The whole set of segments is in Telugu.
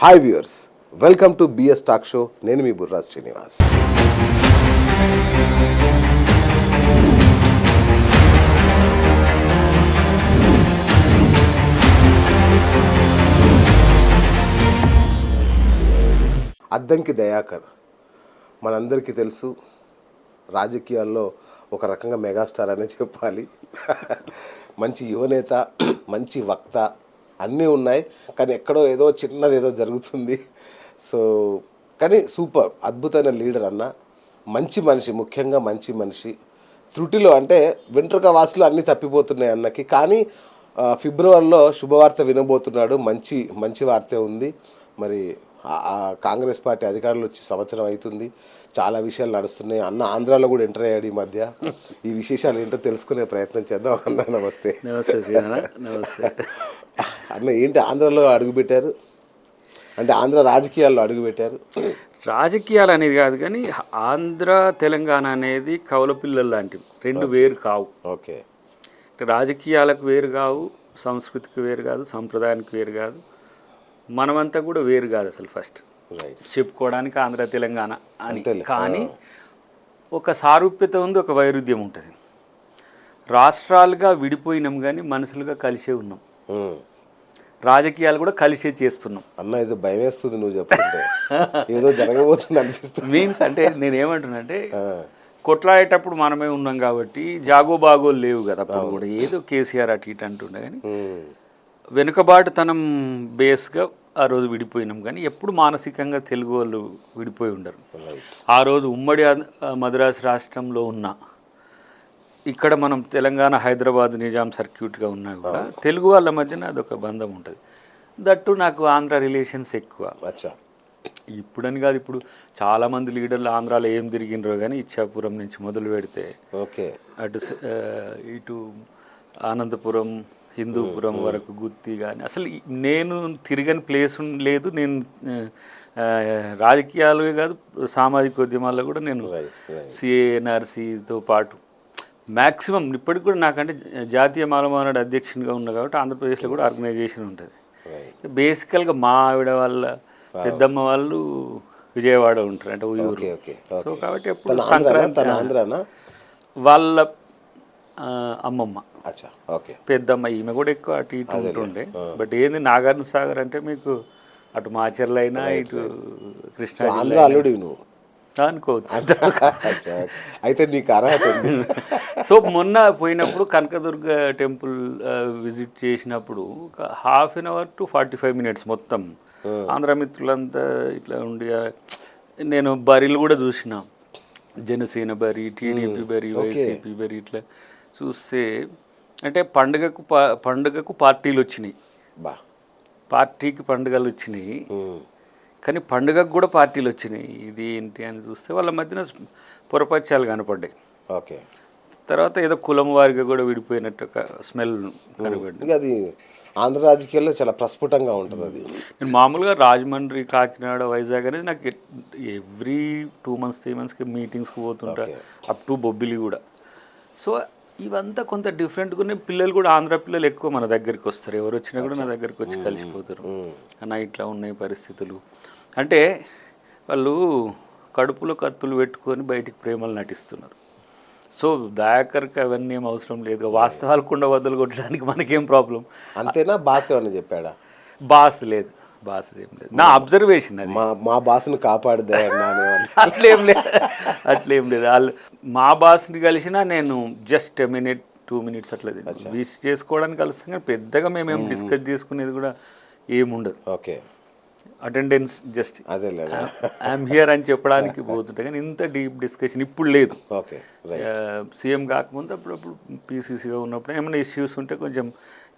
Hi viewers, welcome to BS talk show. నేను మీ బుర్రా శ్రీనివాస్. అద్దంకి దయాకర్ మనందరికీ తెలుసు, రాజకీయాల్లో ఒక రకంగా మెగాస్టార్ అనే చెప్పాలి. మంచి యువనేత, మంచి వక్త అన్నీ ఉన్నాయి, కానీ ఎక్కడో ఏదో చిన్నది ఏదో జరుగుతుంది. సో కానీ సూపర్ అద్భుతమైన లీడర్ అన్న, మంచి మనిషి, ముఖ్యంగా మంచి మనిషి. త్రుటిలో అంటే వెంట్రుక వాసులు అన్నీ తప్పిపోతున్నాయి అన్నకి, కానీ ఫిబ్రవరిలో శుభవార్త వినబోతున్నాడు. మంచి మంచి వార్తే ఉంది. మరి కాంగ్రెస్ పార్టీ అధికారులు వచ్చి సంవత్సరం అవుతుంది, చాలా విషయాలు నడుస్తున్నాయి. అన్న ఆంధ్రాలో కూడా ఎంటర్ అయ్యాడు ఈ మధ్య. ఈ విశేషాలు ఏంటో తెలుసుకునే ప్రయత్నం చేద్దాం. అన్న నమస్తే. నమస్తే అన్న, ఏంటి ఆంధ్రాలో అడుగుపెట్టారు అంటే ఆంధ్ర రాజకీయాల్లో అడుగుపెట్టారు? రాజకీయాలు అనేది కాదు, కానీ ఆంధ్ర తెలంగాణ అనేది కౌల పిల్లలు లాంటివి, రెండు వేరు కావు. ఓకే, రాజకీయాలకు వేరు కావు, సంస్కృతికి వేరు కాదు, సంప్రదాయానికి వేరు కాదు, మనమంతా కూడా వేరు కాదు అసలు. ఫస్ట్ చెప్పుకోవడానికి ఆంధ్ర తెలంగాణ అని, కానీ ఒక సారూప్యత ఉంది, ఒక వైరుధ్యం ఉంటుంది. రాష్ట్రాలుగా విడిపోయినాం కానీ మనుషులుగా కలిసే ఉన్నాం. రాజకీయాలు కూడా కలిసే చేస్తున్నాం. అన్న, ఇది భయం వేస్తుంది నువ్వు చెప్తుంటే, ఏదో జరగబోతుంది అనిపిస్తుంది. మీన్స్ అంటే నేను ఏమంటున్నా, కొట్లాడేటప్పుడు మనమే ఉన్నాం కాబట్టి జాగో బాగోలు లేవు కదా. అప్పుడు కూడా ఏదో కేసీఆర్ అటు ఇటు అంటుండే, కానీ వెనుకబాటుతనం బేస్గా ఆ రోజు విడిపోయినాం. కానీ ఎప్పుడు మానసికంగా తెలుగు వాళ్ళు విడిపోయి ఉండరు. ఆ రోజు ఉమ్మడి మద్రాసు రాష్ట్రంలో ఉన్న, ఇక్కడ మనం తెలంగాణ హైదరాబాద్ నిజాం సర్క్యూట్గా ఉన్నా కూడా తెలుగు వాళ్ళ మధ్యన అదొక బంధం ఉంటుంది. దట్టు నాకు ఆంధ్ర రిలేషన్స్ ఎక్కువ. ఇప్పుడని కాదు, ఇప్పుడు చాలామంది లీడర్లు ఆంధ్రాలో ఏం తిరిగినరో, కానీ ఇచ్చాపురం నుంచి మొదలు పెడితే అటు ఇటు అనంతపురం, హిందూపురం వరకు, గుత్తి కానీ అసలు నేను తిరగని ప్లేస్ లేదు. నేను రాజకీయాలు కాదు, సామాజిక ఉద్యమాల్లో కూడా నేను సిఏఎన్ఆర్సీతో పాటు మ్యాక్సిమం ఇప్పటికి కూడా నాకంటే జాతీయ మానవాడు అధ్యక్షునిగా ఉన్నా కాబట్టి ఆంధ్రప్రదేశ్లో కూడా ఆర్గనైజేషన్ ఉంటుంది. బేసికల్గా మా ఆవిడ వాళ్ళ పెద్దమ్మ వాళ్ళు విజయవాడ ఉంటారు, అంటే ఊరు. సో కాబట్టి ఎప్పుడు సంక్రాంతి వాళ్ళ అమ్మమ్మ, పెద్దమ్మ, ఈమె కూడా ఎక్కువ అటు ఇటు ఉంటుండే. బట్ ఏంది నాగార్జున సాగర్ అంటే మీకు అటు మాచర్ల అయినా ఇటు కృష్ణా అనుకోవచ్చు. అయితే నీకు అర్హత. సో మొన్న పోయినప్పుడు కనకదుర్గ టెంపుల్ విజిట్ చేసినప్పుడు ఒక 1/2 hour to 45 minutes మొత్తం ఆంధ్ర మిత్రులంతా ఇట్లా ఉండి, నేను బరిలు కూడా చూసిన, జనసేన బరి, టీడీపీ బరి, వైసీపీ బరి, ఇట్లా చూస్తే అంటే పండుగకు పార్టీలు వచ్చినాయి, పార్టీకి పండుగలు వచ్చినాయి, కానీ పండుగకు కూడా పార్టీలు వచ్చినాయి. ఇది ఏంటి అని చూస్తే వాళ్ళ మధ్యన పొరపత్యాలు కనపడ్డాయి. ఓకే, తర్వాత ఏదో కులం వారిగా కూడా విడిపోయినట్టు ఒక స్మెల్ కనపడింది. అది ఆంధ్ర రాజకీయాల్లో చాలా ప్రస్ఫుటంగా ఉంటుంది. అది నేను మామూలుగా రాజమండ్రి, కాకినాడ, వైజాగ్ అనేది నాకు ఎవ్రీ 2 months 3 monthsకి మీటింగ్స్కి పోతుంటా, అప్ టు బొబ్బిలి కూడా. సో ఇవంతా కొంత డిఫరెంట్గానే, పిల్లలు కూడా ఆంధ్ర పిల్లలు ఎక్కువ మన దగ్గరికి వస్తారు. ఎవరు వచ్చినా కూడా నా దగ్గరికి వచ్చి కలిసిపోతారు. అన్న ఇట్లా ఉన్నాయి పరిస్థితులు అంటే, వాళ్ళు కడుపులో కత్తులు పెట్టుకొని బయటికి ప్రేమలు నటిస్తున్నారు. సో దయాకర్కి అవన్నీ ఏం అవసరం లేదు, వాస్తవాలు కుండా వద్దలు కొట్టడానికి మనకేం ప్రాబ్లం. అంతేనా? బాస్ ఏమన్నా చెప్పాడా? బాస్ లేదు, బాస్ ఏం లేదు, నా అబ్జర్వేషన్ అది. మా బాస్ను కాపాడుదే అట్లేం లేదు, అట్లేం లేదు. వాళ్ళు మా బాస్ని కలిసినా నేను జస్ట్ 1 minute 2 minutes అట్లా విష్ చేసుకోవడానికి కలుస్తాం, కానీ పెద్దగా మేమేం డిస్కస్ చేసుకునేది కూడా ఏముండదు. Okay, attendance just I'm here అని చెప్పడానికి పోతుంటే, కానీ ఇంత డీప్ డిస్కషన్ ఇప్పుడు లేదు. ఓకే, సీఎం కాకముందు అప్పుడప్పుడు పీసీసీగా ఉన్నప్పుడు ఏమైనా ఇష్యూస్ ఉంటే కొంచెం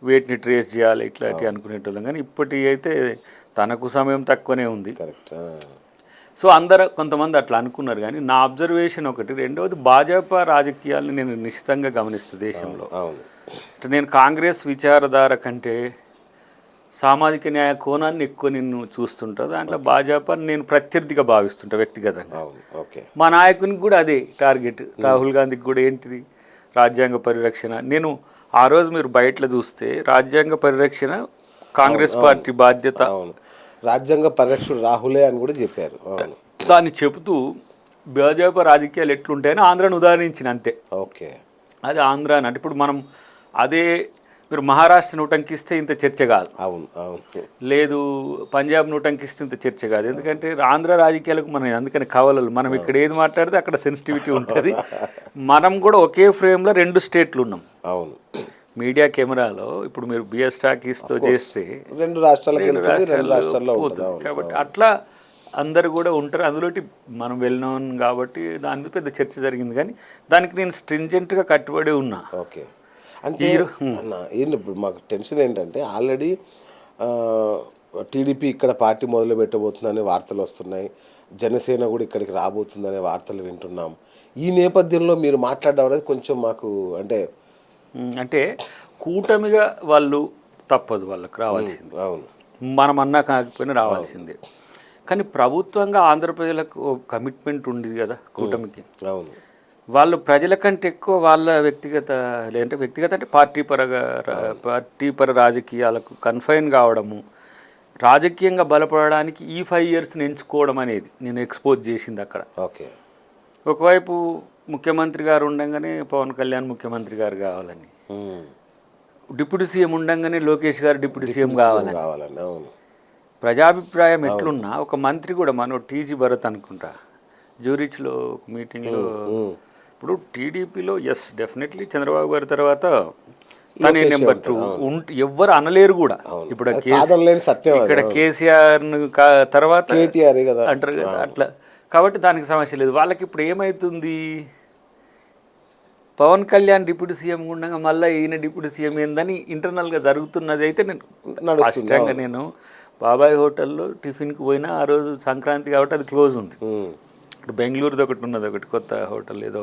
వేటిని ట్రేస్ చేయాలి ఇట్లాంటివి అనుకునేటోళ్ళం, కానీ ఇప్పటి అయితే తనకు సమయం తక్కువనే ఉంది. సో అందరూ కొంతమంది అట్లా అనుకున్నారు, కానీ నా అబ్జర్వేషన్ ఒకటి. రెండవది, భాజపా రాజకీయాలను నేను నిశ్చితంగా గమనిస్తాను దేశంలో. అంటే నేను కాంగ్రెస్ విచారధార కంటే సామాజిక న్యాయ కోణాన్ని ఎక్కువ నేను చూస్తుంటా. దాంట్లో భాజపాని నేను ప్రత్యర్థిగా భావిస్తుంటా వ్యక్తిగతంగా. మా నాయకునికి కూడా అదే టార్గెట్. రాహుల్ గాంధీకి కూడా ఏంటిది, రాజ్యాంగ పరిరక్షణ. నేను ఆ రోజు మీరు బయటలో చూస్తే రాజ్యాంగ పరిరక్షణ కాంగ్రెస్ పార్టీ బాధ్యత రాజ్యాంగ పరిరక్షకుడు రాహులే అని కూడా చెప్పారు. అవును. దాన్ని చెబుతూ భాజపా రాజకీయాలు ఎట్లుంటాయని ఆంధ్రాను ఉదాహరించిన అంతే. ఓకే. అది ఆంధ్ర అని అంటే ఇప్పుడు మనం అదే మీరు మహారాష్ట్రను ఉటంకిస్తే ఇంత చర్చ కాదు. అవును అవును. లేదు పంజాబ్ను ఉటంకిస్తే ఇంత చర్చ కాదు. ఎందుకంటే ఆంధ్ర రాజకీయాలకు మనం అందుకని కవలలు మనం ఇక్కడ ఏది మాట్లాడితే అక్కడ సెన్సిటివిటీ ఉంటుంది. మనం కూడా ఒకే ఫ్రేమ్లో 2 స్టేట్లు ఉన్నాం. అవును. మీడియా కెమెరాలో ఇప్పుడు మీరు బిఎస్ టాకీస్తో చేస్తే 2 రాష్ట్రాలకు వెళ్తుంది, 2 రాష్ట్రాల్లో ఉంటుంది. కాబట్టి అట్లా అందరు కూడా ఉంటారు. అందులోటి మనం వెళ్ళినాం కాబట్టి దాని మీద పెద్ద చర్చ జరిగింది. కానీ దానికి నేను స్ట్రింజెంట్గా కట్టుబడి ఉన్నా. ఓకే. అంటే అన్న ఏంటి ఇప్పుడు మాకు టెన్షన్ ఏంటంటే ఆల్రెడీ టీడీపీ ఇక్కడ పార్టీ మొదలు పెట్టబోతుందనే వార్తలు వస్తున్నాయి, జనసేన కూడా ఇక్కడికి రాబోతుందనే వార్తలు వింటున్నాం. ఈ నేపథ్యంలో మీరు మాట్లాడడం అనేది కొంచెం మాకు అంటే కూటమిగా వాళ్ళు తప్పదు, వాళ్ళకి రావాల్సింది. అవును. మనం అన్నా కాకపోయినా రావాల్సిందే. కానీ ప్రభుత్వంగా ఆంధ్రప్రదేశ్లకు కమిట్మెంట్ ఉంది కదా కూటమికి. అవును. వాళ్ళు ప్రజల కంటే ఎక్కువ వాళ్ళ వ్యక్తిగత లేదంటే వ్యక్తిగత అంటే పార్టీపర రాజకీయాలకు కన్ఫైన్ కావడము, రాజకీయంగా బలపడడానికి ఈ 5 ఇయర్స్ని ఎంచుకోవడం అనేది నేను ఎక్స్పోజ్ చేసింది అక్కడ. ఓకే. ఒకవైపు ముఖ్యమంత్రి గారు ఉండగానే పవన్ కళ్యాణ్ ముఖ్యమంత్రి గారు కావాలని, డిప్యూటీ సీఎం ఉండగానే లోకేష్ గారు డిప్యూటీ సీఎం కావాలని. అవును. ప్రజాభిప్రాయం ఎట్లున్నా ఒక మంత్రి కూడా మన టీజీ భరత్ అనుకుంటా జ్యూరిచ్లో ఒక మీటింగ్లో ఇప్పుడు టీడీపీలో ఎస్ డెఫినెట్లీ చంద్రబాబు గారి తర్వాత తనే నెంబర్ 2 ఎవ్వరు అనలేరు కూడా. ఇప్పుడు ఇక్కడ కేసీఆర్ తర్వాత అంటారు కదా అట్లా. కాబట్టి దానికి సమస్య లేదు. వాళ్ళకి ఇప్పుడు ఏమవుతుంది, పవన్ కళ్యాణ్ డిప్యూటీ సీఎం ఉండగా మళ్ళీ ఈయన డిప్యూటీ సీఎం ఏందని ఇంటర్నల్గా జరుగుతున్నది. అయితే నేను స్పష్టంగా నేను బాబాయ్ హోటల్లో టిఫిన్కి పోయినా ఆ రోజు సంక్రాంతి కాబట్టి అది క్లోజ్ ఉంది. ఇప్పుడు బెంగళూరుది ఒకటి ఉన్నది, ఒకటి కొత్త హోటల్ ఏదో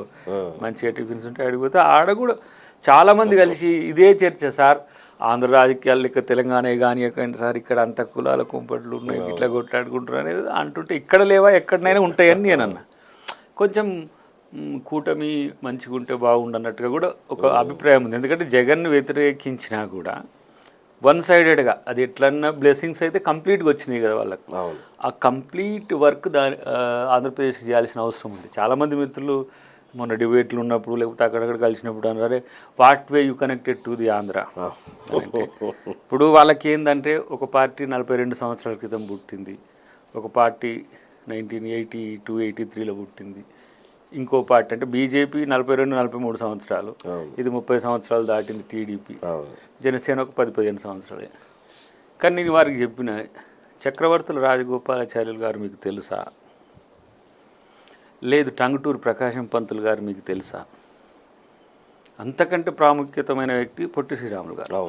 మంచిగా టిఫిన్స్ ఉంటే అడిగిపోతే ఆడ కూడా చాలామంది కలిసి ఇదే చర్చ, సార్ ఆంధ్ర రాజకీయాలు లెక్క తెలంగాణ కానీ ఎక్కండి సార్, ఇక్కడ అంత కులాల కుంపట్లు ఉన్నాయి ఇట్లా కొట్లాడుకుంటారు అనేది అంటుంటే ఇక్కడ లేవా ఎక్కడనైనా ఉంటాయని నేను అన్నా. కొంచెం కూటమి మంచిగా ఉంటే బాగుండన్నట్టుగా కూడా ఒక అభిప్రాయం ఉంది. ఎందుకంటే జగన్ను వ్యతిరేకించినా కూడా వన్ సైడెడ్గా అది ఎట్లన్నా బ్లెస్సింగ్స్ అయితే కంప్లీట్గా వచ్చినాయి కదా వాళ్ళకి. ఆ కంప్లీట్ వర్క్ ఆంధ్రప్రదేశ్కి చేయాల్సిన అవసరం ఉంది. చాలామంది మిత్రులు మొన్న డిబేట్లు ఉన్నప్పుడు లేకపోతే అక్కడక్కడ కలిసినప్పుడు అన్నారే what way you connected to the Andhra అంటే. ఇప్పుడు వాళ్ళకి ఏంటంటే ఒక పార్టీ 42 సంవత్సరాల క్రితం పుట్టింది, ఒక పార్టీ 1982, 83లో పుట్టింది, ఇంకో పార్టీ అంటే బీజేపీ 42, 43 సంవత్సరాలు, ఇది 30 సంవత్సరాలు దాటింది టీడీపీ, జనసేన ఒక 10-15 సంవత్సరాలే. కానీ నేను వారికి చెప్పిన చక్రవర్తుల రాజగోపాలాచార్యులు గారు మీకు తెలుసా, లేదు టంగుటూరు ప్రకాశం పంతులు గారు మీకు తెలుసా, అంతకంటే ప్రాముఖ్యతమైన వ్యక్తి పొట్టి శ్రీరాములు గారు,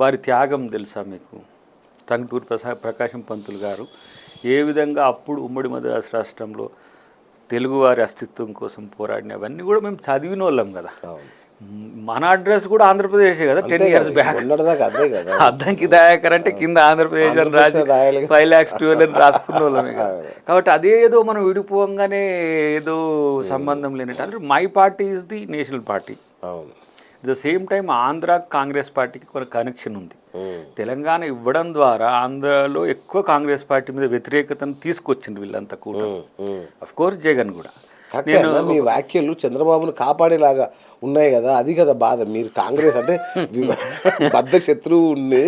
వారి త్యాగం తెలుసా మీకు, టంగుటూరు ప్రకాశం పంతులు గారు ఏ విధంగా అప్పుడు ఉమ్మడి మద్రాసు రాష్ట్రంలో తెలుగువారి అస్తిత్వం కోసం పోరాడినవన్నీ కూడా మేము చదివిన వాళ్ళం కదా. మన అడ్రస్ కూడా ఆంధ్రప్రదేశే కదా. 10 years బ్యాక్ అద్దంకి దయాకర్ అంటే కింద ఆంధ్రప్రదేశ్ అని రాసి 5 lakhs 12 అని రాసుకున్న వాళ్ళమే కదా. కాబట్టి అదేదో మనం విడిపోగానే ఏదో సంబంధం లేనట్టు అంటే my party is the national party. At the same time Andhra Congress పార్టీకి కొన్ని కనెక్షన్ ఉంది. తెలంగాణ ఇవ్వడం ద్వారా ఆంధ్రాలో ఎక్కువ కాంగ్రెస్ పార్టీ మీద వ్యతిరేకతను తీసుకొచ్చింది వీళ్ళంతా కూడా. అఫ్ కోర్స్ జగన్ కూడా. నేను మీ వ్యాఖ్యలు చంద్రబాబును కాపాడేలాగా ఉన్నాయి కదా, అది కదా బాధ. మీరు కాంగ్రెస్ అంటే బద్ధ శత్రువుని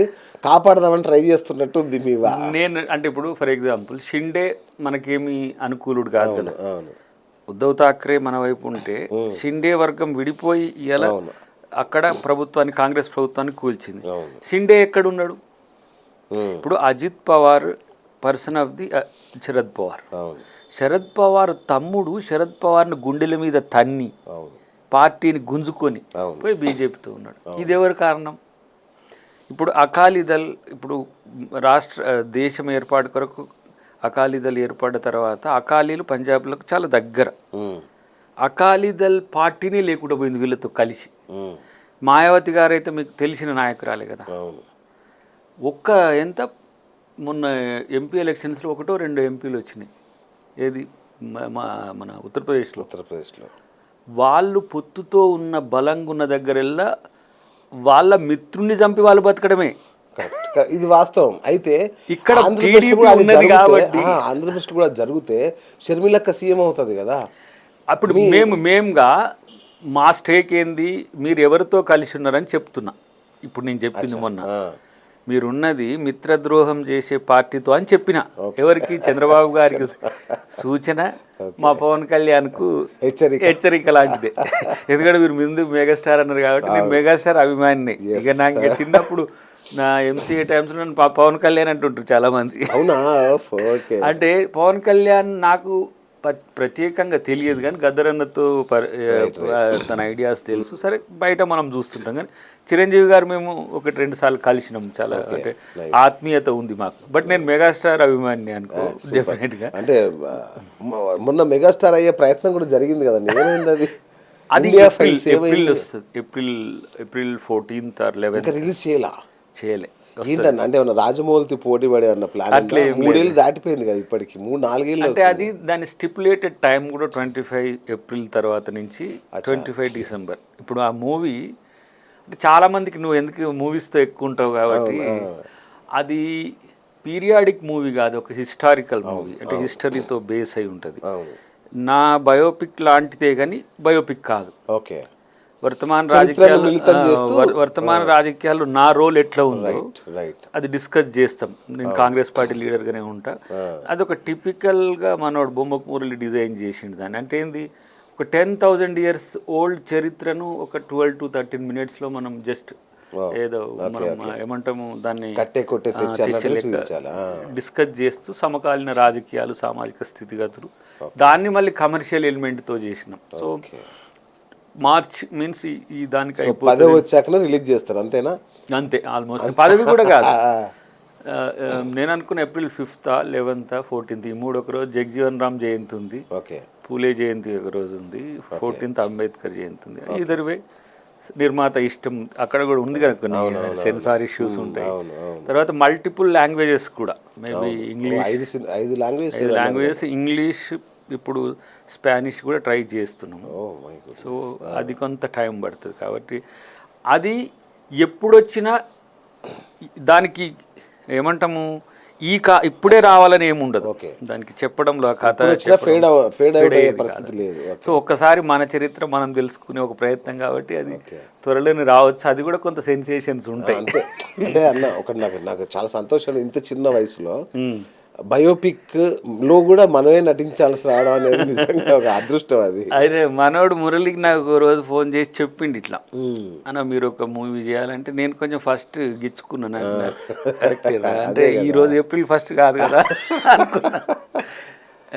కాపాడదామని ట్రై చేస్తున్నట్టు ఉంది మీ నేను అంటే ఇప్పుడు ఫర్ ఎగ్జాంపుల్ షిండే మనకేమి అనుకూలుడు కాదు కదా. ఉద్ధవ్ ఠాక్రే మన వైపు ఉంటే షిండే వర్గం విడిపోయి ఇలా అక్కడ ప్రభుత్వాన్ని కాంగ్రెస్ ప్రభుత్వాన్ని కూల్చింది. షిండే ఎక్కడున్నాడు? ఇప్పుడు Ajit Pawar person of the Sharad Pawar. Sharad Pawar తమ్ముడు శరద్ పవార్ని గుండెల మీద తన్ని పార్టీని గుంజుకొని పోయి బీజేపీతో ఉన్నాడు. ఇది ఎవరి కారణం? ఇప్పుడు అకాలీదళ్ ఇప్పుడు దేశం ఏర్పాటు కొరకు అకాలీదళ్ ఏర్పడిన తర్వాత అకాలీలు పంజాబ్లకు చాలా దగ్గర. అకాలీదళ్ పార్టీనే లేకుండా పోయింది వీళ్ళతో కలిసి. మాయావతి గారు అయితే మీకు తెలిసిన నాయకురాలే కదా. ఎంత మొన్న ఎంపీ ఎలక్షన్స్లో 1-2 ఎంపీలు వచ్చినాయి. ఏది మన ఉత్తరప్రదేశ్లో. వాళ్ళు పొత్తుతో ఉన్న బలంగా ఉన్న దగ్గరెల్లా వాళ్ళ మిత్రుణ్ణి చంపి వాళ్ళు బతకడమే. ఇది వాస్తవం. అయితే ఇక్కడ ఆంధ్రప్రదేశ్ కూడా అది ఉన్నది జరిగితే, కాబట్టి ఆంధ్రప్రదేశ్ కూడా జరిగితే షర్మిలక్క సీఎం అవుతుంది కదా. అప్పుడు మేముగా మా స్టేక్ ఏంది, మీరు ఎవరితో కలిసి ఉన్నారని చెప్తున్నా. ఇప్పుడు నేను చెప్పింది మొన్న, మీరున్నది మిత్రద్రోహం చేసే పార్టీతో అని చెప్పిన. ఎవరికి? చంద్రబాబు గారికి సూచన, మా పవన్ కళ్యాణ్కు హెచ్చరిక లాంటిదే. ఎందుకంటే మీరు ముందు మెగాస్టార్ అన్నారు కాబట్టి నేను మెగాస్టార్ అభిమానిని. ఇక నాకు చిన్నప్పుడు నా ఎంసీఏ టైమ్స్లో నన్ను పవన్ కళ్యాణ్ అంటుంటారు చాలామంది. అవునా? అంటే పవన్ కళ్యాణ్ నాకు ప్రత్యేకంగా తెలియదు, కానీ గద్దరన్నతో తన ఐడియాస్ తెలుసు. సరే బయట మనం చూస్తుంటాం, కానీ చిరంజీవి గారు మేము 1-2 సార్లు కలిసినాం. చాలా అంటే ఆత్మీయత ఉంది మాకు. బట్ నేను మెగాస్టార్ అభిమాని అనుకో డెఫినెట్గా. అంటే మొన్న మెగాస్టార్ అయ్యే ప్రయత్నం కూడా జరిగింది కదా, ఏమైంది అది? అది ఏప్రిల్ వస్తుంది. April 14th or 11th release చేయలే. ఏంటన్నా అంటే రాజమౌళితో పోటీ పడే అన్న ప్లాన్? 3 ఏళ్ళు దాటిపోయింది కదా ఇప్పటికి, 3-4 ఏళ్ళు. అంటే అది దాని స్టిపులేటెడ్ టైం కూడా 25 ఏప్రిల్ తర్వాత నుంచి 25 డిసెంబర్. ఇప్పుడు ఆ మూవీ అంటే చాలా మందికి నువ్వు ఎందుకు మూవీస్తో ఎక్కువ ఉంటావు కాబట్టి, అది పీరియాడిక్ మూవీ కాదు, ఒక హిస్టారికల్ మూవీ. అంటే హిస్టరీతో బేస్ అయి ఉంటుంది. నా బయోపిక్ లాంటిదే కానీ బయోపిక్ కాదు. ఓకే. వర్తమాన రాజకీయాలు నా రోల్ ఎట్లా ఉందో అది డిస్కస్ చేస్తాం. నేను కాంగ్రెస్ పార్టీ లీడర్గానే ఉంటా. అదొక టిపికల్గా మనోడు బొమ్మకు మురళి డిజైన్ చేసిండు దాన్ని. అంటే ఏంది, ఒక 10,000 years ఓల్డ్ చరిత్రను ఒక 12 to 13 minutes మనం జస్ట్ ఏదో మనం ఏమంటాము దాన్ని డిస్కస్ చేస్తూ సమకాలీన రాజకీయాలు, సామాజిక స్థితిగతులు, దాన్ని మళ్ళీ కమర్షియల్ ఎలిమెంట్తో చేసినాం. సో మార్చ్ మీన్స్ ఈ దానికి పదవి వచ్చాక రిలీజ్ చేస్తారు అంతేనా? అంతే, ఆల్మోస్ట్. పదవి కూడా కాదు, నేను అనుకున్న ఏప్రిల్ 5th, 11th, 14th ఈ 3 ఒక రోజు జగజీవన్ రామ్ జయంతి ఉంది, పూలే జయంతి ఒక రోజు ఉంది, 14th అంబేద్కర్ జయంతి ఉంది. ఇద్దరు వే నిర్మాత ఇష్టం అక్కడ కూడా ఉంది కదా, కొన్ని సెన్సార్ ఇష్యూస్ ఉంటాయి. తర్వాత మల్టిపుల్ లాంగ్వేజెస్ కూడా, మేబీ ఇంగ్లీష్ 5 లాంగ్వేజెస్, ఇంగ్లీష్, ఇప్పుడు స్పానిష్ కూడా ట్రై చేస్తున్నాము. సో అది కొంత టైం పడుతుంది. కాబట్టి అది ఎప్పుడొచ్చినా దానికి ఏమంటాము, ఇప్పుడే రావాలని ఏముండదు దానికి చెప్పడంలో, కథ సో ఒక్కసారి మన చరిత్ర మనం తెలుసుకునే ఒక ప్రయత్నం కాబట్టి అది త్వరలోనే రావచ్చు. అది కూడా కొంత సెన్సేషన్స్ ఉంటాయి. అంటే అన్న ఒకటి నాకు చాలా సంతోషం, ఇంత చిన్న వయసులో బయోపిక్ లో కూడా మనమే నటించాల్సి రావడం అనేది నిజంగా ఒక అదృష్టం. అది అయితే మనోడు మురళికి నాకు ఒక రోజు ఫోన్ చేసి చెప్పిండు ఇట్లా, అన్న మీరు ఒక మూవీ చేయాలంటే నేను కొంచెం ఫస్ట్ గిచ్చుకున్నాను. కరెక్ట్ అంటే ఈరోజు ఏప్రిల్ 1st కాదు కదా అనుకున్నా.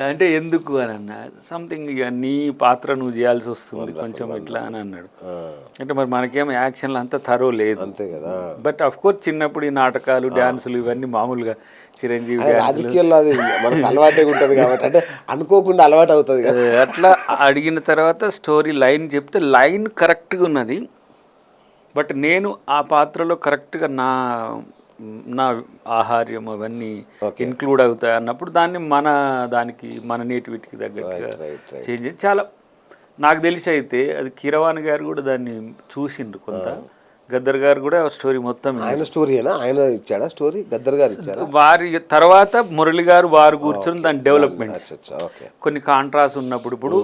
అంటే ఎందుకు అని అన్న, సంథింగ్ ఇక నీ పాత్ర నువ్వు చేయాల్సి వస్తుంది కొంచెం ఇట్లా అని అన్నాడు. అంటే మరి మనకేమో యాక్షన్లు అంతా థరో లేదు, అంతే కదా. బట్ అఫ్ కోర్స్ చిన్నప్పుడు ఈ నాటకాలు, డ్యాన్సులు ఇవన్నీ మామూలుగా చిరంజీవి రాజకీయాల్లో అది మనకు అలవాటే ఉంటుంది కాబట్టి, అంటే అనుకోకుండా అలవాటు అవుతుంది కదా. అట్లా అడిగిన తర్వాత స్టోరీ లైన్ చెప్తే లైన్ కరెక్ట్గా ఉన్నది, బట్ నేను ఆ పాత్రలో కరెక్ట్గా నా ఆహార్యం అవన్నీ ఇంక్లూడ్ అవుతాయి అన్నప్పుడు దాన్ని మన నేటివిటీకి తగ్గట్టుగా చేంజ్ చేసి చాలా నాకు తెలిసి అయితే అది కీరవాణి గారు కూడా దాన్ని చూసిండ్రు కొంత. గద్దర్ గారు కూడా స్టోరీ మొత్తం ఆయన స్టోరీనా, ఆయన ఇచ్చాడా స్టోరీ? గద్దర్ గారు ఇచ్చారా? వారి తర్వాత మురళి గారు వారు కూర్చొని దాని డెవలప్మెంట్స్ కొన్ని కాంట్రాస్ట్ ఉన్నప్పుడు, ఇప్పుడు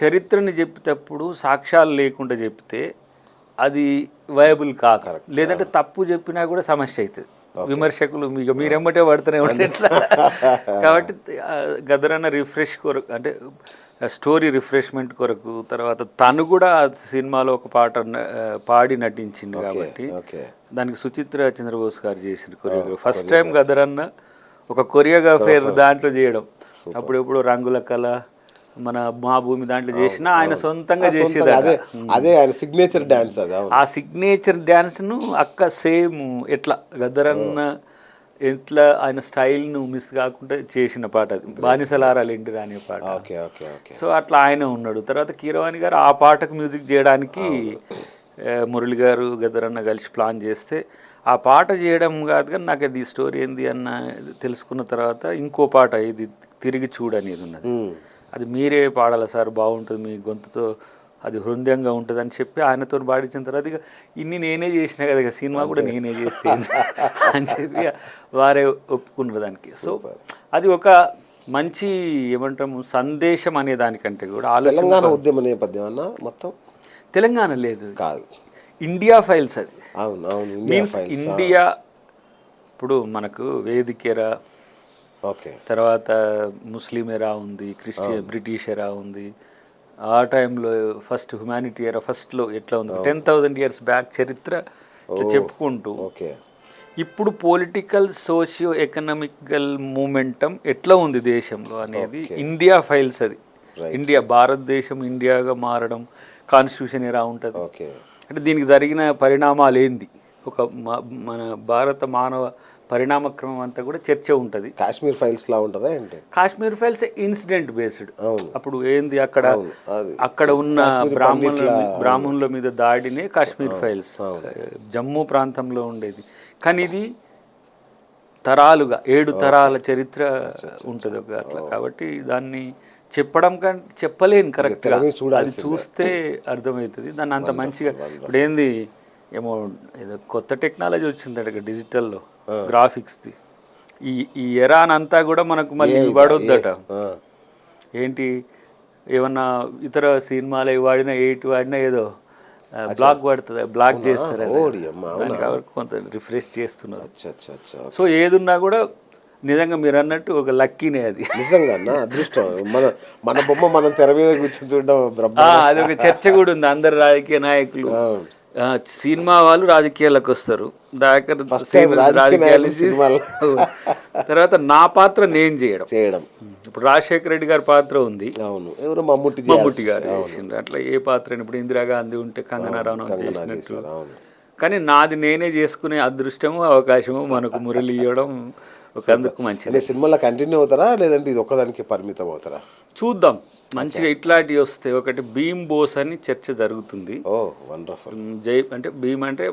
చరిత్రని చెప్పేటప్పుడు సాక్ష్యాలు లేకుండా చెప్తే అది వయబుల్ కాక, లేదంటే తప్పు చెప్పినా కూడా సమస్య అవుతుంది. విమర్శకులు మీరెమ్మటే పడుతూనే ఉంటే ఎట్లా. కాబట్టి గద్దరన్న రిఫ్రెష్ కొరకు, అంటే స్టోరీ రిఫ్రెష్మెంట్ కొరకు, తర్వాత తను కూడా సినిమాలో ఒక పాట పాడి నటించింది కాబట్టి దానికి సుచిత్ర చంద్రబోస్ గారు చేసిన కొరియోగ్రఫీ. ఫస్ట్ టైం గద్దరన్న ఒక కొరియోగ్రాఫర్ దాంట్లో చేయడం. అప్పుడెప్పుడు రంగుల కళ, మన మా భూమి దాంట్లో చేసిన ఆయన సొంతంగా చేసేది. అదే ఆయన సిగ్నేచర్ డాన్స్. ఆ సిగ్నేచర్ డాన్స్ను అక్క సేమ్ ఎట్లా గద్దరన్న ఎట్లా ఆయన స్టైల్ను మిస్ కాకుండా చేసిన పాట అది, బానిసలారాలేంటి అనే పాట. సో అట్లా ఆయన ఉన్నాడు. తర్వాత కీరవాణి గారు ఆ పాటకు మ్యూజిక్ చేయడానికి మురళి గారు గద్దరన్న కలిసి ప్లాన్ చేస్తే, ఆ పాట చేయడం కాదు కానీ నాకు అది స్టోరీ ఏంది అన్న తెలుసుకున్న తర్వాత ఇంకో పాట ఇది తిరిగి చూడనేది ఉన్నది. అది మీరే పాడాలి సార్, బాగుంటుంది, మీ గొంతుతో అది హృదయంగా ఉంటుందని చెప్పి ఆయనతో పాడించిన తర్వాత ఇక ఇన్ని నేనే చేసిన కదా ఇక సినిమా కూడా నేనే చేస్తాను అని చెప్పి వారే ఒప్పుకున్నారు దానికి. సో అది ఒక మంచి ఏమంటాము సందేశం అనే దానికంటే కూడా తెలంగాణ ఉద్యమ నేపథ్యం అన్న మొత్తం తెలంగాణ లేదు, కాదు, ఇండియా ఫైల్స్ అది. అవును అవును, మీన్స్ ఇండియా ఇప్పుడు మనకు వేదిక ఎరా, ఓకే, తర్వాత ముస్లిం ఎరా ఉంది, బ్రిటిష్ ఎరా ఉంది, ఆ టైంలో ఫస్ట్ హ్యుమానిటీ ఎరా ఫస్ట్లో ఎట్లా ఉంది 10,000 years బ్యాక్ చరిత్ర ఇట్లా చెప్పుకుంటూ ఓకే, ఇప్పుడు పొలిటికల్ సోషియో ఎకనామికల్ మూమెంటం ఎట్లా ఉంది దేశంలో అనేది ఇండియా ఫైల్స్ అది. ఇండియా భారతదేశం ఇండియాగా మారడం కాన్స్టిట్యూషన్ ఎలా ఉంటుంది ఓకే, అంటే దీనికి జరిగిన పరిణామాలు ఏంది, ఒక మన భారత మానవ పరిణామక్రమం అంతా కూడా చర్చ ఉంటుంది. కాశ్మీర్ ఫైల్స్ లా ఉంటుందా ఏంటి? Kashmir files incident based. అప్పుడు ఏంది అక్కడ ఉన్న బ్రాహ్మణుల మీద దాడినే కాశ్మీర్ ఫైల్స్, జమ్మూ ప్రాంతంలో ఉండేది. కానీ ఇది తరాలుగా 7 తరాల చరిత్ర ఉంటుంది ఒక అట్లా. కాబట్టి దాన్ని చెప్పడం కంటే చెప్పలేను కరెక్ట్గా, అది చూస్తే అర్థమవుతుంది. దాన్ని అంత మంచిగా ఇప్పుడు ఏంది ఏమో ఏదో కొత్త టెక్నాలజీ వచ్చిందట డిజిటల్లో గ్రాఫిక్స్ది. ఈ ఎరానంతా కూడా మనకు మళ్ళీ వాడొద్దట. ఏంటి ఏమన్నా ఇతర సినిమాలు వాడినా వాడినా ఏదో బ్లాక్ పడుతుంది, బ్లాక్ చేస్తారు, కొంత రిఫ్రెష్ చేస్తున్నారు. సో ఏదున్నా కూడా నిజంగా మీరు అన్నట్టు ఒక లక్కీనే అది, నిజంగా అదృష్టం. మన బొమ్మ మనం తెర మీద కూర్చొని చూడడం అది ఒక చర్చ కూడా ఉంది. అందరు రాజకీయ నాయకులు సినిమా వాళ్ళు రాజకీయాలకు వస్తారు, తర్వాత నా పాత్ర నేను చేయడం. ఇప్పుడు రాజశేఖర రెడ్డి గారి పాత్ర ఉంది, ఎవరు మమ్ముట్టి గారు చేసిండ్రు. అట్లా ఏ పాత్ర ఇప్పుడు ఇందిరాగాంధీ ఉంటే కంగనా రనౌత్ చేసినట్టు. కానీ నాది నేనే చేసుకునే అదృష్టము అవకాశము మనకు మురళి ఇవ్వడం ఒక అందుకు మంచిది. సినిమాలో కంటిన్యూ అవుతారా లేదంటే ఇది ఒక్కదానికి పరిమితం అవుతారా? చూద్దాం. మంచిగా ఇట్లాంటివి వస్తే ఒకటి భీమ్ బోస్ అని చర్చ జరుగుతుంది. అంటే భీమ్ అంటే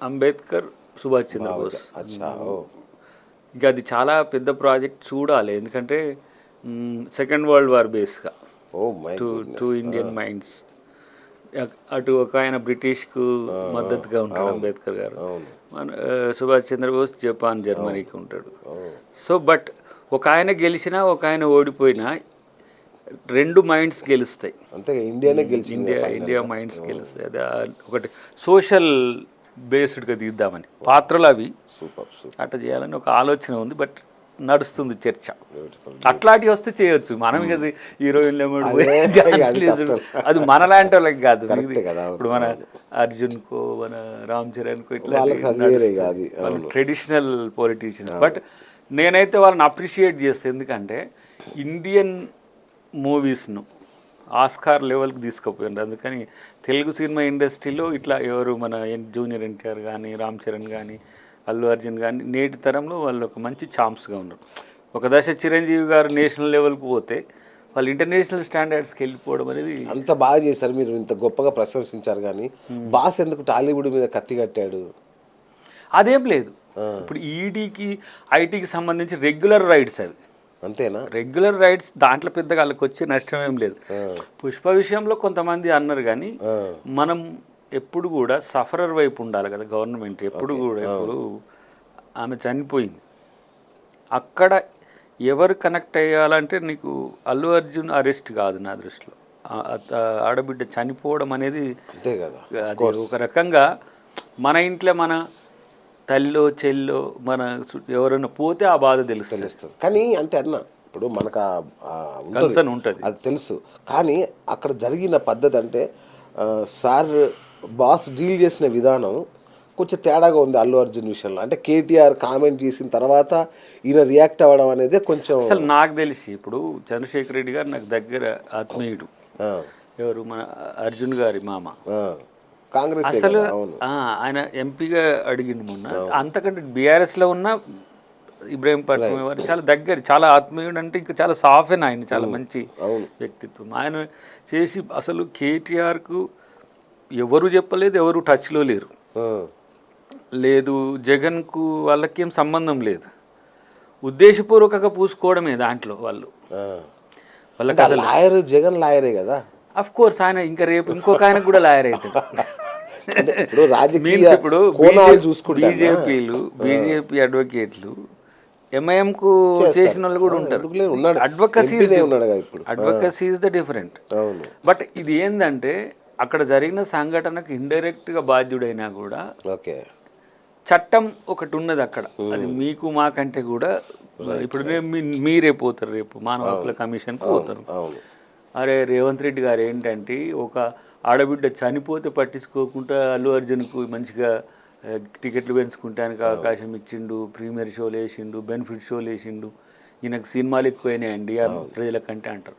అంబేద్కర్, సుభాష్ చంద్రబోస్. ఇంకా అది చాలా పెద్ద ప్రాజెక్ట్, చూడాలి. ఎందుకంటే సెకండ్ వరల్డ్ వార్ బేస్గా టూ ఇండియన్ మైండ్స్. అటు ఒక ఆయన బ్రిటిష్కు మద్దతుగా ఉంటాడు అంబేద్కర్ గారు, మన సుభాష్ చంద్రబోస్ జపాన్ జర్మనీకి ఉంటాడు. సో బట్ ఒక ఆయన గెలిచినా ఒక ఆయన ఓడిపోయినా 2 మైండ్స్ గెలుస్తాయి. ఇండియా మైండ్స్ గెలుస్తాయి. అది ఒకటి సోషల్ బేస్డ్గా తీద్దామని పాత్రలు అవి అట్లా చేయాలని ఒక ఆలోచన ఉంది. బట్ నడుస్తుంది చర్చ. అట్లాంటివి వస్తే చేయొచ్చు. మనం కదా హీరోయిన్లు అది మనలాంటి వాళ్ళకి కాదు. ఇప్పుడు మన అర్జున్కో మన రామ్ చరణ్కో ఇట్లా ట్రెడిషనల్ పొలిటీషియన్స్. బట్ నేనైతే వాళ్ళని అప్రిషియేట్ చేస్తాను. ఎందుకంటే ఇండియన్ మూవీస్ను ఆస్కార్ లెవెల్కి తీసుకుపోయింది. అందుకని తెలుగు సినిమా ఇండస్ట్రీలో ఇట్లా ఎవరు మన జూనియర్ ఎన్టీఆర్ కానీ, రామ్ చరణ్ కానీ, అల్లు అర్జున్ కానీ నేటి తరంలో వాళ్ళు ఒక మంచి ఛాన్స్గా ఉన్నారు. ఒక దశ చిరంజీవి గారు నేషనల్ లెవెల్కి పోతే వాళ్ళు ఇంటర్నేషనల్ స్టాండర్డ్స్కి వెళ్ళిపోవడం అనేది అంత బాగా చేశారు. మీరు ఇంత గొప్పగా ప్రశంసించారు, కానీ బాస్ ఎందుకు టాలీవుడ్ మీద కత్తి కట్టాడు? అదేం లేదు. ఇప్పుడు ఈడీకి ఐటీకి సంబంధించి రెగ్యులర్ రైడ్స్ అవి, అంతేనా? రెగ్యులర్ రైడ్స్ దాంట్లో పెద్దగా వాళ్ళకి వచ్చే నష్టం ఏం లేదు. పుష్ప విషయంలో కొంతమంది అన్నారు, కానీ మనం ఎప్పుడు కూడా సఫరర్ వైపు ఉండాలి కదా గవర్నమెంట్. ఎప్పుడు కూడా ఇప్పుడు ఆమె చనిపోయింది, అక్కడ ఎవరు కనెక్ట్ అయ్యాలంటే నీకు అల్లు అర్జున్ అరెస్ట్ కాదు నా దృష్టిలో. ఆడబిడ్డ చనిపోవడం అనేది అది ఒక రకంగా మన ఇంట్లో మన తల్లిలో చెల్లో మన ఎవరైనా పోతే ఆ బాధ తెలుస్తుంది. కానీ అంటే అన్న ఇప్పుడు మనకు కన్సర్న్ ఉంటుంది, అది తెలుసు. కానీ అక్కడ జరిగిన పద్ధతి అంటే సార్ బాస్ డీల్ చేసిన విధానం కొంచెం తేడాగా ఉంది అల్లు అర్జున్ విషయంలో. అంటే కేటీఆర్ కామెంట్ చేసిన తర్వాత ఈయన రియాక్ట్ అవ్వడం అనేది కొంచెం అసలు నాకు తెలిసి ఇప్పుడు చంద్రశేఖర్ రెడ్డి గారు నాకు దగ్గర ఆత్మీయుడు. ఎవరు మన అర్జున్ గారి మామ, కాంగ్రెస్. అసలు ఆయన ఎంపీగా అడిగిండు మొన్న. అంతకంటే బీఆర్ఎస్లో ఉన్న ఇబ్రాహీం పట్నం వారు చాలా దగ్గర, చాలా ఆత్మీయుడు. అంటే ఇంకా చాలా సాఫెన్ ఆయన, చాలా మంచి వ్యక్తిత్వం. ఆయన చేసి అసలు కేటీఆర్కు ఎవరు చెప్పలేదు, ఎవరు టచ్లో లేరు. లేదు జగన్కు వాళ్ళకేం సంబంధం లేదు. ఉద్దేశపూర్వకంగా పూసుకోవడమే దాంట్లో వాళ్ళకి. అసలు లాయర్ జగన్ లాయరే కదా. అఫ్ కోర్స్ ఆయన ఇంకా రేపు ఇంకొక ఆయన కూడా లాయర్ అవుతాడు. అంటే ఇప్పుడు రాజకీయ మీన్స్ ఇప్పుడు కోణాలు చూసుకుంటా బీజేపీ అడ్వకేట్లు ఎంఐఎంకు చేసిన వాళ్ళు కూడా ఉంటారు. Advocacy is the different. But ఇది ఏంటంటే అక్కడ జరిగిన సంఘటనకు ఇండైరెక్ట్గా బాధ్యుడైనా కూడా ఓకే చట్టం ఒకటి ఉన్నది అక్కడ. అది మీకు మాకంటే కూడా ఇప్పుడు మీరే పోతారు, రేపు మానవ హక్కుల కమిషన్కి పోతారు. అరే రేవంత్ రెడ్డి గారు ఏంటంటే ఒక ఆడబిడ్డ చనిపోతే పట్టించుకోకుండా అల్లు అర్జున్కు మంచిగా టికెట్లు పెంచుకుంటానికి అవకాశం ఇచ్చిండు, ప్రీమియర్ షోలు వేసిండు, బెనిఫిట్ షోలు వేసిండు, ఈయనకు సినిమాలు ఎక్కువైనాయండి ప్రజల కంటే అంటారు.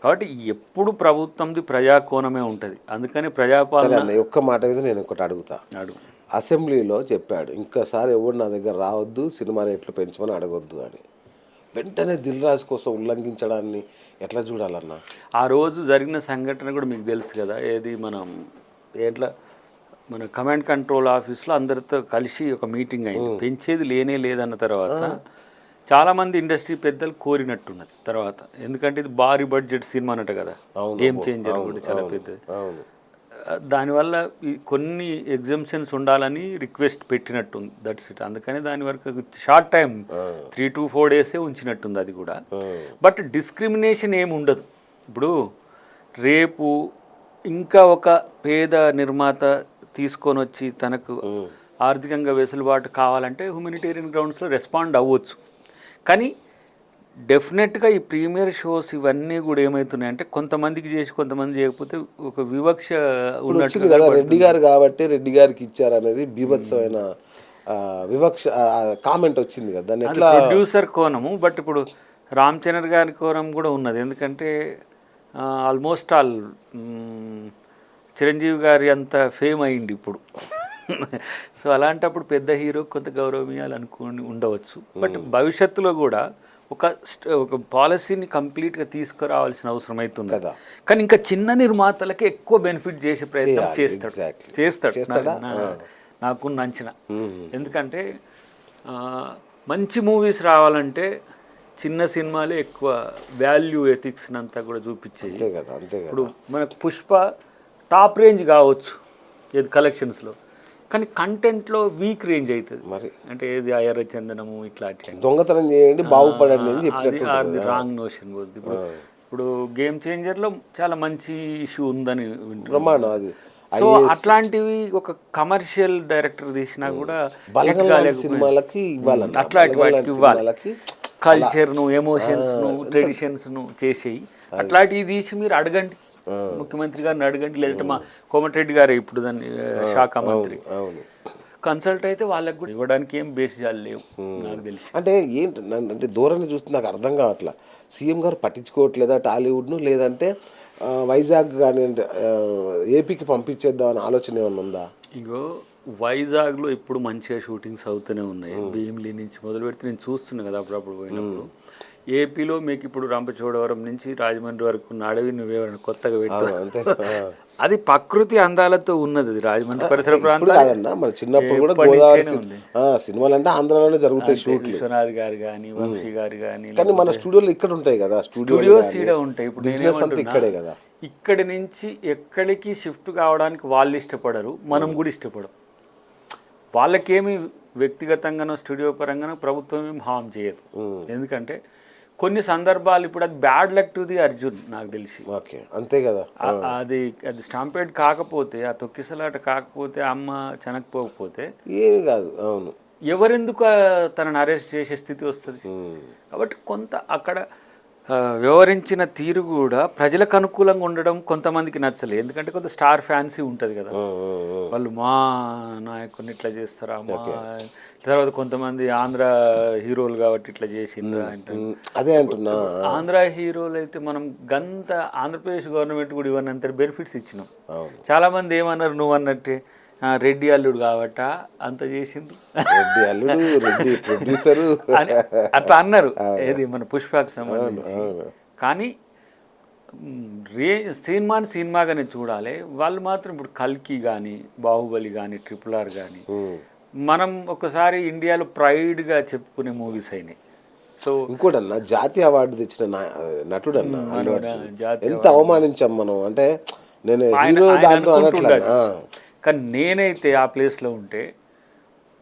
కాబట్టి ఎప్పుడు ప్రభుత్వంది ప్రజాకోణమే ఉంటుంది. అందుకని ప్రజాపాలన. ఒక్క మాట మీద నేను ఒకటి అడుగుతా. అసెంబ్లీలో చెప్పాడు ఇంకోసారి ఎవరు నా దగ్గర రావద్దు, సినిమా రేట్లు పెంచమని అడగొద్దు అని. వెంటనే దిల్ రాజు కోసం ఉల్లంఘించడాన్ని ఎట్లా చూడాలన్నా? ఆ రోజు జరిగిన సంఘటన కూడా మీకు తెలుసు కదా, ఏది మన కమాండ్ కంట్రోల్ ఆఫీస్లో అందరితో కలిసి ఒక మీటింగ్ అయింది. పెంచేది లేదన్న తర్వాత చాలామంది ఇండస్ట్రీ పెద్దలు కోరినట్టున్నది తర్వాత. ఎందుకంటే ఇది భారీ బడ్జెట్ సినిమా అన్నట్టు కదా, గేమ్ చేంజర్ కూడా చాలా పెద్దది. దానివల్ల కొన్ని ఎగ్జామ్షన్స్ ఉండాలని రిక్వెస్ట్ పెట్టినట్టుంది. That's it. అందుకని దాని వరకు షార్ట్ టైం 3 to 4 days ఉంచినట్టుంది అది కూడా. బట్ డిస్క్రిమినేషన్ ఏమి ఉండదు. ఇప్పుడు రేపు ఇంకా ఒక పేద నిర్మాత తీసుకొని వచ్చి తనకు ఆర్థికంగా వెసులుబాటు కావాలంటే హ్యూమనిటేరియన్ గ్రౌండ్స్లో రెస్పాండ్ అవ్వచ్చు. కానీ డెఫినెట్గా ఈ ప్రీమియర్ షోస్ ఇవన్నీ కూడా ఏమవుతున్నాయంటే కొంతమందికి చేసి కొంతమంది చేయకపోతే ఒక వివక్ష ఉన్నట్టు కదా. రెడ్డి గారు కాబట్టి రెడ్డి గారికి ఇచ్చారనేది బీభత్సమైన వివక్ష కామెంట్ వచ్చింది కదా. దాన్ని ఎట్లా ప్రొడ్యూసర్ కోణము. బట్ ఇప్పుడు రామ్ చరణ్ గారి కోణం కూడా ఉన్నది. ఎందుకంటే ఆల్మోస్ట్ ఆల్ చిరంజీవి గారి అంత ఫేమ్ అయింది ఇప్పుడు. సో అలాంటప్పుడు పెద్ద హీరో కొంత గౌరవమీయాలనుకుని ఉండవచ్చు. బట్ భవిష్యత్తులో కూడా ఒక పాలసీని కంప్లీట్గా తీసుకురావాల్సిన అవసరం అవుతుంది కదా. కానీ ఇంకా చిన్న నిర్మాతలకి ఎక్కువ బెనిఫిట్ చేసే ప్రయత్నం చేస్తాడు నాకున్న అంచనా. ఎందుకంటే మంచి మూవీస్ రావాలంటే చిన్న సినిమాలే ఎక్కువ వాల్యూ ఎథిక్స్ అంతా కూడా చూపించేది. ఇప్పుడు మనకు పుష్ప టాప్ రేంజ్ కావచ్చు ఏది కలెక్షన్స్లో, కానీ కంటెంట్లో వీక్ రేంజ్ అవుతుంది. మరి అంటే ఏది అయ్యర చందనము ఇట్లాంటి దొంగతనం చేయండి బాగుపడండి అది రాంగ్ నోషన్ పోద్ది. ఇప్పుడు గేమ్ చేంజర్లో చాలా మంచి ఇష్యూ ఉందని వింటున్నాను. సో అట్లాంటివి ఒక కమర్షియల్ డైరెక్టర్ తీసినా కూడా సినిమాలకి అట్లాంటి వాటికి ఇవ్వాలి. కల్చర్ను, ఎమోషన్స్ను, ట్రెడిషన్స్ను చేసేయి. అట్లాంటివి తీసి మీరు అడగండి, ముఖ్యమంత్రి గారిని అడగండి, లేదంటే మా కోమటిరెడ్డి గారు ఇప్పుడు దాన్ని శాఖ మంత్రి కన్సల్ట్ అయితే వాళ్ళకి కూడా ఇవ్వడానికి ఏం బేసిజాలు లేవు నాకు తెలిసి. అంటే ఏంటి అంటే ధోరణి చూస్తే నాకు అర్థం కావట్లా. సీఎం గారు పట్టించుకోవట్లేదా టాలీవుడ్ను, లేదంటే వైజాగ్ కానీ ఏపీకి పంపించేద్దాం అనే ఆలోచన ఏమన్నా ఉందా? ఇగో వైజాగ్లో ఇప్పుడు మంచిగా షూటింగ్స్ అవుతూనే ఉన్నాయి. భీమిలి నుంచి మొదలు పెడితే నేను చూస్తున్నాను కదా అప్పుడప్పుడు పోయినప్పుడు. ఏపీలో మీకు ఇప్పుడు రంపచోడవరం నుంచి రాజమండ్రి వరకు ఉన్న అడవి నువ్వేమైనా కొత్తగా పెట్టావు, అది ప్రకృతి అందాలతో ఉన్నది. అది రాజమండ్రి పరిసర ప్రాంతాలు మన చిన్నప్పుడు కూడా గోదావరి సినిమాలు అంటే ఆంధ్రాలోనే జరుగుతాయి షూట్లు. విశ్వనాథ్ గారు కానీ, వంశీ గారు కానీ. కానీ మన స్టూడియోలు ఇక్కడ ఉంటాయి కదా, స్టూడియోస్ ఈడ ఉంటాయి. ఇప్పుడు బిజినెస్ అంతా ఇక్కడే కదా. ఇక్కడి నుంచి ఎక్కడికి షిఫ్ట్ కావడానికి వాళ్ళు ఇష్టపడరు, మనం కూడా ఇష్టపడం. వాళ్ళకేమి వ్యక్తిగతంగానో స్టూడియో పరంగానో ప్రభుత్వం ఏమి హామ్ చేయదు. ఎందుకంటే కొన్ని సందర్భాలు ఇప్పుడు అది bad luck to the Arjun నాకు తెలిసి. అంతే కదా. అది స్టాంపేడ్ కాకపోతే, ఆ తొక్కిసలాట కాకపోతే, అమ్మ చనకపోకపోతే ఏమి కాదు. అవును, ఎవరెందుకు తనను అరెస్ట్ చేసే స్థితి వస్తుంది. కాబట్టి కొంత అక్కడ వ్యవహరించిన తీరు కూడా ప్రజలకు అనుకూలంగా ఉండడం కొంతమందికి నచ్చలేదు. ఎందుకంటే కొంత స్టార్ ఫ్యాన్సీ ఉంటుంది కదా, వాళ్ళు మా నాయకుడిని ఇట్లా చేస్తారా, మా తర్వాత కొంతమంది ఆంధ్ర హీరోలు కాబట్టి ఇట్లా చేసిండ్రా అంటే. అదే అంటున్నా, ఆంధ్ర హీరోలు అయితే మనం గంత ఆంధ్రప్రదేశ్ గవర్నమెంట్ కూడా ఇవన్నీ బెనిఫిట్స్ ఇచ్చినాం. చాలామంది ఏమన్నారు, నువ్వు అన్నట్టే రెడ్డి అల్లుడు కాబట్ట అంత చేసిండ్రు, రెడ్డి అల్లుడు, రెడ్డి ప్రొడ్యూసరు అట్లా అన్నారు ఏది మన పుష్పకు సంబంధించి. కానీ సినిమాగానే చూడాలి. వాళ్ళు మాత్రం ఇప్పుడు కల్కి కానీ, బాహుబలి కానీ, RRR కానీ మనం ఒకసారి ఇండియాలో ప్రైడ్గా చెప్పుకునే మూవీస్ అయినాయి. సో ఇంకోటి అన్న జాతీయ అవార్డు తెచ్చిన నటుడు అన్న అల్లు అర్జున్. జాతీయ ఎంత అవమానించాం మనం అంటే నేను ఆయన హీరో ఆయన దాంట్లో అనుకుంటుండదు. అనట్లేదు. కానీ నేనైతే ఆ ప్లేస్లో ఉంటే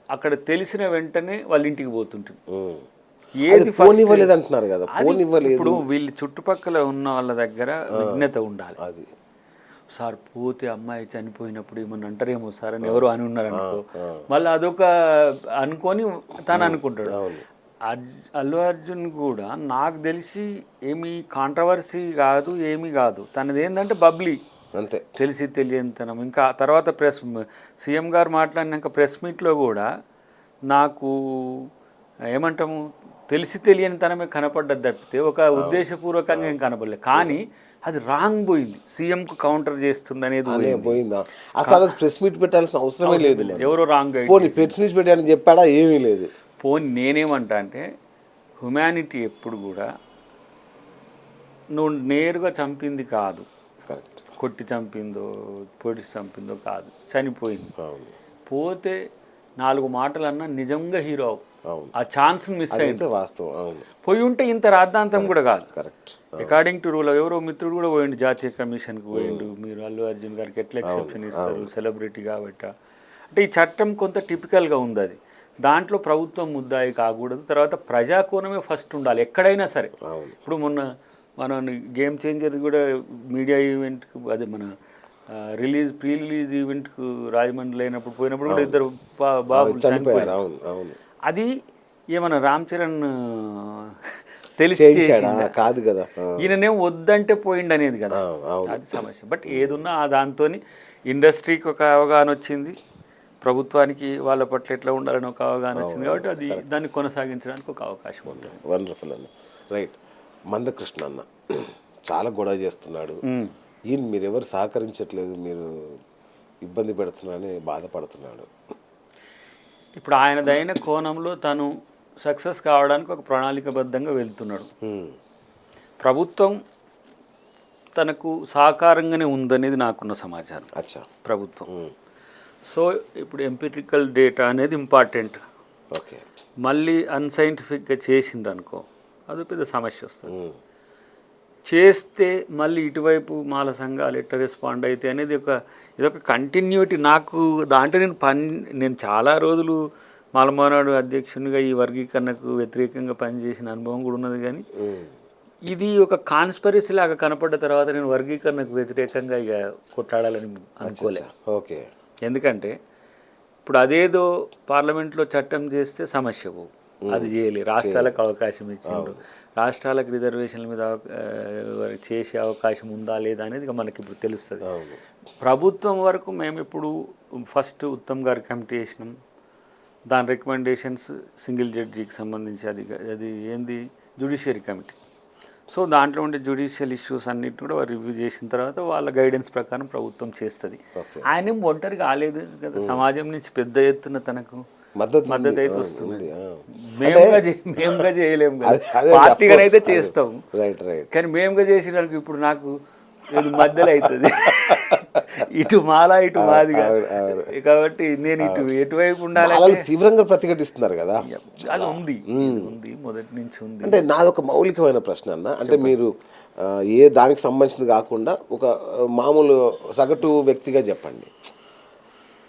అక్కడ తెలిసిన వెంటనే వాళ్ళ ఇంటికి పోతుంటుంది. ఏది ఫోన్ ఇవ్వలేదు అంటున్నారు కదా, అది ఫోన్ ఇవ్వలేదు. ఇప్పుడు వీళ్ళు చుట్టుపక్కల ఉన్న వాళ్ళ దగ్గర విజ్ఞత ఉండాలి. అది సార్ పోతే అమ్మాయి చనిపోయినప్పుడు ఏమన్నా అంటారేమో సార్ అని ఎవరు అని ఉన్నారు అనుకో, మళ్ళీ అదొక అనుకొని తను అనుకుంటాడు. అల్లు అర్జున్ కూడా నాకు తెలిసి ఏమి కాంట్రవర్సీ కాదు, ఏమీ కాదు. తనది ఏంటంటే బబ్లీ అంతే, తెలిసి తెలియనితనం. ఇంకా తర్వాత సీఎం గారు మాట్లాడినాక ప్రెస్ మీట్లో కూడా నాకు ఏమంటాము తెలిసి తెలియని తనమే కనపడ్డది తప్పితే ఒక ఉద్దేశపూర్వకంగా ఏం కనపడలేదు. కానీ అది రాంగ్ పోయింది, సీఎంకు కౌంటర్ చేస్తుండనేది పోయిందా. అసలు ప్రెస్ మీట్ పెట్టాల్సిన అవసరమే లేదు. ఎవరో రాంగ్ పోనీ ప్రెస్ మీట్ పెట్టాలని చెప్పాడా, ఏమీ లేదు. పోనీ నేనేమంటా అంటే హ్యుమానిటీ ఎప్పుడు కూడా నువ్వు నేరుగా చంపింది కాదు, కరెక్ట్, కొట్టి చంపిందో పొడిచి చంపిందో కాదు, చనిపోయింది. పోతే 4 మాటలన్నా నిజంగా హీరో ఆ ఛాన్స్ మిస్ అయింది. వాస్తవం. పోయి ఉంటే ఇంత రాద్ధాంతం కూడా కాదు. కరెక్ట్. అకార్డింగ్ టు రూల్ ఎవరో మిత్రుడు కూడా పోయిండు, జాతీయ కమిషన్కి పోయిండు. మీరు అల్లు అర్జున్ గారికి ఎట్లా ఎక్సెప్షన్ ఇస్తారు సెలబ్రిటీ కాబట్టి అంటే ఈ చట్టం కొంత టిపికల్గా ఉంది. అది దాంట్లో ప్రభుత్వం ముద్దాయి కాకూడదు. తర్వాత ప్రజాకోణమే ఫస్ట్ ఉండాలి ఎక్కడైనా సరే. ఇప్పుడు మన గేమ్ చేంజర్ కూడా మీడియా ఈవెంట్కి, అదే మన ప్రీ రిలీజ్ ఈవెంట్కు రాజమండ్రి అయినప్పుడు పోయినప్పుడు కూడా 2 బాబులు చనిపోయారు. అది ఏమన్నా రామ్ చరణ్ తెలిసి కాదు కదా, ఈయననేం వద్దంటే పోయిండు అనేది కదా, అది సమస్య. బట్ ఏదున్నా దాంతో ఇండస్ట్రీకి ఒక అవగాహన వచ్చింది, ప్రభుత్వానికి వాళ్ళ పట్ల ఎట్లా ఉండాలని ఒక అవగాహన వచ్చింది. కాబట్టి అది దాన్ని కొనసాగించడానికి ఒక అవకాశం ఉంటుంది. వండర్ఫుల్ అన్న. రైట్. మందకృష్ణ అన్న చాలా గొడవ చేస్తున్నాడు, ఈయన మీరు ఎవరు సహకరించట్లేదు, మీరు ఇబ్బంది పెడుతున్నారని బాధపడుతున్నాడు. ఇప్పుడు ఆయనదైన కోణంలో తను సక్సెస్ కావడానికి ఒక ప్రణాళికబద్ధంగా వెళ్తున్నాడు. ప్రభుత్వం తనకు సహకారంగానే ఉందనేది నాకున్న సమాచారం. ప్రభుత్వం సో ఇప్పుడు ఎంపిరికల్ డేటా అనేది ఇంపార్టెంట్. ఓకే, మళ్ళీ అన్సైంటిఫిక్గా చేసింది అనుకో అది పెద్ద సమస్య వస్తుంది. చేస్తే మళ్ళీ ఇటువైపు మాల సంఘాలు ఎట్లా రెస్పాండ్ అయితే అనేది ఇదొక కంటిన్యూటీ. నాకు దాంట్లో నేను చాలా రోజులు మాలమానాడు అధ్యక్షునిగా ఈ వర్గీకరణకు వ్యతిరేకంగా పనిచేసిన అనుభవం కూడా ఉన్నది. కానీ ఇది ఒక కాన్స్పరసీ లాగా కనపడ్డ తర్వాత నేను వర్గీకరణకు వ్యతిరేకంగా ఇక కొట్లాడాలని అనుకోలేదు. ఓకే, ఎందుకంటే ఇప్పుడు అదేదో పార్లమెంట్లో చట్టం చేస్తే సమస్య పోవు, అది చేయలేదు. రాష్ట్రాలకు అవకాశం ఇచ్చిండ్రు, రాష్ట్రాలకు రిజర్వేషన్ల మీద చేసే అవకాశం ఉందా లేదా అనేది మనకి ఇప్పుడు తెలుస్తుంది. ప్రభుత్వం వరకు మేము ఇప్పుడు ఫస్ట్ ఉత్తమ్ గారి కమిటీ వేసినాం, దాని రికమెండేషన్స్ సింగిల్ జడ్జికి సంబంధించి అది ఏంది జ్యుడిషియరీ కమిటీ. సో దాంట్లో ఉండే జ్యుడిషియల్ ఇష్యూస్ అన్నిటి కూడా రివ్యూ చేసిన తర్వాత వాళ్ళ గైడెన్స్ ప్రకారం ప్రభుత్వం చేస్తుంది. ఆయన ఒంటరి కాలేదు కదా, సమాజం నుంచి పెద్ద ఎత్తున తనకు మద్దతు అయితే వస్తుంది. మేముగా చేయలేము కదా, పార్టీగా అయితే చేస్తాం. కానీ మేముగా చేసిన వాళ్ళకి ఇప్పుడు నాకు మధ్యలో అవుతుంది, ఇటు మాలా ఇటు మాది. కాబట్టి నేను ఎటువైపు ఉండాలి తీవ్రంగా ప్రతిఘటిస్తున్నారు కదా, అది ఉంది మొదటి నుంచి ఉంది. అంటే నాది ఒక మౌలికమైన ప్రశ్న అన్న, అంటే మీరు ఏ దానికి సంబంధించింది కాకుండా ఒక మామూలు సగటు వ్యక్తిగా చెప్పండి.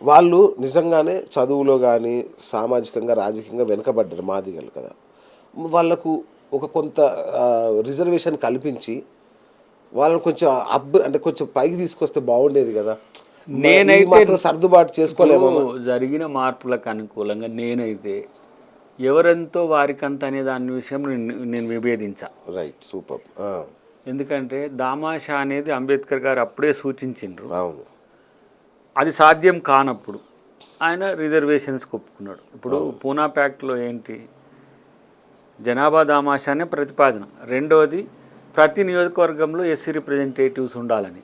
వాళ్ళు నిజంగానే చదువులో కానీ సామాజికంగా రాజకీయంగా వెనుకబడ్డారు మాదిగలు కదా, వాళ్ళకు ఒక కొంత రిజర్వేషన్ కల్పించి వాళ్ళని కొంచెం అంటే కొంచెం పైకి తీసుకొస్తే బాగుండేది కదా. నేనైతే సర్దుబాటు చేసుకోలేము. జరిగిన మార్పులకు అనుకూలంగా నేనైతే ఎవరెంతో వారికంత అనే దాని విషయం నేను విభేదించా. Right, super. ఎందుకంటే దామాషా అనేది అంబేద్కర్ గారు అప్పుడే సూచించిండ్రు. అవును, అది సాధ్యం కానప్పుడు ఆయన రిజర్వేషన్స్కి ఒప్పుకున్నాడు. ఇప్పుడు పూనా ప్యాక్ట్లో ఏంటి, జనాభా దామాషానే ప్రతిపాదన. రెండవది ప్రతి నియోజకవర్గంలో ఎస్సీ రిప్రజెంటేటివ్స్ ఉండాలని.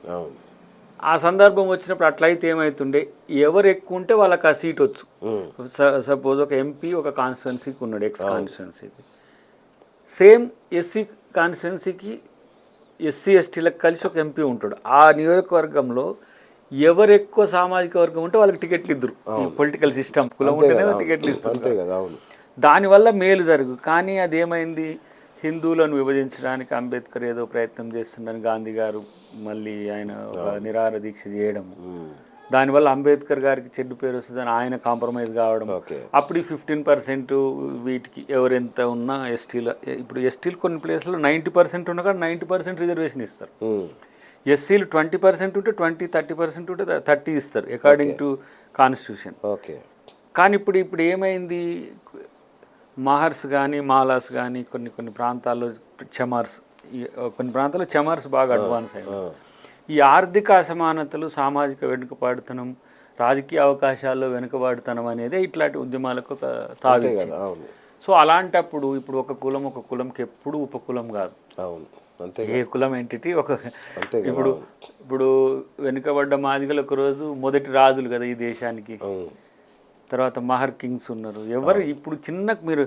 ఆ సందర్భం వచ్చినప్పుడు అట్లయితే ఏమవుతుండే, ఎవరు ఎక్కువ ఉంటే వాళ్ళకి ఆ సీట్ వచ్చు. సపోజ్ ఒక ఎంపీ ఒక కాన్స్టిట్యున్సీకి ఉన్నాడు, ఎక్స్ కాన్స్టిట్యున్సీకి, సేమ్ ఎస్సీ కాన్స్టిట్యున్సీకి ఎస్సీ ఎస్టీలకు కలిసి ఒక ఎంపీ ఉంటాడు. ఆ నియోజకవర్గంలో ఎవరు ఎక్కువ సామాజిక వర్గం ఉంటే వాళ్ళకి టికెట్లు ఇద్దరు. పొలిటికల్ సిస్టమ్ కులం ఉంటేనే టికెట్లు ఇస్తారు. దానివల్ల మేలు జరుగు. కానీ అదేమైంది, హిందువులను విభజించడానికి అంబేద్కర్ ఏదో ప్రయత్నం చేస్తుండని గాంధీ గారు మళ్ళీ ఆయన ఒక నిరాహార దీక్ష చేయడం, దానివల్ల అంబేద్కర్ గారికి చెడ్డు పేరు వస్తుందని ఆయన కాంప్రమైజ్ కావడం. అప్పుడు 15% వీటికి ఎవరెంత ఉన్నా ఎస్టీలు, ఇప్పుడు ఎస్టీలు కొన్ని ప్లేస్లో 90% ఉన్నా కానీ 90% రిజర్వేషన్ ఇస్తారు. ఎస్సీలు 20% ఉంటే 20-30% ఉంటే 30 ఇస్తారు అకార్డింగ్ టు కాన్స్టిట్యూషన్. కానీ ఇప్పుడు ఏమైంది, మహర్స్ కానీ మాలాస్ కానీ కొన్ని ప్రాంతాల్లో చమార్స్, కొన్ని ప్రాంతాల్లో చమార్స్ బాగా అడ్వాన్స్ అయ్యాయి. ఈ ఆర్థిక అసమానతలు, సామాజిక వెనుకబాటుతనం, రాజకీయ అవకాశాల్లో వెనుకబాటుతనం అనేది ఇట్లాంటి ఉద్యమాలకు ఒక తావి. సో అలాంటప్పుడు ఇప్పుడు ఒక కులంకి ఎప్పుడు ఉపకులం కాదు, ఏ కులం ఎంటిటీ ఒక. ఇప్పుడు వెనుకబడ్డ మాదిగలు ఒకరోజు మొదటి రాజులు కదా ఈ దేశానికి. తర్వాత మహర్ కింగ్స్ ఉన్నారు. ఎవరు ఇప్పుడు చిన్న మీరు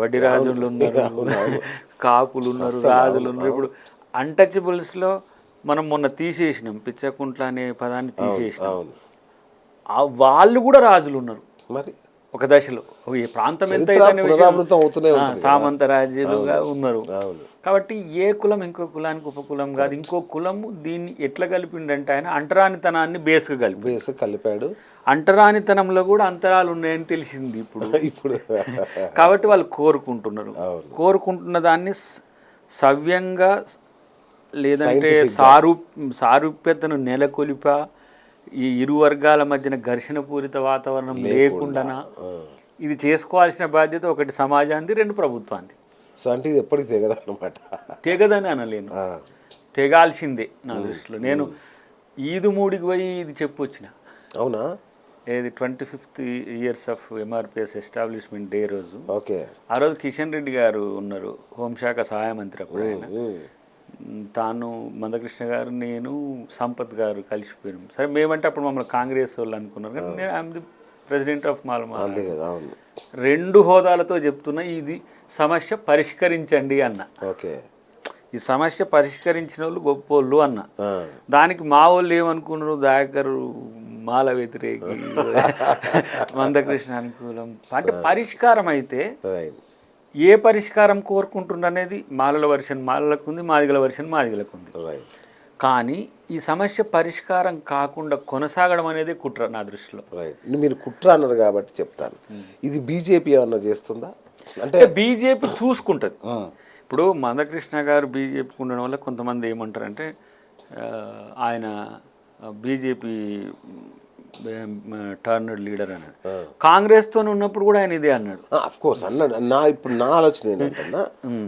వడ్డీ రాజులు ఉన్నారు, కాపులు ఉన్నారు, రాజులు ఉన్నారు. ఇప్పుడు అన్టచబుల్స్లో మనం మొన్న తీసేసినాం, పిచ్చకుంట్ల అనే పదాన్ని తీసేసినాం. వాళ్ళు కూడా రాజులు ఉన్నారు మరి ఒక దశలో. ఈ ప్రాంతం ఎంత సామంత రాజ్యాలుగా ఉన్నారు. కాబట్టి ఏ కులం ఇంకో కులానికి ఉపకులం కాదు. ఇంకో కులము దీన్ని ఎట్లా కలిపిండంటే ఆయన అంటరానితనాన్ని బేస్గా కలిపాడు. అంటరానితనంలో కూడా అంతరాలు ఉన్నాయని తెలిసింది ఇప్పుడు. కాబట్టి వాళ్ళు కోరుకుంటున్న దాన్ని సవ్యంగా, లేదంటే సారూప్యతను నెలకొలిపా, ఈ ఇరు వర్గాల మధ్యన ఘర్షణ పూరిత వాతావరణం లేకుండా ఇది చేసుకోవాల్సిన బాధ్యత ఒకటి సమాజానికి, రెండు ప్రభుత్వానికి. సో అంటే ఇది ఎప్పటికీ తెగదన్నమాట. తెగదని అనలేను, తెగాల్సిందే నా దృష్టిలో. నేను ఈదు మూడికి పోయి ఇది చెప్పొచ్చిన. అవునా? ఏది 25th years of MRPS establishment day రోజు. ఆ రోజు కిషన్ రెడ్డి గారు ఉన్నారు, హోంశాఖ సహాయ మంత్రి అప్పుడు. ఆయన తాను, మందకృష్ణ గారు, నేను, సంపత్ గారు కలిసిపోయినాం. సరే మేమంటే అప్పుడు మమ్మల్ని కాంగ్రెస్ వాళ్ళు అనుకున్నారు, కానీ నేను ఐఎమ్ ది ప్రెసిడెంట్ ఆఫ్ మాలమా. 2 హోదాలతో చెప్తున్నా, ఇది సమస్య పరిష్కరించండి అన్న. ఈ సమస్య పరిష్కరించిన వాళ్ళు గొప్పోళ్ళు అన్న. దానికి మా వాళ్ళు ఏమనుకున్నారు, దయాకర్ మాల వ్యతిరేకి, మందకృష్ణ అనుకూలం. అంటే పరిష్కారం అయితే ఏ పరిష్కారం కోరుకుంటున్నారు అనేది మాలల వర్షన్ మాలలకు ఉంది, మాదిగల వర్షన్ మాదిగలకు ఉంది. కానీ ఈ సమస్య పరిష్కారం కాకుండా కొనసాగడం అనేది కుట్ర నా దృష్టిలో. మీరు కుట్ర అన్నారు కాబట్టి చెప్తాను, ఇది బీజేపీ ఏమన్నా చేస్తుందా అంటే? బీజేపీ చూసుకుంటుంది. ఇప్పుడు మందకృష్ణ గారు బీజేపీకి ఉండడం వల్ల కొంతమంది ఏమంటారంటే ఆయన బీజేపీ టర్నడ్ లీడర్ అన్నాడు. కాంగ్రెస్తో ఉన్నప్పుడు కూడా ఆయన ఇదే అన్నాడు. అఫ్ కోర్స్ అన్నాడు. ఇప్పుడు నా ఆలోచన ఏంటంటే,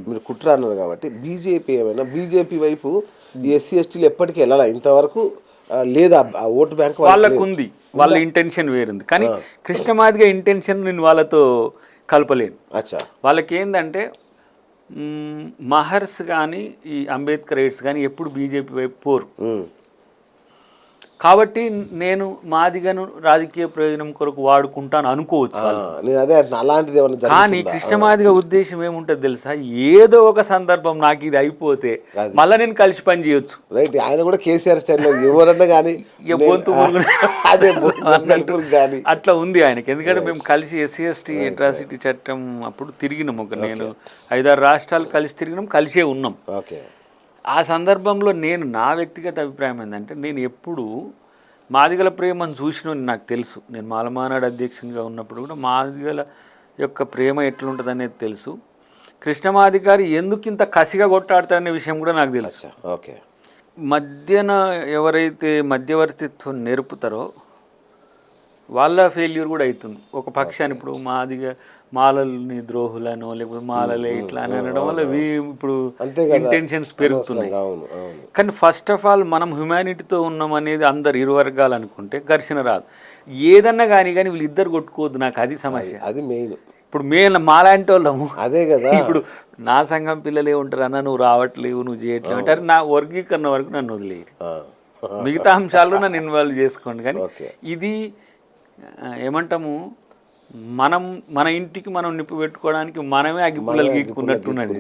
మీరు కుట్ర అన్నారు కాబట్టి బీజేపీ ఏమైనా, బీజేపీ వైపు ఈ ఎస్సీ ఎస్టీలు ఎప్పటికీ వెళ్ళాలా ఇంతవరకు లేదా? ఓటు బ్యాంక్ వాళ్ళకు ఉంది, వాళ్ళ ఇంటెన్షన్ వేరుంది. కానీ కృష్ణమాదిగా ఇంటెన్షన్ నేను వాళ్ళతో కలపలేను. వాళ్ళకి ఏంటంటే మహర్స్ కానీ ఈ అంబేద్కర్ రైట్స్ కానీ ఎప్పుడు బీజేపీ వైపు పోరు. కాబట్టి నేను మాదిగను రాజకీయ ప్రయోజనం కొరకు వాడుకుంటాను అనుకోవచ్చు. కానీ కృష్ణమాదిగ ఉద్దేశం ఏముంటుంది తెలుసా? ఏదో ఒక సందర్భం నాకు ఇది అయిపోతే మళ్ళీ నేను కలిసి పని చేయొచ్చు. రైట్. ఆయన కూడా కేసీఆర్ ఎవరన్నా కానీ అట్లా ఉంది ఆయనకి. ఎందుకంటే మేము కలిసి ఎస్సీ ఎస్టీ అట్రాసిటీ చట్టం అప్పుడు తిరిగినాం. నేను 5-6 రాష్ట్రాలు కలిసి తిరిగినాం, కలిసే ఉన్నాం. ఆ సందర్భంలో నా వ్యక్తిగత అభిప్రాయం ఏంటంటే, నేను ఎప్పుడు మాదిగల ప్రేమను చూసిన నాకు తెలుసు. నేను మాలమానాడు అధ్యక్షునిగా ఉన్నప్పుడు కూడా మాదిగల యొక్క ప్రేమ ఎట్లుంటుంది అనేది తెలుసు. కృష్ణమాది గారు ఎందుకు ఇంత కసిగా కొట్టాడతారనే విషయం కూడా నాకు తెలుసు. మధ్యన ఎవరైతే మధ్యవర్తిత్వం నేర్పుతారో వాళ్ళ ఫెయిల్యూర్ కూడా అవుతుంది ఒక పక్షాన్ని. ఇప్పుడు మాదిగా మాలల్ని ద్రోహులను, లేకపోతే మాలలే ఇట్లా అని అనడం వల్ల ఇప్పుడు ఇంటెన్షన్స్ పెరుగుతున్నాయి. కానీ ఫస్ట్ ఆఫ్ ఆల్ మనం హ్యుమానిటీతో ఉన్నాం అనేది అందరు ఇరు వర్గాలు అనుకుంటే ఘర్షణ రాదు. ఏదన్నా కానీ వీళ్ళిద్దరు కొట్టుకోవద్దు, నాకు అది సమస్య. అది మెయిన్. ఇప్పుడు మాలాంటి వాళ్ళము అదే కదా. ఇప్పుడు నా సంఘం పిల్లలే ఉంటారు, అన్న నువ్వు రావట్లేవు, నువ్వు చేయట్లేవు అంటారు. నా వర్గీకరణ వరకు నన్ను వదిలేరు, మిగతా అంశాల్లో నన్ను ఇన్వాల్వ్ చేసుకోండి. కానీ ఇది ఏమంటాము, మన ఇంటికి మనం నిప్పు పెట్టుకోవడానికి మనమే అగ్గిపుల్లలు గీక్కున్నట్టున్నది.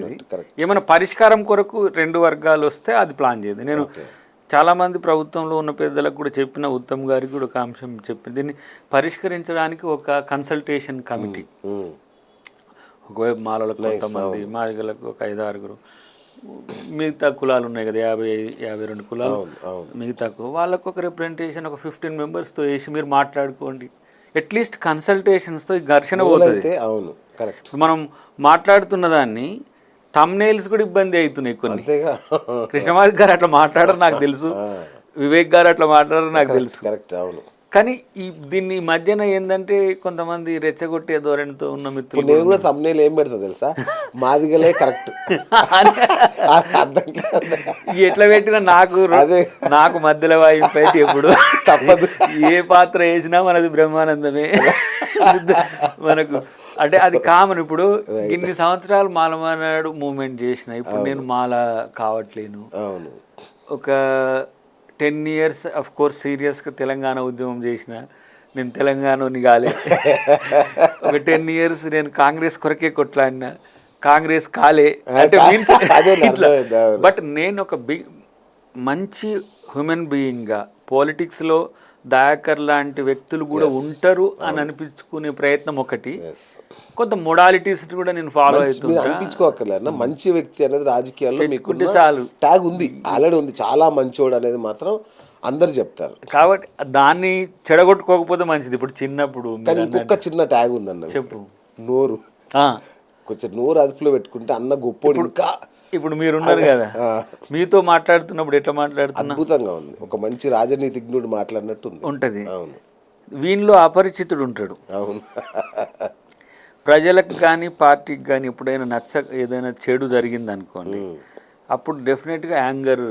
ఏమైనా పరిష్కారం కొరకు 2 వర్గాలు వస్తే అది ప్లాన్ చేయదు. నేను చాలామంది ప్రభుత్వంలో ఉన్న పెద్దలకు కూడా చెప్పిన, ఉత్తమ్ గారికి కూడా ఒక అంశం చెప్పిన, దీన్ని పరిష్కరించడానికి ఒక కన్సల్టేషన్ కమిటీ, ఒకవైపు మాలలకు కొంతమంది, మాదిగలకు ఒక 5-6, మిగతా కులాలు ఉన్నాయి కదా 50-52 కులాలు, మిగతా వాళ్ళకు ఒక రిప్రజెంటేషన్ ఒక 15 మెంబర్స్తో వేసి మీరు మాట్లాడుకోండి. అట్లీస్ట్ కన్సల్టేషన్స్తో ఘర్షణ పోతుంది. అవును, కరెక్ట్. మనం మాట్లాడుతున్న దాన్ని థంబ్నెయిల్స్ కూడా ఇబ్బంది అవుతున్నాయి కొన్ని. కృష్ణమాది గారు అట్లా మాట్లాడరు నాకు తెలుసు, వివేక్ గారు అట్లా మాట్లాడరు నాకు తెలుసు. కరెక్ట్, అవును. కానీ దీన్ని మధ్యన ఏంటంటే కొంతమంది రెచ్చగొట్టే ధోరణితో ఉన్న మిత్రులు, నేను కూడా thumbnail ఏం పెడతా తెలుసా, మాదిగలే కరెక్ట్ ఎట్లా పెట్టినా నాకు మధ్యలో వాయింపైతే ఎప్పుడు తప్పదు. ఏ పాత్ర వేసినా మనది బ్రహ్మానందమే మనకు. అంటే అది కామన్. ఇప్పుడు ఇన్ని సంవత్సరాలు మాలమానాడు మూమెంట్ చేసిన, ఇప్పుడు నేను మాల కావట్లేను. ఒక 10 years అఫ్ కోర్స్ సీరియస్గా తెలంగాణ ఉద్యమం చేసిన, నేను తెలంగాణని కాలే. ఒక 10 years నేను కాంగ్రెస్ కొరకే కొట్లాడినా, కాంగ్రెస్ కాలే. అంటే మీన్స్ బట్ నేను ఒక మంచి హ్యూమన్ బీయింగ్గా పాలిటిక్స్లో దయాకర్ లాంటి వ్యక్తులు కూడా ఉంటారు అని అనిపించుకునే ప్రయత్నం ఒకటి. కొంత మొడాలిటీస్ కూడా నేను ఫాలో అవుతున్నా. అనిపించుకోకర్లేదు, మంచి వ్యక్తి అనేది రాజకీయాల్లో మీకు చాలు ట్యాగ్ ఉంది, ఆల్రెడీ ఉంది, చాలా మంచోడు అనేది మాత్రం అందరు చెప్తారు. కాబట్టి దాన్ని చెడగొట్టుకోకపోతే మంచిది. ఇప్పుడు చిన్నప్పుడు కానీ ఇంకొక చిన్న ట్యాగ్ ఉందన్న, చెప్పు. నోరు. కొంచెం నోరు అదుపులో పెట్టుకుంటే అన్న గొప్పోడు. ఇంకా ఇప్పుడు మీరున్నారు కదా, మీతో మాట్లాడుతున్నప్పుడు ఎట్లా మాట్లాడుతున్నా అద్భుతంగా ఉంది. ఒక మంచి రాజనీతిజ్ఞుడు మాట్లాడినట్టు ఉంటది. అవును, వీనిలో అపరిచితుడు ఉంటాడు. అవును. ప్రజలకు కానీ పార్టీకి కానీ ఎప్పుడైనా ఏదైనా చెడు జరిగింది అనుకోండి, అప్పుడు డెఫినెట్గా యాంగర్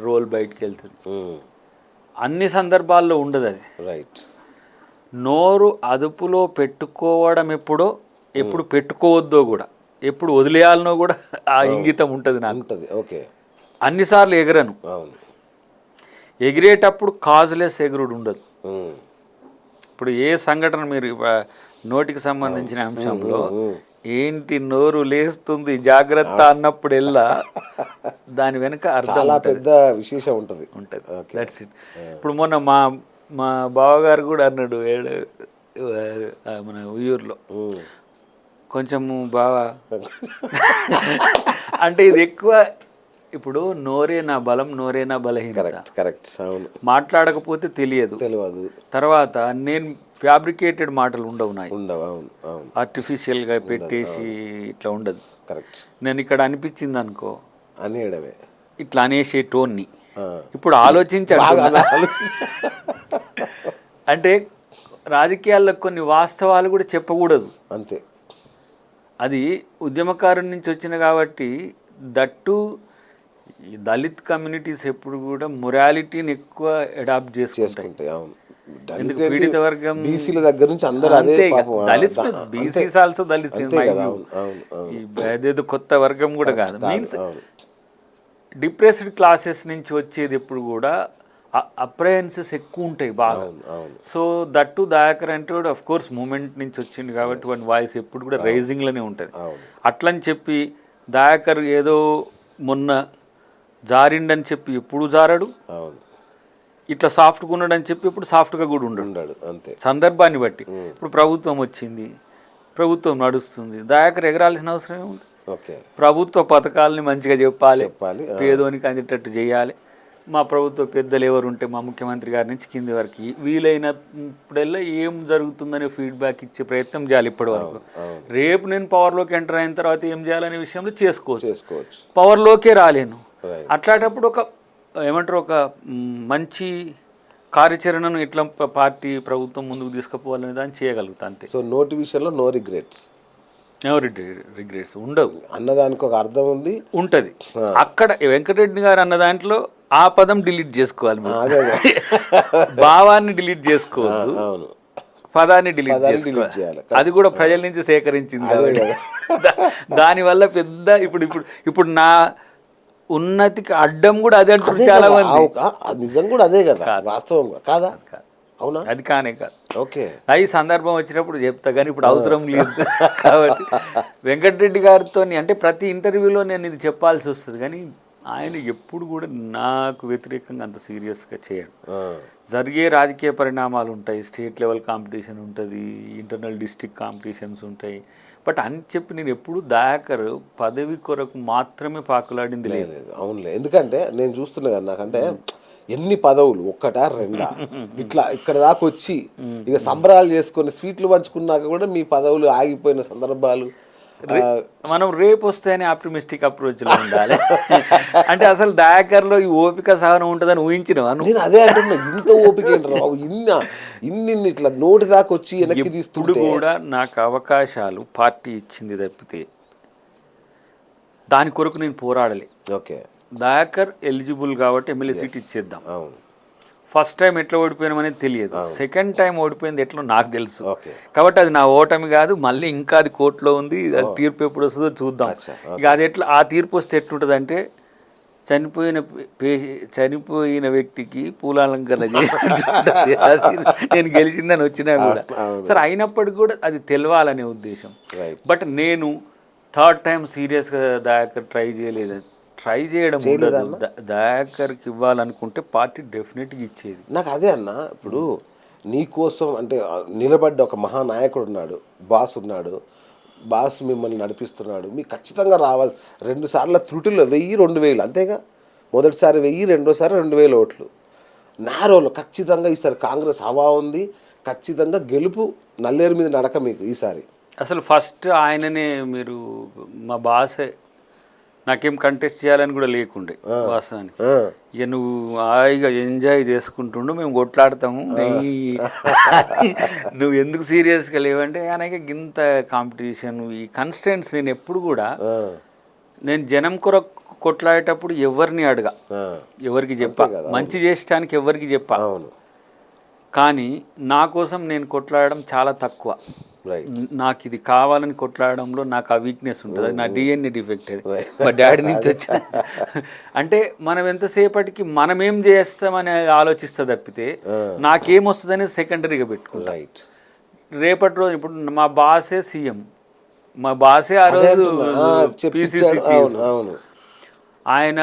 రోల్ బయటికి వెళ్తుంది. అన్ని సందర్భాల్లో ఉండదు అది. రైట్. నోరు అదుపులో పెట్టుకోవడం ఎప్పుడు పెట్టుకోవద్దో కూడా, ఎప్పుడు వదిలేయాలనో కూడా ఆ ఇంగితం ఉంటుంది నాకు. ఓకే. అన్నిసార్లు ఎగరను. ఎగిరేటప్పుడు కాజ్లెస్ ఎగురుడు ఉండదు. ఇప్పుడు ఏ సంఘటన మీరు నోటికి సంబంధించిన అంశంలో ఏంటి నోరు లేస్తుంది జాగ్రత్త అన్నప్పుడెల్లా దాని వెనుక అర్థం పెద్ద విశేషం ఉంటుంది. That's it. ఇప్పుడు మొన్న మా బావగారు కూడా అన్నాడు, మన ఉయ్యూరులో కొంచెము బాగా అంటే ఇది ఎక్కువ. ఇప్పుడు నోరే నా బలం, నోరే నా బలహీనత. కరెక్ట్. అవును. మాట్లాడకపోతే తెలియదు. తర్వాత నేను ఫ్యాబ్రికేటెడ్ మాటలు ఉండవు, ఆర్టిఫిషియల్గా పెట్టేసి ఇట్లా ఉండదు. కరెక్ట్. నేను ఇక్కడ అనిపించింది అనుకో అనేయడమే, ఇట్లా అనేసే టోన్ని ఇప్పుడు ఆలోచించాలి. అంటే రాజకీయాల్లో కొన్ని వాస్తవాలు కూడా చెప్పకూడదు అంతే. అది ఉద్యమకారుడి నుంచి వచ్చిన కాబట్టి. దట్టు దళిత్ కమ్యూనిటీస్ ఎప్పుడు కూడా మొరాలిటీని ఎక్కువ అడాప్ట్ చేసుకుంటాయి. ఎందుకు పీడిత వర్గం బీసీల దగ్గర నుంచి అందరూ దళిత్, బీసీస్ ఆల్సో దళిత్. అదేదో కొత్త వర్గం కూడా కాదు. మీన్స్ డిప్రెస్డ్ క్లాసెస్ నుంచి వచ్చేది ఎప్పుడు కూడా అప్రహెన్సెస్ ఎక్కువ ఉంటాయి బాగా. సో దట్టు దయాకర్ అంటే అఫ్ కోర్స్ మూమెంట్ నుంచి వచ్చింది కాబట్టి వాడి వాయిస్ ఎప్పుడు కూడా రైజింగ్లోనే ఉంటుంది. అట్లని చెప్పి దయాకర్ ఏదో మొన్న జారిండని చెప్పి ఎప్పుడు జారాడు, ఇట్లా సాఫ్ట్గా ఉన్నాడని చెప్పి ఇప్పుడు సాఫ్ట్గా కూడా ఉండడు. అంతే, సందర్భాన్ని బట్టి. ఇప్పుడు ప్రభుత్వం వచ్చింది, ప్రభుత్వం నడుస్తుంది, దయాకర్ ఎగరాల్సిన అవసరం ఏముంది? ప్రభుత్వ పథకాలని మంచిగా చెప్పాలి, పేదోనికి అందేటట్టు చేయాలి. మా ప్రభుత్వ పెద్దలు ఎవరు ఉంటే మా ముఖ్యమంత్రి గారి నుంచి కింది వరకు వీలైనప్పుడల్లా ఏం జరుగుతుందనే ఫీడ్బ్యాక్ ఇచ్చే ప్రయత్నం చేయాలి. ఇప్పటి వరకు రేపు నేను పవర్లోకి ఎంటర్ అయిన తర్వాత ఏం చేయాలనే విషయంలో చేసుకోవచ్చు. పవర్లోకే రాలేను. అట్లాంటప్పుడు ఒక మంచి కార్యాచరణను ఎట్లా పార్టీ ప్రభుత్వం ముందుకు తీసుకుపోవాలనే దాన్ని చేయగలుగుతా అంతే. సో నోటి విషయంలో నో రిగ్రెట్స్ ఉండవు అన్నదానికి ఒక అర్థం ఉంటుంది. అక్కడ వెంకటరెడ్డి గారు అన్న దాంట్లో ఆ పదం డిలీట్ చేసుకోవాలి, భావాన్ని డిలీట్ చేసుకోవద్దు, పదాన్ని డిలీట్ చేసుకోవాలి. అది కూడా ప్రజల నుంచి సేకరించింది. దానివల్ల పెద్ద ఇప్పుడు నా ఉన్నతికి అడ్డం కూడా అదే అంటారు చాలా మంది. నిజం కూడా అదే కదా, వాస్తవం కాదా? అవునా? అది కానే కాదు. ఓకే, ఈ సందర్భం వచ్చినప్పుడు చెప్తా, కానీ ఇప్పుడు అవసరం లేదు కాబట్టి. వెంకటరెడ్డి గారితో అంటే ప్రతి ఇంటర్వ్యూలో నేను ఇది చెప్పాల్సి వస్తుంది, కానీ ఆయన ఎప్పుడు కూడా నాకు వ్యతిరేకంగా అంత సీరియస్గా చేయడు. ఆ, జరిగే రాజకీయ పరిణామాలు ఉంటాయి, స్టేట్ లెవెల్ కాంపిటీషన్ ఉంటుంది, ఇంటర్నల్ డిస్ట్రిక్ట్ కాంపిటీషన్స్ ఉంటాయి. బట్ అని చెప్పి నేను ఎప్పుడు దయాకర్ పదవి కొరకు మాత్రమే పాకులాడింది లేదు. లేదు, అవునులే. ఎందుకంటే నేను చూస్తున్నా కదా, నాకంటే ఎన్ని పదవులు, ఒక్కటా రెండా, ఇట్లా ఇక్కడ దాకా వచ్చి ఇక సంబరాలు చేసుకొని స్వీట్లు పంచుకున్నాక కూడా మీ పదవులు ఆగిపోయిన సందర్భాలు. మనం రేపు వస్తేనే ఆప్టిమిస్టిక్ అప్రోచ్లో ఉండాలి. అంటే అసలు దయాకర్లో ఈ ఓపిక సహనం ఉంటుందని ఊహించినవా నువ్వు? నేను అదే అంటున్నా, ఇంత ఓపిక ఏంట్రా బాబు, ఇన్ని ఇట్లా నోటి దాకా వచ్చి వెనక్కి ఇప్పుడు తీస్తుంటే. కూడా నాకు అవకాశాలు పార్టీ ఇచ్చింది తప్పితే దాని కొరకు నేను పోరాడలే. ఓకే, దయాకర్ ఎలిజిబుల్ కాబట్టి ఎమ్మెల్యే సీట్ ఇచ్చేద్దాం. అవును, ఫస్ట్ టైం ఎట్లా ఓడిపోయినామనేది తెలియదు, సెకండ్ టైం ఓడిపోయింది ఎట్లా నాకు తెలుసు. ఓకే, కాబట్టి అది నా ఓటమి కాదు, మళ్ళీ ఇంకా అది కోర్టులో ఉంది, అది తీర్పు ఎప్పుడు వస్తుందో చూద్దాం. ఇక అది ఎట్లా, ఆ తీర్పు వస్తే ఎట్లుంటుంది అంటే చనిపోయిన వ్యక్తికి పూలాలంకరణ చేసి నేను గెలిచిందని వచ్చినా కూడా సరే, అయినప్పటికీ కూడా అది తెలవాలనే ఉద్దేశం. బట్ నేను థర్డ్ టైం సీరియస్గా దయాకర్ ట్రై చేయలేదు. ట్రై చేయడం ఉండదు, దయాకర్కి ఇవ్వాలనుకుంటే పార్టీ డెఫినెట్గా ఇచ్చేది. నాకు అదే అన్న, ఇప్పుడు నీ కోసం అంటే నిలబడ్డ ఒక మహానాయకుడు ఉన్నాడు, బాస్ ఉన్నాడు, బాస్ మిమ్మల్ని నడిపిస్తున్నాడు, మీకు ఖచ్చితంగా రావాలి. 2 సార్ల త్రుటిలో 1000, 2000 అంతేగా. మొదటిసారి 1000, రెండోసారి 2000 ఓట్లు. నారోలో ఖచ్చితంగా ఈసారి కాంగ్రెస్ హవా ఉంది, ఖచ్చితంగా గెలుపు నల్లేరు మీద నడక మీకు ఈసారి. అసలు ఫస్ట్ ఆయననే, మీరు మా బాసే, నాకేం కంటెస్ట్ చేయాలని కూడా లేకుండే వాస్తవానికి. ఇక నువ్వు హాయిగా ఎంజాయ్ చేసుకుంటుండు, మేము కొట్లాడతాము, నువ్వు ఎందుకు సీరియస్గా లేవంటే ఆయనకి ఇంత కాంపిటీషన్, ఈ కన్స్టెంట్స్. నేను ఎప్పుడు కూడా నేను జనం కొరకు కొట్లాడేటప్పుడు ఎవరిని అడగా, ఎవరికి చెప్పా, మంచి చేసడానికి ఎవరికి చెప్పా. కానీ నా కోసం నేను కొట్లాడడం చాలా తక్కువ. నాకు ఇది కావాలని కొట్లాడడంలో నాకు ఆ వీక్నెస్ ఉంటుంది, నా డిఎన్ఏ డిఫెక్ట్ అది, మా డాడీ నుంచి వచ్చిన. అంటే మనం ఎంతసేపటికి మనం ఏం చేస్తామని ఆలోచిస్తా తప్పితే నాకేమొస్తుందని సెకండరీగా పెట్టుకుంటా. రేపటి రోజు ఇప్పుడు మా బాసే సీఎం, మా బాసే ఆ రోజు పిసిసి, ఆయన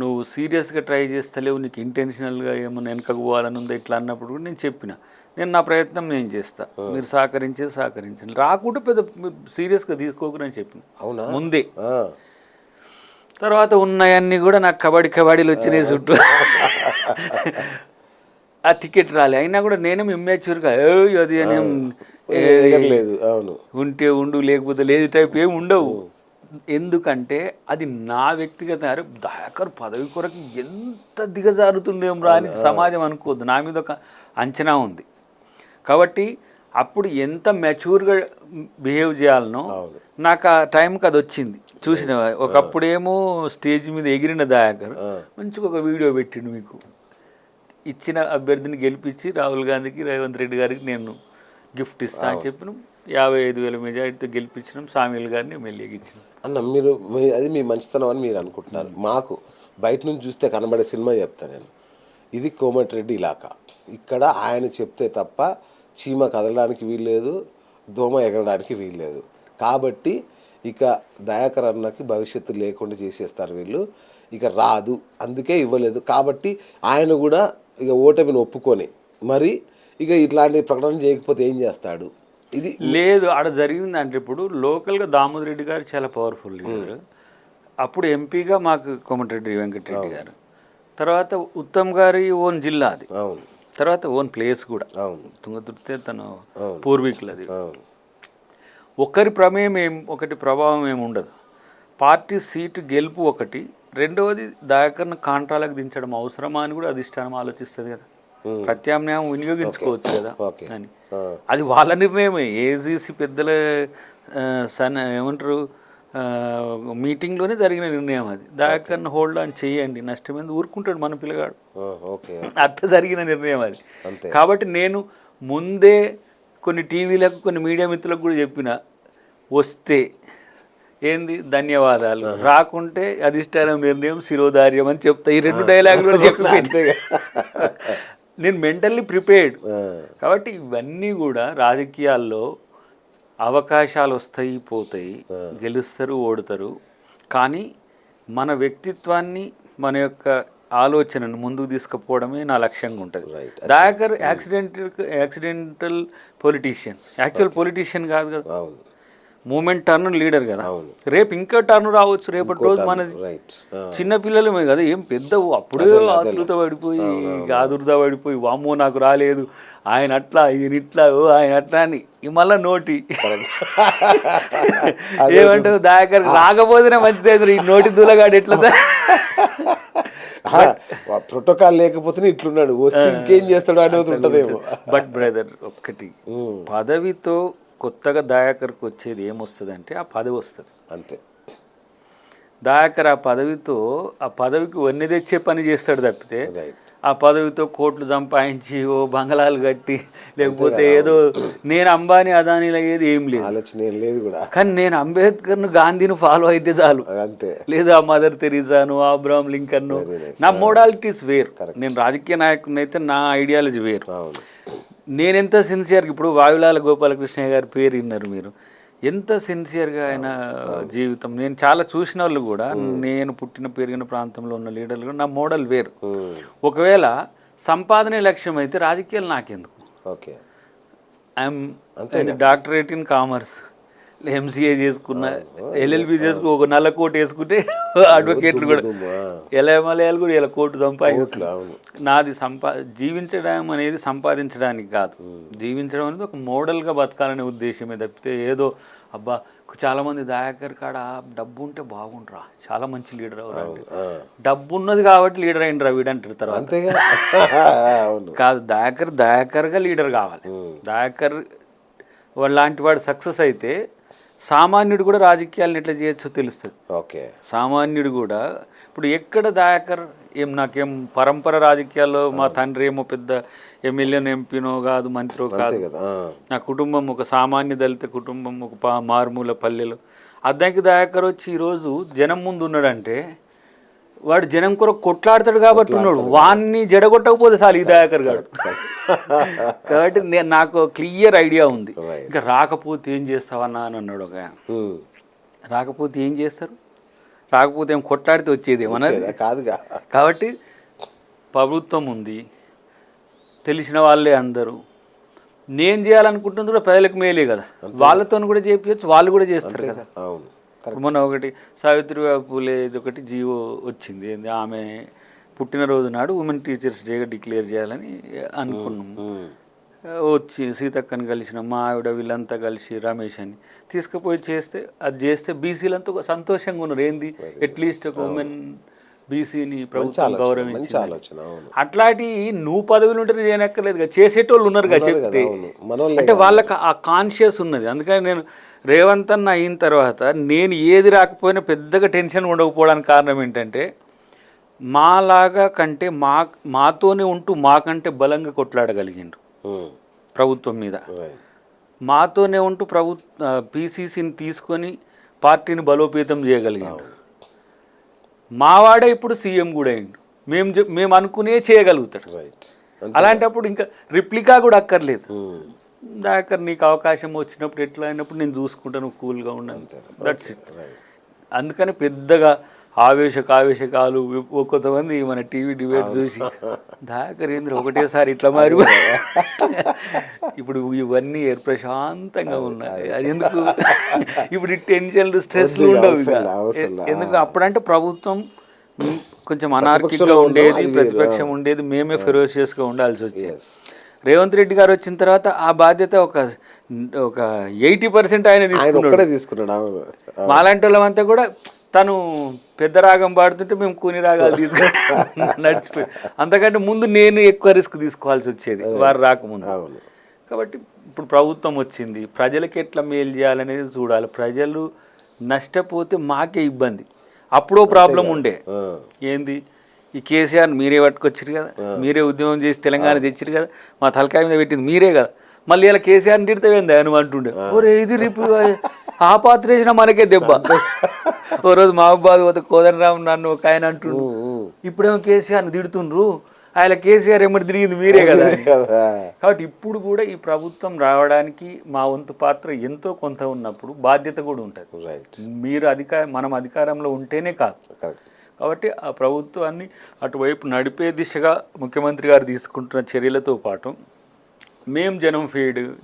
నువ్వు సీరియస్గా ట్రై చేస్తలేవు, నీకు ఇంటెన్షనల్గా ఏమైనా వెనకకు పోవాలని ఉందా ఇట్లా అన్నప్పుడు కూడా నేను చెప్పిన, నేను నా ప్రయత్నం నేను చేస్తా, మీరు సహకరించండి, రాకుంటే పెద్ద సీరియస్గా తీసుకోకూడదని చెప్పిన ముందే. తర్వాత ఉన్నాయన్నీ కూడా నాకు కబడ్డీలు వచ్చినాయి చుట్టూ, ఆ టికెట్ రాలే, అయినా కూడా నేనేం ఇమ్మాచ్యూర్గా అది ఉంటే ఉండు లేకపోతే లేదు టైప్ ఏమి ఉండవు. ఎందుకంటే అది నా వ్యక్తిగత, దయాకర్ పదవి కొరకు ఎంత దిగజారుతుండేం రా అని సమాజం అనుకోవద్దు, నా మీద ఒక అంచనా ఉంది. కాబట్టి అప్పుడు ఎంత మెచ్యూర్గా బిహేవ్ చేయాలనో నాకు ఆ టైంకి అది వచ్చింది. చూసిన ఒకప్పుడేమో స్టేజ్ మీద ఎగిరిన దయాకర్ మంచిగా ఒక వీడియో పెట్టిండు, మీకు ఇచ్చిన అభ్యర్థిని గెలిపించి రాహుల్ గాంధీకి, రేవంత్ రెడ్డి గారికి నేను గిఫ్ట్ ఇస్తా అని చెప్పిన, 55,000 మెజారిటీతో గెలిపించినాం, సామ్యుల్ గారిని ఎమ్మెల్యేకి ఇచ్చినాం. అన్న మీరు అది మీ మంచితనం అని మీరు అనుకుంటున్నారు. మాకు బయట నుంచి చూస్తే కనబడే సినిమా చెప్తాను నేను, ఇది కోమటిరెడ్డి ఇలాకా. ఇక్కడ ఆయన చెప్తే తప్ప చీమ కదలడానికి వీల్లేదు, దోమ ఎగరడానికి వీల్లేదు. కాబట్టి ఇక దయాకర్ అన్నకి భవిష్యత్తు లేకుండా చేసేస్తారు వీళ్ళు, ఇక రాదు, అందుకే ఇవ్వలేదు. కాబట్టి ఆయన కూడా ఇక ఓటమిని ఒప్పుకొని మరి ఇక ఇట్లాంటి ప్రకటన చేయకపోతే ఏం చేస్తాడు? ఇది లేదు, ఆడ జరిగిందంటే ఇప్పుడు లోకల్గా దామోదర్ రెడ్డి గారు చాలా పవర్ఫుల్ లీడర్. అప్పుడు ఎంపీగా మాకు కోమటిరెడ్డి వెంకటరెడ్డి గారు, తర్వాత ఉత్తమ్ గారి ఓన్ జిల్లా అది, తర్వాత ఓన్ ప్లేస్ కూడా తుంగతుర్తే తన పూర్వీకులది. ఒకరి ప్రమేయం ఒకటి ప్రభావం ఏమి ఉండదు. పార్టీ సీటు గెలుపు ఒకటి, రెండవది దయాకర్ను కాంట్రాలకు దించడం అవసరమా అని కూడా అధిష్టానం ఆలోచిస్తుంది కదా, ప్రత్యామ్నాయం వినియోగించుకోవచ్చు కదా అని. అది వాళ్ళ నిర్ణయమే. ఏజీసీ పెద్దల ఏమంటారు మీటింగ్లోనే జరిగిన నిర్ణయం అది. దయాకర్ను హోల్డ్ ఆన్ చేయండి, నష్టమైంది ఊరుకుంటాడు మన పిల్లగాడు, అట్లా జరిగిన నిర్ణయం అది. కాబట్టి నేను ముందే కొన్ని టీవీలకు, కొన్ని మీడియా మిత్రులకు కూడా చెప్పిన, వస్తే ఏంది ధన్యవాదాలు, రాకుంటే అధిష్టానం నిర్ణయం శిరోధార్యం అని చెప్తా. ఈ 2 డైలాగులు కూడా చెప్పి నేను మెంటల్లీ ప్రిపేర్డ్. కాబట్టి ఇవన్నీ కూడా రాజకీయాల్లో అవకాశాలు వస్తాయి పోతాయి, గెలుస్తారు ఓడుతారు, కానీ మన వ్యక్తిత్వాన్ని మన యొక్క ఆలోచనను ముందుకు తీసుకుపోవడమే నా లక్ష్యంగా ఉంటుంది. Right. Dayakar accidental politician, actual politician కాదు కదా, అవును మూమెంట్ టర్న్ లీడర్ కదా. అవును. రేపు ఇంకా టర్న్ రావచ్చు, రేపటి రోజు మనది. రైట్. చిన్న పిల్లలమే కదా, ఏం పెద్ద అప్పుడే ఆతృత పడిపోయి ఆదుర్ద పడిపోయి వామ్మో నాకు రాలేదు, ఆయన అట్లా ఈయన ఇట్లా ఆయన అట్లా అని మళ్ళా నోటి ఏమంటావు దయాకర్ రాకపోతేనే మంచిది, ఈ నోటి దూలగాడు ఎట్లా ప్రోటోకాల్ లేకపోతే ఇట్లున్నాడు, వస్తే ఇంకేం చేస్తాడు అనేది ఉంటదేమో. బట్ బ్రదర్ ఒక్కటి, పదవితో కొత్తగా దయాకర్కి వచ్చేది ఏమొస్తుంది ఆ పదవి వస్తుంది అంతే. దయాకర్ ఆ పదవితో ఆ పదవికి వన్నె తెచ్చే పని చేస్తాడు తప్పితే ఆ పదవితో కోట్లు సంపాదించి ఓ బంగళాలు కట్టి లేకపోతే ఏదో నేను అంబానీ అదానీలు అయ్యేది ఏం లేదు, ఆలోచన లేదు కూడా. కానీ నేను అంబేద్కర్ను గాంధీని ఫాలో అయితే చాలు అంతే, లేదా మదర్ తెరీసాను అబ్రహం లింకన్ను. నా మోడాలిటీస్ వేరు, నేను రాజకీయ నాయకుని అయితే నా ఐడియాలజీ వేరు. నేనెంత సిన్సియర్గా, ఇప్పుడు వాయులాల గోపాలకృష్ణ గారి పేరు విన్నారు మీరు, ఎంత సిన్సియర్గా ఆయన జీవితం. నేను చాలా చూసిన వాళ్ళు కూడా, నేను పుట్టిన పెరిగిన ప్రాంతంలో ఉన్న లీడర్లు కూడా నా మోడల్ వేరు. ఒకవేళ సంపాదనే లక్ష్యం అయితే రాజకీయాలు నాకెందుకు? Okay, I'm doctorate in commerce, MCA చేసుకున్న, ఎల్ఎల్బి చేసుకుని ఒక నల్ల కోట్ వేసుకుంటే అడ్వకేట్లు కూడా ఎలమలయాలు కూడా ఇలా కోటు సంపాదించారు. నాది జీవించడం అనేది సంపాదించడానికి కాదు, జీవించడం అనేది ఒక మోడల్గా బతకాలనే ఉద్దేశమే తప్పితే ఏదో అబ్బా చాలామంది దయాకర్ కాడ డబ్బు ఉంటే బాగుండ్రా, చాలా మంచి లీడర్ అవ్వాలంటే, డబ్బు ఉన్నది కాబట్టి లీడర్ అయిండ్రా వీడంటారు తర్వాత. కాదు, దయాకర్గా లీడర్ కావాలి. దయాకర్ లాంటి వాడు సక్సెస్ అయితే సామాన్యుడు కూడా రాజకీయాలను ఎట్లా చేయొచ్చో తెలుస్తుంది. ఓకే, సామాన్యుడు కూడా ఇప్పుడు ఎక్కడ దయాకర్ నాకేం పరంపర రాజకీయాల్లో మా తండ్రి ఏమో పెద్ద ఎమ్మెల్యేనో ఎంపీనో కాదు, మంత్రో కాదు, నా కుటుంబం ఒక సామాన్య దళిత కుటుంబం, ఒక మారుమూల పల్లెలు. అద్దంకి దయాకర్ వచ్చి ఈరోజు జనం ముందు ఉన్నాడంటే వాడు జనం కొరకు కొట్లాడతాడు కాబట్టి ఉన్నాడు, వాన్ని జడగొట్టకపోతే చాలు ఈ దయాకర్ గారు. కాబట్టి నాకు క్లియర్ ఐడియా ఉంది. ఇంకా రాకపోతే ఏం చేస్తావన్నా అని అన్నాడు ఒక ఆయన. రాకపోతే ఏం చేస్తారు, రాకపోతే ఏం కొట్లాడితే వచ్చేది ఏమన్నది కాదుగా. కాబట్టి ప్రభుత్వం ఉంది, తెలిసిన వాళ్ళే అందరూ, నేను చేయాలనుకుంటుంది కూడా ప్రజలకు మేలే కదా, వాళ్ళతో కూడా చేపించచ్చు, వాళ్ళు కూడా చేస్తారు కదా. మొన్న ఒకటి సావిత్రిబాయి పూలే ఒకటి జీవో వచ్చింది, ఆమె పుట్టినరోజు నాడు ఉమెన్ టీచర్స్ డేగా డిక్లేర్ చేయాలని అనుకున్నాము. వచ్చి సీతక్కని కలిసిన మా ఆవిడ వీళ్ళంతా కలిసి రమేష్ అని తీసుకుపోయి చేస్తే, అది చేస్తే బీసీలంతా సంతోషంగా ఉన్నారు. ఏంది అట్లీస్ట్ ఒక ఉమెన్ బీసీని ప్రభుత్వం గౌరవించింది. అట్లాంటి నువ్వు పదవులు ఉంటే చేయనక్కర్లేదు కదా, చేసేటోళ్ళు ఉన్నారు కదా చెప్తే, అంటే వాళ్ళకి ఆ కాన్షియస్ ఉన్నది. అందుకని నేను రేవంత్ అన్న అయిన తర్వాత నేను ఏది రాకపోయినా పెద్దగా టెన్షన్ ఉండకపోవడానికి కారణం ఏంటంటే, మాలాగా కంటే మాతోనే ఉంటూ మాకంటే బలంగా కొట్లాడగలిగిండు ప్రభుత్వం మీద, మాతోనే ఉంటూ పీసీసీని తీసుకొని పార్టీని బలోపేతం చేయగలిగాడు. మావాడే ఇప్పుడు సీఎం కూడా అయిండు, మేము అనుకునే చేయగలుగుతాడు. అలాంటప్పుడు ఇంకా రిప్లికా కూడా అక్కర్లేదు. దయాకర్ నీకు అవకాశం వచ్చినప్పుడు ఎట్లా అయినప్పుడు నేను చూసుకుంటాను, కూల్గా ఉన్నాను, దట్స్ ఇట్. అందుకని పెద్దగా ఆవేశకాలు కొంతమంది మన టీవీ డిబేట్ చూసి దయాకర్ ఏంద్ర ఒకటేసారి ఇట్లా మారి ఇప్పుడు ఇవన్నీ ప్రశాంతంగా ఉన్నాయి. అది ఎందుకు ఇప్పుడు టెన్షన్లు స్ట్రెస్లు ఉండవు. ఎందుకు అప్పుడంటే ప్రభుత్వం కొంచెం అనార్కిక్గా ఉండేది, ప్రతిపక్షం ఉండేది, మేమే ఫెరోషియస్గా ఉండాల్సి వచ్చేది. రేవంత్ రెడ్డి గారు వచ్చిన తర్వాత ఆ బాధ్యత ఒక 80% ఆయన తీసుకున్నాడు. మాలాంటి వాళ్ళంతా కూడా తను పెద్ద రాగం పాడుతుంటే మేము కూని రాగాలు తీసుకొని నడిచిపోయి, అంతకంటే ముందు నేను ఎక్కువ రిస్క్ తీసుకోవాల్సి వచ్చేది వారు రాకముందు. కాబట్టి ఇప్పుడు ప్రభుత్వం వచ్చింది, ప్రజలకి ఎట్లా మేలు చేయాలనేది చూడాలి. ప్రజలు నష్టపోతే మాకే ఇబ్బంది. అప్పుడో ప్రాబ్లం ఉండే, ఏంది ఈ కేసీఆర్ మీరే పట్టుకొచ్చారు కదా, మీరే ఉద్యమం చేసి తెలంగాణ తెచ్చారు కదా, మా తలకాయ మీద పెట్టింది మీరే కదా, మళ్ళీ ఇలా కేసీఆర్ని తిడితే అని అంటుండే. ఓరే ఇది రిపు ఆ పాత్ర వేసిన మనకే దెబ్బ. ఓ రోజు మహబాద్ పోతే కోదండరామ్ నన్ను ఒక ఆయన అంటుండు, ఇప్పుడేమో కేసీఆర్ని తిడుతుండ్రు, ఆయన కేసీఆర్ ఎమ్మడి తిరిగింది మీరే కదా అని. కదా. కాబట్టి ఇప్పుడు కూడా ఈ ప్రభుత్వం రావడానికి మా వంతు పాత్ర ఎంతో కొంత ఉన్నప్పుడు బాధ్యత కూడా ఉంటుంది. రైట్. మీరు మనం అధికారంలో ఉంటేనే కాదు. కరెక్ట్. కాబట్టి ఆ ప్రభుత్వాన్ని అటువైపు నడిపే దిశగా ముఖ్యమంత్రి గారు తీసుకుంటున్న చర్యలతో పాటు మేము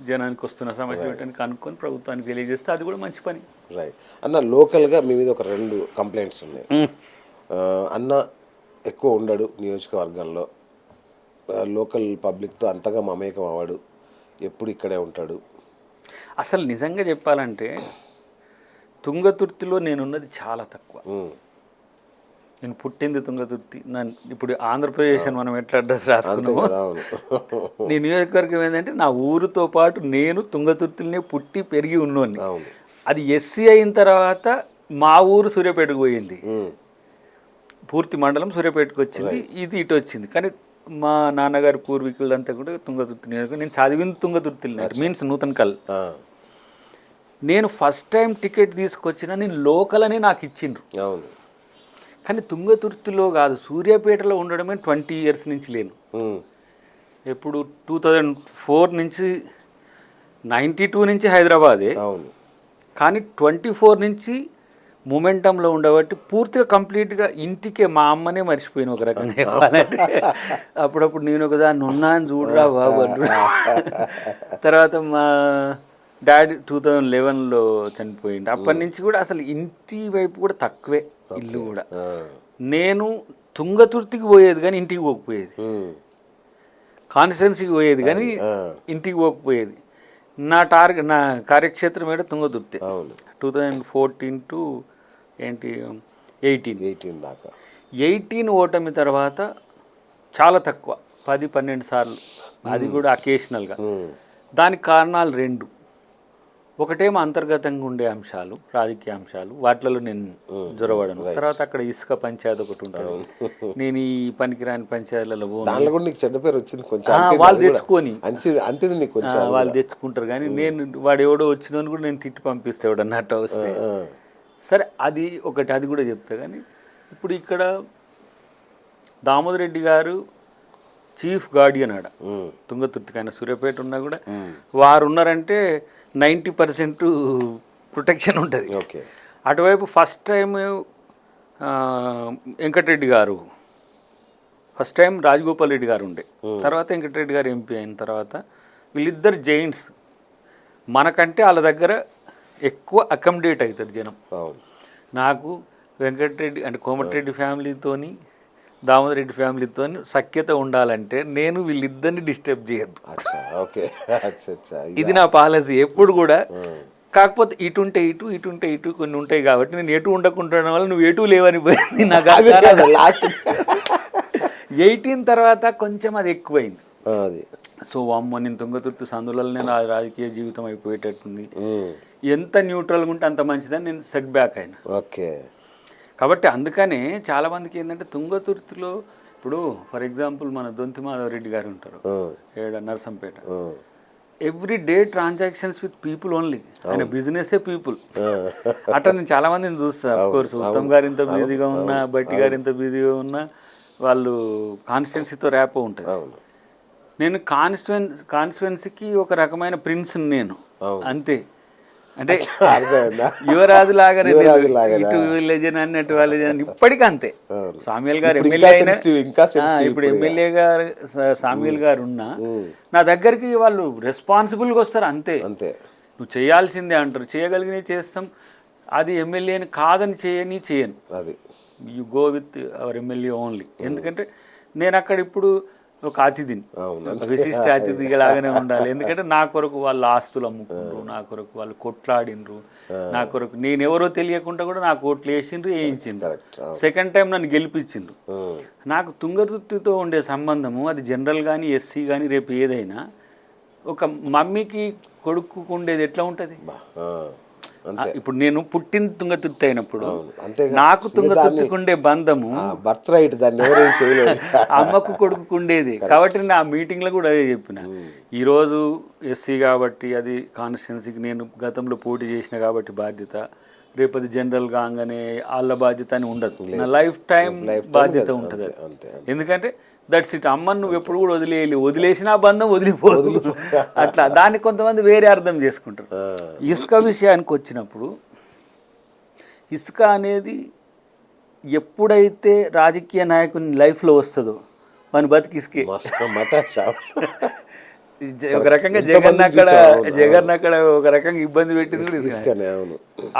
జనానికి వస్తున్న సమస్య ఏంటని కనుక్కొని ప్రభుత్వానికి తెలియజేస్తే అది కూడా మంచి పని. రైట్. అన్న లోకల్గా మీ మీద ఒక 2 కంప్లైంట్స్ ఉన్నాయి. అన్న ఎక్కువ ఉండడు నియోజకవర్గంలో, లోకల్ పబ్లిక్తో అంతగా మమేకం అవ్వడు, ఎప్పుడు ఇక్కడే ఉంటాడు. అసలు నిజంగా చెప్పాలంటే తుంగతుర్తిలో నేనున్నది చాలా తక్కువ. నేను పుట్టింది తుంగతుర్తి. ఇప్పుడు ఆంధ్రప్రదేశ్ అని మనం ఎట్లా అడ్రస్ రాసుకున్నామో నీ నియోజకవర్గం ఏంటంటే నా ఊరితో పాటు నేను తుంగతుర్తిలోనే పుట్టి పెరిగి ఉన్నోని. అది ఎస్సీ అయిన తర్వాత మా ఊరు సూర్యాపేటకు పోయింది, పూర్తి మండలం సూర్యాపేటకు వచ్చింది, ఇది ఇటు వచ్చింది. కానీ మా నాన్నగారి పూర్వీకులంతా కూడా తుంగతుర్తి నియోజకవర్గం. నేను చదివింది తుంగతుర్తిలో, మీన్స్ నూతన్కల్. నేను ఫస్ట్ టైం టికెట్ తీసుకొచ్చిన నేను లోకల్ అని నాకు ఇచ్చిండ్రు. కానీ తుంగతుర్తిలో కాదు, సూర్యాపేటలో ఉండడమే 20 years నుంచి లేను. ఎప్పుడు 2004 నుంచి 92 నుంచి హైదరాబాదే. కానీ 24 నుంచి మొమెంటంలో ఉండబట్టి పూర్తిగా కంప్లీట్గా ఇంటికే మా అమ్మనే మర్చిపోయిన ఒక రకంగా చెప్పాలంటే. అప్పుడప్పుడు నేను ఒకదాన్ని ఉన్నాను చూడరా బాబు అంటున్నా. తర్వాత మా డాడీ 2011లో చనిపోయింది. అప్పటి నుంచి కూడా అసలు ఇంటి వైపు కూడా తక్కువే, ఇల్లు కూడా. నేను తుంగతుర్తికి పోయేది కానీ ఇంటికి పోకపోయేది, కాన్స్టిట్యున్సీకి పోయేది కానీ ఇంటికి పోకపోయేది. నా కార్యక్షేత్రం ఏంటో తుంగతుర్తి. 2014 to 18 దాకా. 18 ఓటమి తర్వాత చాలా తక్కువ, 10-12 సార్లు, అది కూడా అకేషనల్గా. దానికి కారణాలు 2. ఒకటేమో అంతర్గతంగా ఉండే అంశాలు, రాజకీయ అంశాలు, వాటిలలో నేను జొరబడను. తర్వాత అక్కడ ఇసుక పంచాయతీ ఒకటి ఉంటుంది, నేను ఈ పనికిరాని పంచాయతీలలో వాళ్ళు తెచ్చుకొని వాళ్ళు తెచ్చుకుంటారు. కానీ నేను వాడు ఎవడో వచ్చినోని కూడా నేను తిట్టి పంపిస్తే ఎవడన్నట్టు వస్తే సరే, అది ఒకటి, అది కూడా చెప్తా. కానీ ఇప్పుడు ఇక్కడ దామోదర్ రెడ్డి గారు చీఫ్ గార్డియన్ ఆడ తుంగతుర్తికి, ఆయన సూర్యాపేట ఉన్నా కూడా వారు ఉన్నారంటే 90% ప్రొటెక్షన్ ఉంటుంది. అటువైపు ఫస్ట్ టైం వెంకటరెడ్డి గారు, ఫస్ట్ టైం రాజగోపాల్ రెడ్డి గారు ఉండే, తర్వాత వెంకటరెడ్డి గారు ఎంపీ అయిన తర్వాత వీళ్ళిద్దరు జైంట్స్. మనకంటే వాళ్ళ దగ్గర ఎక్కువ అకామిడేట్ అవుతారు జనం. నాకు వెంకటరెడ్డి అంటే కోమటిరెడ్డి ఫ్యామిలీతోని దామోదర్ రెడ్డి ఫ్యామిలీతో సఖ్యత ఉండాలంటే నేను వీళ్ళిద్దరిని డిస్టర్బ్ చేయొద్దు. ఇది నా పాలసీ ఎప్పుడు కూడా. కాకపోతే ఇటుంటే ఇటు, ఇటుంటే ఇటు కొన్ని ఉంటాయి కాబట్టి నేను ఎటు ఉండకుండడం వల్ల నువ్వు ఎటు లేవని పోయింది నాకు. 18 తర్వాత కొంచెం అది ఎక్కువైంది. సో అమ్మ నేను తుంగతుర్తి సందులనే నా రాజకీయ జీవితం అయిపోయేటట్టుంది, ఎంత న్యూట్రల్గా ఉంటే అంత మంచిదని నేను సెట్ బ్యాక్ అయినా. కాబట్టి అందుకనే చాలామందికి ఏంటంటే తుంగతుర్తిలో ఇప్పుడు ఫర్ ఎగ్జాంపుల్ మన దొంతి మాధవరెడ్డి గారు ఉంటారు Narsampet, every day transactions with people only, ఆయన బిజినెస్ పీపుల్. అట్లా నేను చాలా మందిని చూస్తాను. అఫ్ కోర్స్ ఉత్తమ్ గారు ఇంత బిజీగా ఉన్నా, బట్టి గారు ఇంత బిజీగా ఉన్నా, వాళ్ళు కాన్స్టిట్యున్సీతో ర్యాపో ఉంటుంది. నేను కాన్స్టిట్యున్సీకి ఒక రకమైన ప్రిన్స్ నేను, అంతే. అంటే యువరాజు లాగా ఇటు విలేజన్ అన్నట్టు వాళ్ళజన్ ఇప్పటికీ అంతే. సామ్యుల్ గారు ఎమ్మెల్యే అయినా, ఇప్పుడు ఎమ్మెల్యే గారు సామ్యుల్ గారు ఉన్నా నా దగ్గరికి వాళ్ళు రెస్పాన్సిబుల్గా వస్తారు, అంతే. నువ్వు చేయాల్సిందే అంటారు, చేయగలిగినవి చేస్తాం. అది ఎమ్మెల్యేని కాదని చేయను, you go with our MLA only. ఎందుకంటే నేను అక్కడ ఇప్పుడు ఒక అతిథిని, విశిష్ట అతిథి లాగానే ఉండాలి. ఎందుకంటే నా కొరకు వాళ్ళు ఆస్తులు అమ్ముకుండ్రు, నా కొరకు వాళ్ళు కొట్లాడినరు, నా కొరకు నేను ఎవరో తెలియకుండా కూడా నాకు ఓట్లు వేసిండ్రు, వేయించిండ్రు. సెకండ్ టైం నన్ను గెలిపించిండ్రు. నాకు తుంగతుర్తితో ఉండే సంబంధము అది జనరల్ కానీ ఎస్సీ కానీ రేపు ఏదైనా ఒక మమ్మీకి కొడుకు ఉండేది ఎట్లా ఉంటుంది. ఇప్పుడు నేను పుట్టిన తుంగతుర్తి అయినప్పుడు నాకు తుంగతుర్తికి ఉండే బంధము బర్త్ రైట్, దాన్ని ఎవరేం చేయలేదు, అమ్మకు కొడుకు ఉండేది. కాబట్టి నేను ఆ మీటింగ్లో కూడా అదే చెప్పిన, ఈరోజు ఎస్సీ కాబట్టి అది కాన్స్టిట్యున్సీకి నేను గతంలో పోటీ చేసిన కాబట్టి బాధ్యత, రేపు అది జనరల్ కాగానే వాళ్ళ బాధ్యత అని ఉండదు, నా లైఫ్ టైం బాధ్యత ఉంటుంది. ఎందుకంటే దట్స్ ఇట్. అమ్మని నువ్వు ఎప్పుడు కూడా వదిలేసిన బంధం వదిలిపోదు అట్లా. దాన్ని కొంతమంది వేరే అర్థం చేసుకుంటారు. ఇసుక విషయానికి వచ్చినప్పుడు ఇసుక అనేది ఎప్పుడైతే రాజకీయ నాయకుని లైఫ్లో వస్తుందో మన బతికి ఇసుకే. ఒక రకంగా జగన్ అక్కడ ఒక రకంగా ఇబ్బంది పెట్టింది.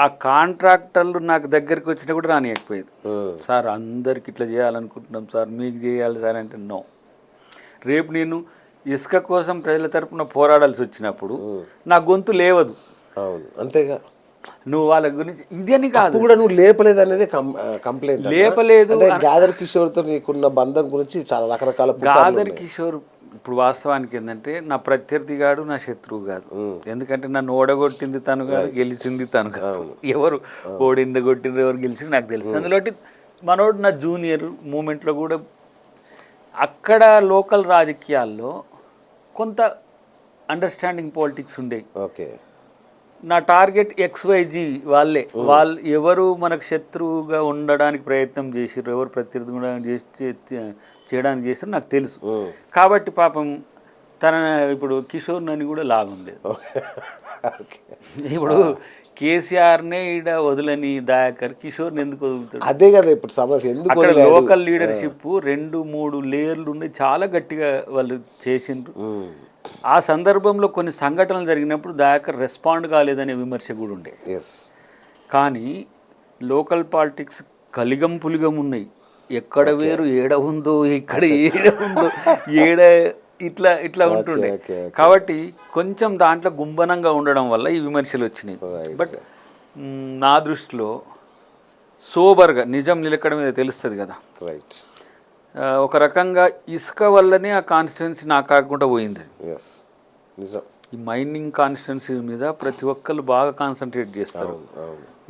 ఆ కాంట్రాక్టర్లు నాకు దగ్గరికి వచ్చినా కూడా రానియకపోయేది. సార్ అందరికి ఇట్లా చేయాలనుకుంటున్నాం సార్, మీకు చేయాలి సార్ అంటే నో. రేపు నేను ఇసుక కోసం ప్రజల తరపున పోరాడాల్సి వచ్చినప్పుడు నా గొంతు లేవదు. అంతేగా. నువ్వు వాళ్ళ గురించి ఇదని కాదు కూడా నువ్వు లేపలేదు అనేది కంప్లైంట్. లేపలేదు. గాదర్ కిషోర్తో నీకున్న బంధం గురించి చాలా రకరకాల. గాదర్ కిషోర్ ఇప్పుడు వాస్తవానికి ఏంటంటే నా ప్రత్యర్థి కాదు, నా శత్రువు కాదు. ఎందుకంటే నన్ను ఓడగొట్టింది తను కాదు, గెలిచింది తను కాదు. ఎవరు ఓడిండగొట్టిండ్రు ఎవరు గెలిచింది నాకు తెలుసు. అందులో మనోడు నా జూనియర్ మూమెంట్లో కూడా. అక్కడ లోకల్ రాజకీయాల్లో కొంత అండర్స్టాండింగ్ పాలిటిక్స్ ఉండేవి. ఓకే. నా టార్గెట్ XYZ వాళ్ళు ఎవరు మనకు శత్రువుగా ఉండడానికి ప్రయత్నం చేసిర్రు, ఎవరు ప్రత్యర్థి చేయడానికి చేసిర్రు నాకు తెలుసు. కాబట్టి పాపం తన ఇప్పుడు కిషోర్ నని కూడా లాభం లేదు. ఇప్పుడు కేసీఆర్నే ఈడ వదలని దయాకర్ కిషోర్ని ఎందుకు వదులుతాడు? అదే కదా ఇప్పుడు సమస్య. అక్కడ లోకల్ లీడర్షిప్ 2-3 లేయర్లు ఉన్నాయి, చాలా గట్టిగా వాళ్ళు చేసిండ్రు. ఆ సందర్భంలో కొన్ని సంఘటనలు జరిగినప్పుడు దయాకర్ రెస్పాండ్ కాలేదనే విమర్శ కూడా ఉండే. కానీ లోకల్ పాలిటిక్స్ కలిగం పులిగం ఉన్నాయి. ఎక్కడ వేరు ఏడ ఉందో, ఇక్కడ ఏడ ఉందో, ఏడ ఇట్లా ఇట్లా ఉంటుండే. కాబట్టి కొంచెం దాంట్లో గుంబనంగా ఉండడం వల్ల ఈ విమర్శలు వచ్చినాయి. బట్ నా దృష్టిలో సోబర్గా నిజం నిలకడ మీద తెలుస్తుంది కదా. రైట్. ఒక రకంగా ఇసుక వల్లనే ఆ కాన్స్టిట్యున్సీ నాకు కాకుండా పోయింది. నిజం. ఈ మైనింగ్ కాన్స్టిట్యున్సీ మీద ప్రతి ఒక్కరు బాగా కాన్సన్ట్రేట్ చేస్తారు.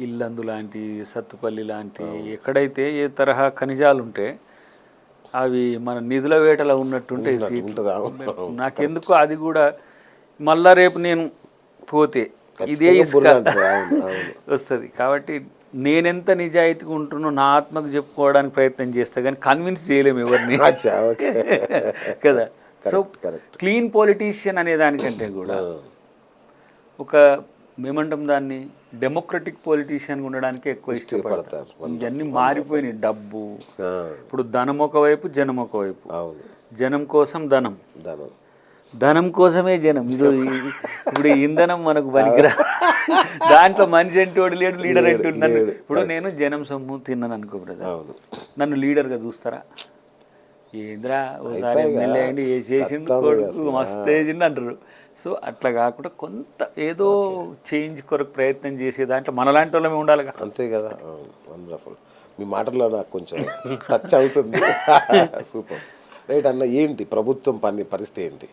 ఇల్లందు లాంటి, సత్తుపల్లి లాంటి ఎక్కడైతే ఏ తరహా ఖనిజాలు ఉంటే అవి మన నిధుల వేటలో ఉన్నట్టుంటే నాకెందుకు అది కూడా మళ్ళా రేపు నేను పోతే ఇదే ఇసుక వస్తుంది. కాబట్టి నేనెంత నిజాయితీగా ఉంటున్నో నా ఆత్మకు చెప్పుకోవడానికి ప్రయత్నం చేస్తా, కానీ కన్విన్స్ చేయలేము ఎవరిని కదా. సో క్లీన్ పొలిటీషియన్ అనే దానికంటే కూడా ఒక ఏమంటాం దాన్ని డెమోక్రటిక్ పొలిటీషియన్ ఉండడానికి ఎక్కువ ఇష్టపడతారు. ఇవన్నీ మారిపోయినాయి. డబ్బు ఇప్పుడు ధనం ఒకవైపు, జనం ఒకవైపు. జనం కోసం ధనం, ధనం కోసమే జనం. ఇప్పుడు ఇంధనం మనకు పనికిరా, దాంట్లో మనిషి అంటోడు లేడు, లీడర్ అంటూ. నన్ను ఇప్పుడు నేను జనం సొమ్ము తిన్నాను అనుకో బ్రదర్, నన్ను లీడర్గా చూస్తారా? ఏంద్రా ఒకసారి ఎమ్మెల్యే అండి ఏ చేసిండు కొడుకు మస్తు వేసిండు అంటారు. సో అట్లా కాకుండా కొంత ఏదో చేంజ్ కొరకు ప్రయత్నం చేసే దాంట్లో మనలాంటి వాళ్ళమే ఉండాలిగా. అంతే కదా. వండర్ఫుల్. మీ మాటల్లో నాకు కొంచెం టచ్ అవుతుంది. సూపర్. రైట్ అన్న. ఏంటి ప్రభుత్వం పరిస్థితి ఏంటి?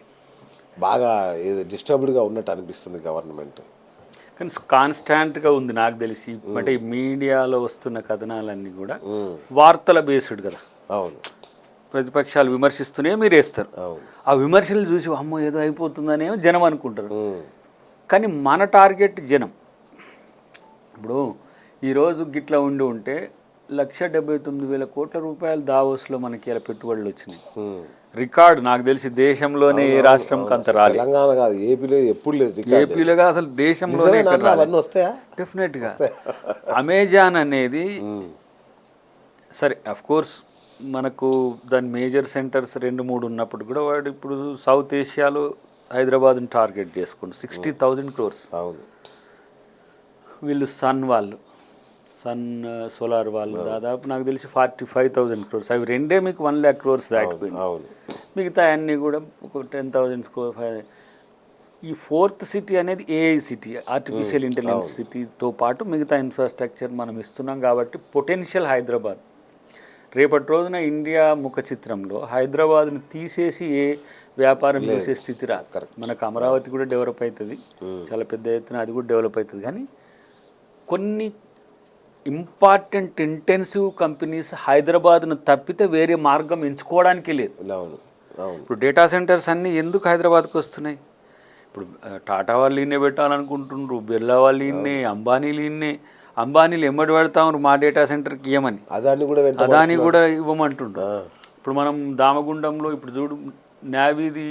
బాగా ఏదో డిస్టర్బ్డ్గా ఉన్నట్టు అనిపిస్తుంది గవర్నమెంట్. కానీ కాన్స్టాంట్గా ఉంది నాకు తెలిసి. అంటే మీడియాలో వస్తున్న కథనాలన్నీ కూడా వార్తల బేస్డ్ కదా. అవును. ప్రతిపక్షాలు విమర్శిస్తూనే మీరు వేస్తారు. ఆ విమర్శలు చూసి అమ్మో ఏదో అయిపోతుందనేమో జనం అనుకుంటారు. కానీ మన టార్గెట్ జనం. ఇప్పుడు ఈరోజు గిట్లా ఉంటే 1,79,000 కోట్ల రూపాయలు దావోస్లో మనకి ఇలా పెట్టుబడులు వచ్చినాయి. రికార్డు నాకు తెలిసి దేశంలోనే ఏ రాష్ట్రంకి అంత రాలేదు. తెలంగాణ కాదు, ఏపీలో ఎప్పుడు లేదు. ఏపీలో కాదు అసలు దేశంలోనే డెఫినెట్గా. అమెజాన్ అనేది సరే అఫ్ కోర్స్ మనకు దాని మేజర్ సెంటర్స్ 2-3 ఉన్నప్పుడు కూడా వాడు ఇప్పుడు సౌత్ ఏషియాలో హైదరాబాద్ని టార్గెట్ చేసుకుంటూ 60,000 crores. వీళ్ళు సన్ సోలార్ వాళ్ళు దాదాపు నాకు తెలిసి 45,000 crores. అవి రెండే మీకు 1 lakh crores దాటిపోయింది. మిగతా అన్నీ కూడా ఒక 10,000 crores. ఈ 4th సిటీ అనేది AI సిటీ, ఆర్టిఫిషియల్ ఇంటెలిజెన్స్ సిటీతో పాటు మిగతా ఇన్ఫ్రాస్ట్రక్చర్ మనం ఇస్తున్నాం. కాబట్టి పొటెన్షియల్ హైదరాబాద్ రేపటి రోజున ఇండియా ముఖ చిత్రంలో హైదరాబాద్ని తీసేసి ఏ వ్యాపారం చేసే స్థితి రాదు. మనకు అమరావతి కూడా డెవలప్ అవుతుంది, చాలా పెద్ద ఎత్తున అది కూడా డెవలప్ అవుతుంది. కానీ కొన్ని ఇంపార్టెంట్ ఇంటెన్సివ్ కంపెనీస్ హైదరాబాద్ను తప్పితే వేరే మార్గం ఎంచుకోవడానికి లేదు. ఇప్పుడు డేటా సెంటర్స్ అన్నీ ఎందుకు హైదరాబాద్కి వస్తున్నాయి? ఇప్పుడు టాటా వాళ్ళు ఈయనే పెట్టాలనుకుంటున్నారు, బిర్లా వాళ్ళు ఈయనే, అంబానీలు ఈయనే. అంబానీలు ఎమ్మడి పెడతాం మా డేటా సెంటర్కి ఇవ్వమని, అదాని కూడా ఇవ్వమంటుండ్రు. ఇప్పుడు మనం దామగుండంలో ఇప్పుడు చూడు నావీది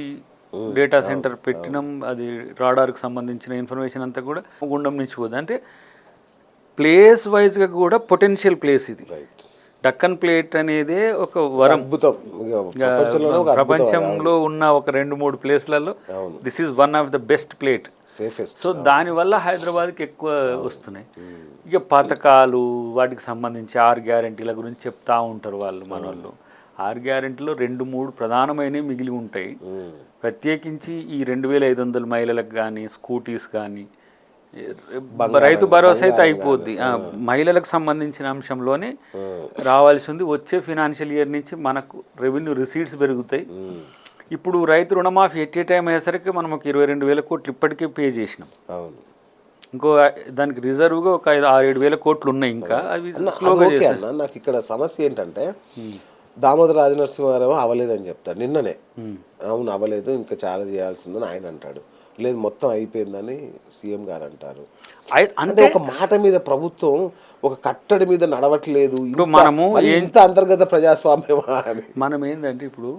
డేటా సెంటర్ పెట్టినాం, అది రాడార్కి సంబంధించిన ఇన్ఫర్మేషన్ అంతా కూడా గుండం నుంచి పోతుంది. అంటే ప్లేస్ వైజ్గా కూడా పొటెన్షియల్ ప్లేస్ ఇది. రైట్. డక్కన్ ప్లేట్ అనేదే ఒక వరం. అద్భుతం. ప్రపంచంలోనే ఒక అద్భుతం. ప్రపంచంలో ఉన్న ఒక 2-3 ప్లేస్లలో this is one of the best plate. Safest. So దానివల్ల హైదరాబాద్కి ఎక్కువ వస్తున్నాయి. ఇక పథకాలు వాటికి సంబంధించి 6 గ్యారెంటీల గురించి చెప్తా ఉంటారు వాళ్ళు మన వాళ్ళు. 6 గ్యారెంటీలో 2-3 ప్రధానమైనవి మిగిలి ఉంటాయి. ప్రత్యేకించి ఈ 2500 మహిళలకు కానీ, స్కూటీస్ కానీ, రైతు భరోసా అయితే అయిపోద్ది. మహిళలకు సంబంధించిన అంశంలోనే రావాల్సి ఉంది. వచ్చే ఫినాన్షియల్ ఇయర్ నుంచి మనకు రెవెన్యూ రిసీట్స్ పెరుగుతాయి. ఇప్పుడు రైతు రుణమాఫీ ఎట్ ఏ టైం అయ్యేసరికి మనం ఒక 22,000 కోట్లు ఇప్పటికే పే చేసినాం. ఇంకో దానికి రిజర్వ్గా ఒక 6-7 వేల కోట్లు ఉన్నాయి. ఇంకా అవి స్లోగా చేస్తాను. నాకు ఇక్కడ సమస్య ఏంటంటే దామోదర రాజనరసింహారావు అవ్వలేదని చెప్తాడు నిన్ననే. అవును అవ్వలేదు, ఇంకా చాలా చేయాల్సిందని ఆయన అంటాడు. లేదు మొత్తం అయిపోయిందని సీఎం గారు అంటారు. అంటే ఒక మాట మీద ప్రభుత్వం ఒక కట్టడి మీద నడవట్లేదు. మనము ఎంత అంతర్గత ప్రజాస్వామ్యమా అని మనం ఏంటంటే ఇప్పుడు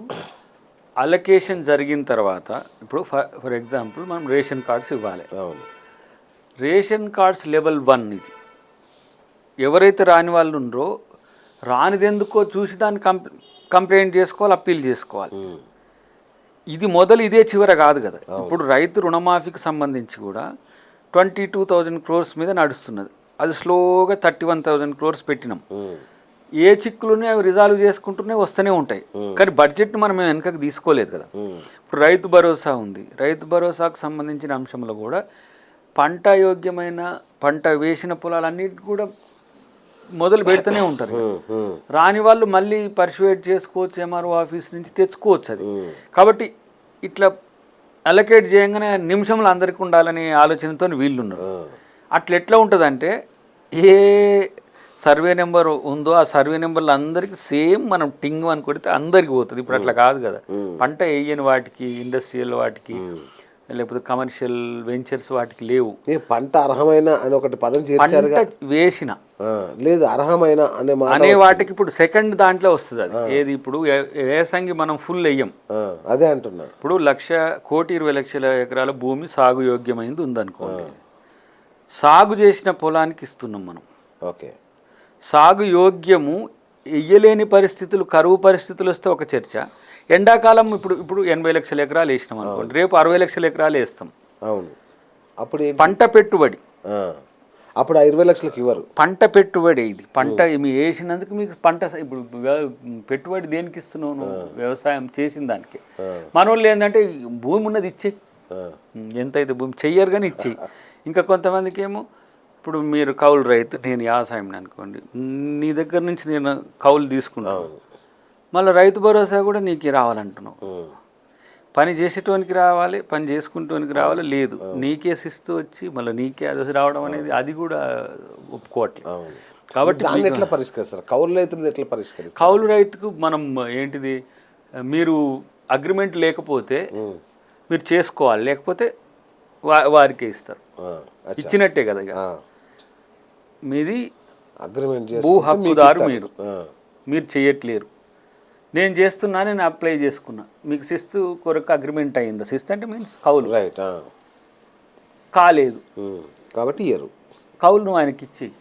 అలొకేషన్ జరిగిన తర్వాత ఇప్పుడు ఫర్ ఎగ్జాంపుల్ మనం రేషన్ కార్డ్స్ ఇవ్వాలి. అవును. రేషన్ కార్డ్స్ లెవెల్ 1 ఇది. ఎవరైతే రాని వాళ్ళు ఉన్నారో రానిదెందుకో చూసి దాన్ని కంప్లైంట్ చేసుకోవాలి, అప్పీల్ చేసుకోవాలి. ఇది మొదలు ఇదే చివర కాదు కదా. ఇప్పుడు రైతు రుణమాఫీకి సంబంధించి కూడా 22,000 crores మీద నడుస్తున్నది. అది స్లోగా 31,000 crores పెట్టినాం. ఏ చిక్కులునే అవి రిజాల్వ్ చేసుకుంటూనే వస్తూనే ఉంటాయి. కానీ బడ్జెట్ని మనం వెనకకి తీసుకోలేదు కదా. ఇప్పుడు రైతు భరోసా ఉంది. రైతు భరోసాకు సంబంధించిన అంశంలో కూడా పంట యోగ్యమైన పంట వేసిన పొలాలన్నిటి కూడా మొదలు పెడుతూనే ఉంటారు. రాని వాళ్ళు మళ్ళీ పర్సువేట్ చేసుకోవచ్చు, ఎంఆర్ఓ ఆఫీస్ నుంచి తెచ్చుకోవచ్చు అది. కాబట్టి ఇట్లా అలొకేట్ చేయగానే నిమిషంలో అందరికీ ఉండాలనే ఆలోచనతో వీళ్ళు ఉన్నారు. అట్లా ఎట్లా ఉంటుందంటే ఏ సర్వే నెంబర్ ఉందో ఆ సర్వే నెంబర్లు అందరికీ సేమ్ మనం టింగ్ అని కొడితే అందరికి పోతుంది. ఇప్పుడు అట్లా కాదు కదా. పంట వేయని వాటికి, ఇండస్ట్రియల్ వాటికి, లేకపోతే కమర్షియల్ వెంచర్స్ వాటికి లేవు. పంట అర్హమైన అని ఒకటి పదం చేర్చారు. వేసిన లేదు అర్హమైన అనే వాటికి ఇప్పుడు సెకండ్ దాంట్లో వస్తుంది. అది ఏది ఇప్పుడు వేసంగి మనం ఫుల్ వెయ్యం. అదే అంటున్నా. ఇప్పుడు 1,20,00,000 ఎకరాల భూమి సాగు యోగ్యమైంది ఉందనుకోండి. సాగు చేసిన పొలానికి ఇస్తున్నాం మనం. ఓకే. సాగు యోగ్యము వెయ్యలేని పరిస్థితులు, కరువు పరిస్థితులు వస్తే ఒక చర్చ. ఎండాకాలం ఇప్పుడు 80 లక్షల ఎకరాలు వేసినాం అనుకోండి, రేపు 60 లక్షల ఎకరాలు వేస్తాం. అవును. అప్పుడు పంట పెట్టుబడి అప్పుడు 20 లక్షలకు ఇవ్వరు. పంట పెట్టుబడి ఇది. పంట మీ వేసినందుకు మీకు పంట ఇప్పుడు పెట్టుబడి దేనికి ఇస్తున్నావు? వ్యవసాయం చేసిన దానికి. మన వాళ్ళు ఏంటంటే భూమి ఉన్నది ఇచ్చేయి, ఎంతైతే భూమి చెయ్యరు కానీ ఇచ్చేయి. ఇంకా కొంతమందికి ఏమో ఇప్పుడు మీరు కౌలు రైతు, నేను వ్యవసాయం అనుకోండి, నీ దగ్గర నుంచి నేను కౌలు తీసుకుంటాను, మళ్ళీ రైతు భరోసా కూడా నీకు రావాలంటున్నావు. పని చేసేటోనికి రావాలి, పని చేసుకుంటోనికి రావాలి. లేదు నీకేసిస్తూ వచ్చి మళ్ళీ నీకే అది రావడం అనేది అది కూడా ఒప్పుకోవట్లేదు. కాబట్టి ఎట్లా పరిష్కరిస్తారు? కౌలు రైతులు ఎట్లా పరిష్కరిస్తారు? కౌలు రైతుకు మనం ఏంటిది, మీరు అగ్రిమెంట్ లేకపోతే మీరు చేసుకోవాలి, లేకపోతే వారికే ఇస్తారు. ఇచ్చినట్టే కదా. మీది అగ్రిమెంట్ భూ హక్కుదారు, మీరు చేయట్లేరు. నేను చేస్తున్నా, నేను అప్లై చేసుకున్నా, మీకు శిస్తు కొరకు అగ్రిమెంట్ అయ్యిందా? శిస్తు అంటే మీన్స్ కౌలు. రైట్. కాలేదు కాబట్టి ఇయ్యరు. కౌలు నువ్వు ఆయనకి ఇచ్చేయి.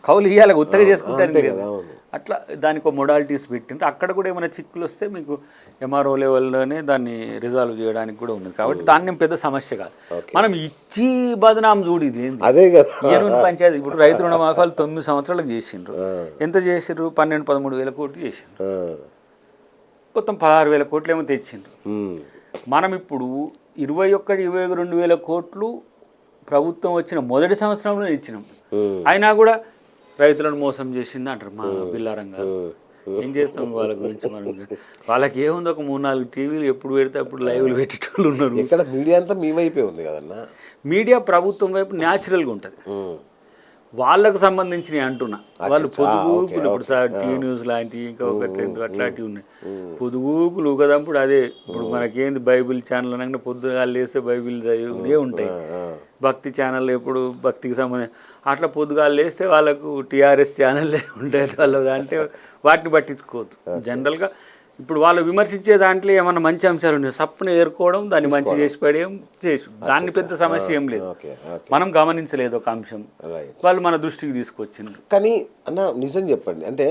కౌలు ఇవ్వాలి, ఉత్తగా చేసుకుంటానికి లేదు. అట్లా దానికి ఒక మొడాలిటీస్ పెట్టిండ్రు. అక్కడ కూడా ఏమైనా చిక్కులు వస్తే మీకు ఎంఆర్ఓ లెవెల్లోనే దాన్ని రిజాల్వ్ చేయడానికి కూడా ఉంది. కాబట్టి దాన్ని పెద్ద సమస్య కాదు. మనం ఇచ్చి బదనాం చూడేది అదే కదా. ఏనుగు పంచాయతీ ఇప్పుడు రైతు రుణమాఫాలు 9 సంవత్సరాలకు చేసిండ్రు. ఎంత చేసిండ్రు? 12-13 వేల కోట్లు చేసిండ్రు. మొత్తం 16,000 కోట్లు ఏమో తెచ్చిండ్రు. మనం ఇప్పుడు 21-22 వేల కోట్లు ప్రభుత్వం వచ్చిన మొదటి సంవత్సరంలో ఇచ్చినాం. అయినా కూడా రైతులను మోసం చేసింది అంటారు మా పిల్లారంగా. ఏం చేస్తాం వాళ్ళ గురించి? మనం వాళ్ళకి ఏముంది, ఒక 3-4 టీవీలు ఎప్పుడు పెడితే అప్పుడు లైవ్లు పెట్టేటోళ్ళు ఉన్నారు. ఇక్కడ మీడియా అంతా మీ వైపే ఉంది కదన్నా. మీడియా ప్రభుత్వం వైపు న్యాచురల్గా ఉంటుంది. వాళ్ళకు సంబంధించినవి అంటున్నా. వాళ్ళు పొదుగుకులు ఇప్పుడు ఓకే. టీ న్యూస్ లాంటివి ఇంకా ఒకటి రెండు అట్లాంటివి ఉన్నాయి. పొదుగుకులు ఊగదంపుడు అదే ఇప్పుడు మనకేంది బైబిల్ ఛానల్ అనగా పొద్దుగా లేస్తే బైబిల్ చదివే ఉంటాయి. భక్తి ఛానల్ ఎప్పుడు భక్తికి సంబంధించి అట్లా పొద్దుగాలు లేస్తే వాళ్ళకు టీఆర్ఎస్ ఛానల్లే ఉంటాయి. వాళ్ళు అంటే వాటిని పట్టించుకోవద్దు. జనరల్గా ఇప్పుడు వాళ్ళు విమర్శించే దాంట్లో ఏమన్నా మంచి అంశాలు ఉన్నాయి, సప్పును ఏరుకోవడం, దాన్ని మంచి చేసి పడేయం చేసి దాన్ని పెద్ద సమస్య ఏం లేదు. మనం గమనించలేదు ఒక అంశం, వాళ్ళు మన దృష్టికి తీసుకొచ్చింది. కానీ అన్న నిజం చెప్పండి, అంటే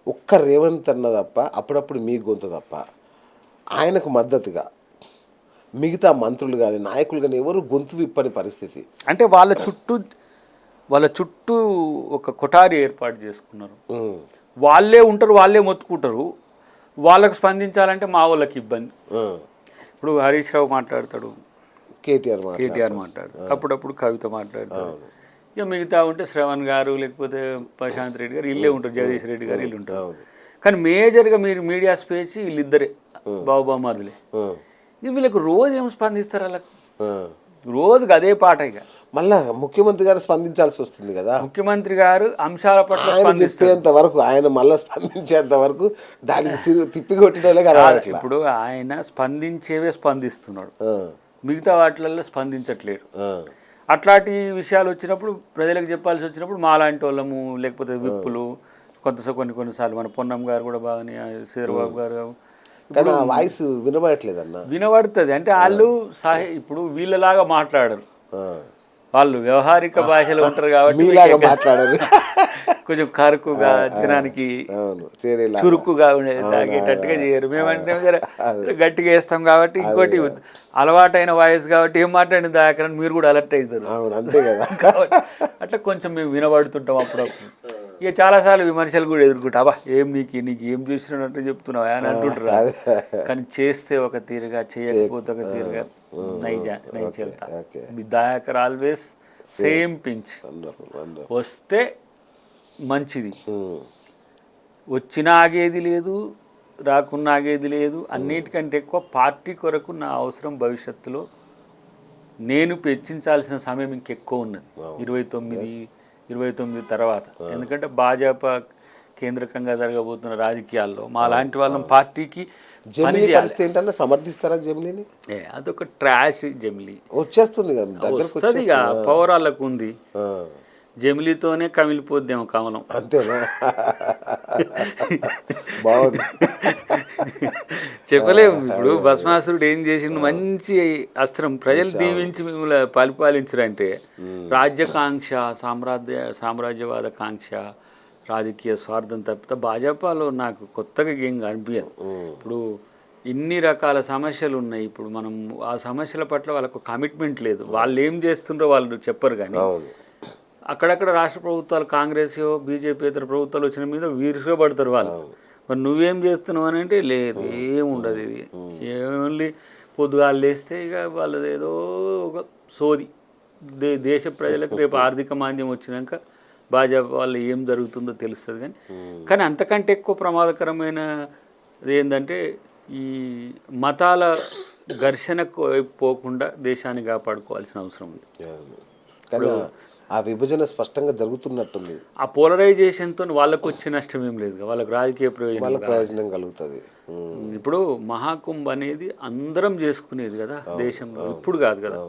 ఒక్క రేవంత్ అన్న తప్ప అప్పుడప్పుడు మీ గొంతు తప్ప ఆయనకు మద్దతుగా మిగతా మంత్రులు కానీ నాయకులు కానీ ఎవరు గొంతు విప్పని పరిస్థితి. అంటే వాళ్ళ చుట్టూ ఒక కొఠారి ఏర్పాటు చేసుకున్నారు. వాళ్ళే ఉంటారు, వాళ్ళే మొత్తుకుంటారు. వాళ్ళకు స్పందించాలంటే మా వాళ్ళకి ఇబ్బంది. ఇప్పుడు హరీష్ రావు మాట్లాడతాడు, కేటీఆర్ మాట్లాడతాడు, అప్పుడప్పుడు కవిత మాట్లాడతాడు. ఇక మిగతా ఉంటే శ్రవణ్ గారు లేకపోతే ప్రశాంత్ రెడ్డి గారు ఇల్లే ఉంటారు, జగదీష్ రెడ్డి గారు ఇల్లు ఉంటారు. కానీ మేజర్గా మీరు మీడియా స్పేస్ వీళ్ళిద్దరే బాబుబామారులే. ఇది వీళ్ళకి రోజు ఏం స్పందిస్తారు? వాళ్ళకు రోజుకి అదే పాట. ఇక మళ్ళా ముఖ్యమంత్రి గారు స్పందించాల్సి వస్తుంది కదా. ముఖ్యమంత్రి గారు అంశాల పట్ల స్పందించేంత వరకు, ఆయన మళ్ళీ స్పందించేంత వరకు దానికి తిప్పికొట్టిన కదా. ఇప్పుడు ఆయన స్పందించేవే స్పందిస్తున్నాడు, మిగతా వాటిలలో స్పందించట్లేడు. అట్లాంటి విషయాలు వచ్చినప్పుడు ప్రజలకు చెప్పాల్సి వచ్చినప్పుడు మాలాంటి వాళ్ళము లేకపోతే విప్పులు కొన్నిసార్లు మన పొన్నం గారు కూడా బాగానే, శ్రీరబాబు గారు వాయిస్ వినబడట్లేదు అన్న. వినబడుతుంది అంటే వాళ్ళు ఇప్పుడు వీళ్ళలాగా మాట్లాడరు, వాళ్ళు వ్యవహారిక భాషలో ఉంటారు కాబట్టి మాట్లాడరు. కొంచెం కరుకుగా జనానికి చురుకుగా తాగేటట్టుగా చేయరు. మేమంటే గట్టిగా వేస్తాం కాబట్టి. ఇంకోటి అలవాటైన వాయిస్ కాబట్టి ఏం మాట్లాడిన దాకరని మీరు కూడా అలర్ట్ అవుతారు. అంతే కదా. అట్లా కొంచెం మేము వినబడుతుంటాం అప్పుడప్పుడు. ఇక చాలాసార్లు విమర్శలు కూడా ఎదుర్కొంటా, అబ్బా నీకు ఏం చేసినట్టు చెప్తున్నావు అని అంటుంటారు. కానీ చేస్తే ఒక తీరుగా, చేయకపోతే ఒక తీరుగా నై చెల్తా. Dayakar always same pinch. వస్తే మంచిది, వచ్చిన ఆగేది లేదు, రాకున్న ఆగేది లేదు. అన్నిటికంటే ఎక్కువ పార్టీ కొరకు నా అవసరం భవిష్యత్తులో నేను వెచ్చించాల్సిన సమయం ఇంకెక్కువ ఉన్నది 29 తర్వాత. ఎందుకంటే భాజపా కేంద్రకంగా జరగబోతున్న రాజకీయాల్లో మా లాంటి వాళ్ళం పార్టీకి సమర్థిస్తారా జమిలీని? అదొక ట్రాష్. జమిలీ వచ్చేస్తుంది కదా, పౌరాలకు ఉంది. జమిలీతోనే కమిలిపోద్దేమో కమలం. అంతేనా? బాగుంది. చెప్పలేము. ఇప్పుడు భస్మాసురుడు ఏం చేసిండు? మంచి అస్త్రం. ప్రజలు దీవించి మిమ్మల్ని పరిపాలించరంటే రాజ్యకాంక్ష, సామ్రాజ్యవాద కాంక్ష, రాజకీయ స్వార్థం తప్పితే భాజపాలో నాకు కొత్తగా ఏం అనిపించదు. ఇప్పుడు ఇన్ని రకాల సమస్యలు ఉన్నాయి. ఇప్పుడు మనం ఆ సమస్యల పట్ల వాళ్ళకు కమిట్మెంట్ లేదు. వాళ్ళు ఏం చేస్తుండ్రో వాళ్ళు చెప్పరు. కానీ అక్కడక్కడ రాష్ట్ర ప్రభుత్వాలు, కాంగ్రెస్ బీజేపీ ఇతర ప్రభుత్వాలు వచ్చిన మీద వీర్షపడతారు వాళ్ళు. మరి నువ్వేం చేస్తున్నావు అని అంటే లేదు, ఏముండదు. ఇది ఓన్లీ పొద్దుగాలు లేస్తే ఇక వాళ్ళది ఏదో ఒక సోది. దేశ ప్రజలకు రేపు ఆర్థిక మాంద్యం వచ్చినాక భాజపా వాళ్ళు ఏం జరుగుతుందో తెలుస్తుంది. కానీ అంతకంటే ఎక్కువ ప్రమాదకరమైన ఏంటంటే ఈ మతాల ఘర్షణకు పోకుండా దేశాన్ని కాపాడుకోవాల్సిన అవసరం ఉంది. కానీ ఆ విభజన స్పష్టంగా జరుగుతున్నట్టుంది. ఆ పోలరైజేషన్తో వాళ్ళకు వచ్చే నష్టం ఏం లేదు, వాళ్ళకి రాజకీయ ప్రయోజనం కలుగుతుంది. ఇప్పుడు మహాకుంభ్ అనేది అందరం చేసుకునేది కదా దేశంలో, ఇప్పుడు కాదు కదా.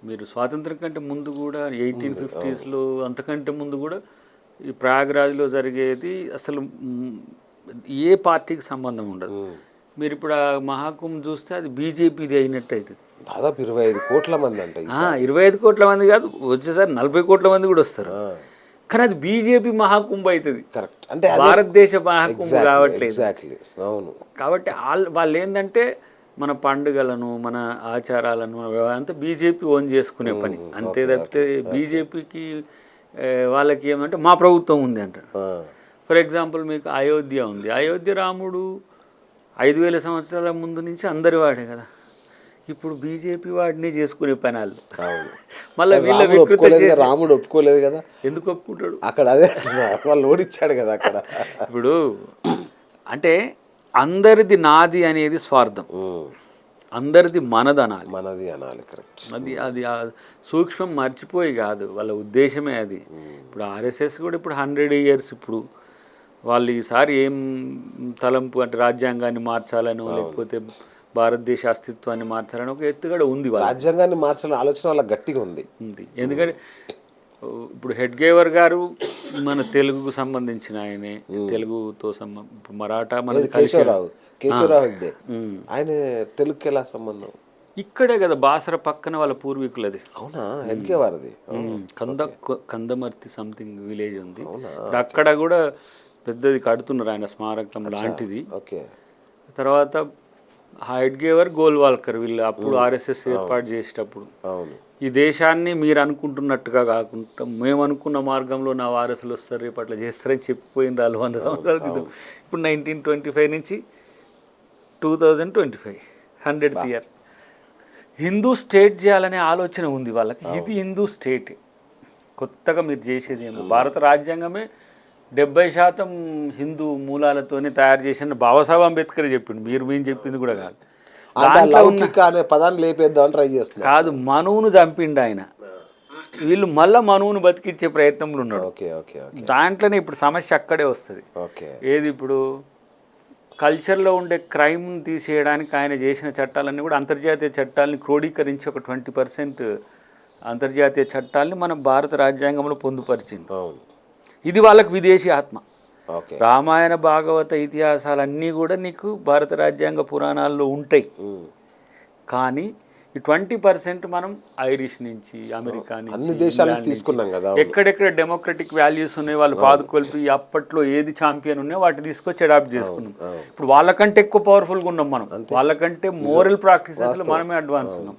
మీరు స్వాతంత్రం కంటే ముందు కూడా 1850s అంతకంటే ముందు కూడా ఈ ప్రయాగ్రాజ్లో జరిగేది అసలు ఏ పార్టీకి సంబంధం ఉండదు. మీరు ఇప్పుడు ఆ మహాకుంభ్ చూస్తే అది బీజేపీది అయినట్టు అవుతుంది. దాదాపు 25 కోట్ల మంది అంట. 25 కోట్ల మంది కాదు, వచ్చేసరి 40 కోట్ల మంది కూడా వస్తారు. కానీ అది బీజేపీ మహాకుంభ అవుతుంది. కరెక్ట్. అంటే భారతదేశ మహాకుంభ కావట్లేదు. అవును. కాబట్టి వాళ్ళు ఏంటంటే మన పండుగలను, మన ఆచారాలను అంతా బీజేపీ ఓన్ చేసుకునే పని అంతే తప్పితే బీజేపీకి వాళ్ళకి ఏమంటే మా ప్రభుత్వం ఉంది అంటారు. ఫర్ ఎగ్జాంపుల్ మీకు అయోధ్య ఉంది. అయోధ్య రాముడు 5000 సంవత్సరాల ముందు నుంచి అందరి వాడే కదా. ఇప్పుడు బీజేపీ వాడిని చేసుకునే పని వాళ్ళు. మళ్ళీ వీళ్ళ రాముడు ఒప్పుకోలేదు కదా. ఎందుకు ఒప్పుకుంటాడు? అక్కడ అదే వాళ్ళు ఓడిచ్చాడు కదా అక్కడ. ఇప్పుడు అంటే అందరిది నాది అనేది స్వార్థం. అందరిది మనదనాలి. మనది అనాలి. కరెక్ట్. అది అది ఆ సూక్ష్మం మర్చిపోయి కాదు, వాళ్ళ ఉద్దేశమే అది. ఇప్పుడు ఆర్ఎస్ఎస్ కూడా ఇప్పుడు 100 years ఇప్పుడు వాళ్ళు ఈసారి ఏం తలంపు అంటే రాజ్యాంగాన్ని మార్చాలనో లేకపోతే భారతదేశ అస్తిత్వాన్ని మార్చాలని ఒక ఎత్తుగడ ఉంది వాళ్ళకి. రాజ్యాంగాన్ని మార్చాలని ఆలోచన వాళ్ళకి గట్టిగా ఉంది. ఎందుకంటే ఇప్పుడు హెడ్గేవర్ గారు మన తెలుగుకు సంబంధించిన ఆయనే, తెలుగుతో ఇప్పుడు మరాఠా మన కేశవరావు హెగ్డే ఆయన తెలుగుకి ఎలా సంబంధం? ఇక్కడే కదా బాసర పక్కన వాళ్ళ పూర్వీకులది. అవునా? హెడ్గే వారిది కందమర్తి సంథింగ్ విలేజ్ ఉంది. అక్కడ కూడా పెద్దది కడుతున్నారు ఆయన స్మారకం లాంటిది. తర్వాత హెడ్గేవర్ గోల్వాల్కర్ వీళ్ళు అప్పుడు ఆర్ఎస్ఎస్ ఏర్పాటు చేసేటప్పుడు ఈ దేశాన్ని మీరు అనుకుంటున్నట్టుగా కాకుండా మేము అనుకున్న మార్గంలో నా వారసులు వస్తారు రేపు అట్లా చేస్తారని చెప్పిపోయిన వాళ్ళు 100 సంవత్సరాల క్రితం. ఇప్పుడు 1925 నుంచి 2025 100th year హిందూ స్టేట్ చేయాలనే ఆలోచన ఉంది వాళ్ళకి. ఇది హిందూ స్టేట్. కొత్తగా మీరు చేసేది ఏమో భారత రాజ్యాంగమే 70% హిందూ మూలాలతోనే తయారు చేసిన బాబాసాహెబ్ అంబేద్కర్ చెప్పిండు. మేము చెప్పింది కూడా కాదు. పదాన్ని లేపేద్దామని ట్రై చేస్తున్నారు. కాదు, మనువును చంపిండు ఆయన. వీళ్ళు మళ్ళీ మనువును బతికించే ప్రయత్నంలో ఉన్నాడు. దాంట్లోనే ఇప్పుడు సమస్య అక్కడే వస్తుంది. ఏది ఇప్పుడు కల్చర్లో ఉండే క్రైమ్ని తీసేయడానికి ఆయన చేసిన చట్టాలన్నీ కూడా అంతర్జాతీయ చట్టాలని క్రోడీకరించి ఒక 20% అంతర్జాతీయ చట్టాలని మన భారత రాజ్యాంగంలో పొందుపరిచింది. ఇది వాళ్ళకి విదేశీ ఆత్మ. రామాయణ భాగవత ఇతిహాసాలన్నీ కూడా నీకు భారత రాజ్యాంగ పురాణాల్లో ఉంటాయి. కానీ ఈ 20% మనం ఐరిష్ నుంచి, అమెరికా నుంచి, ఎక్కడెక్కడ డెమోక్రటిక్ వాల్యూస్ ఉన్నాయి వాళ్ళు పాదుకొల్పి అప్పట్లో ఏది ఛాంపియన్ ఉన్నాయో వాటి తీసుకొచ్చి అడాప్ట్ చేసుకున్నాం. ఇప్పుడు వాళ్ళకంటే ఎక్కువ పవర్ఫుల్గా ఉన్నాం మనం. వాళ్ళకంటే మోరల్ ప్రాక్టీసెస్లో మనమే అడ్వాన్స్ ఉన్నాం.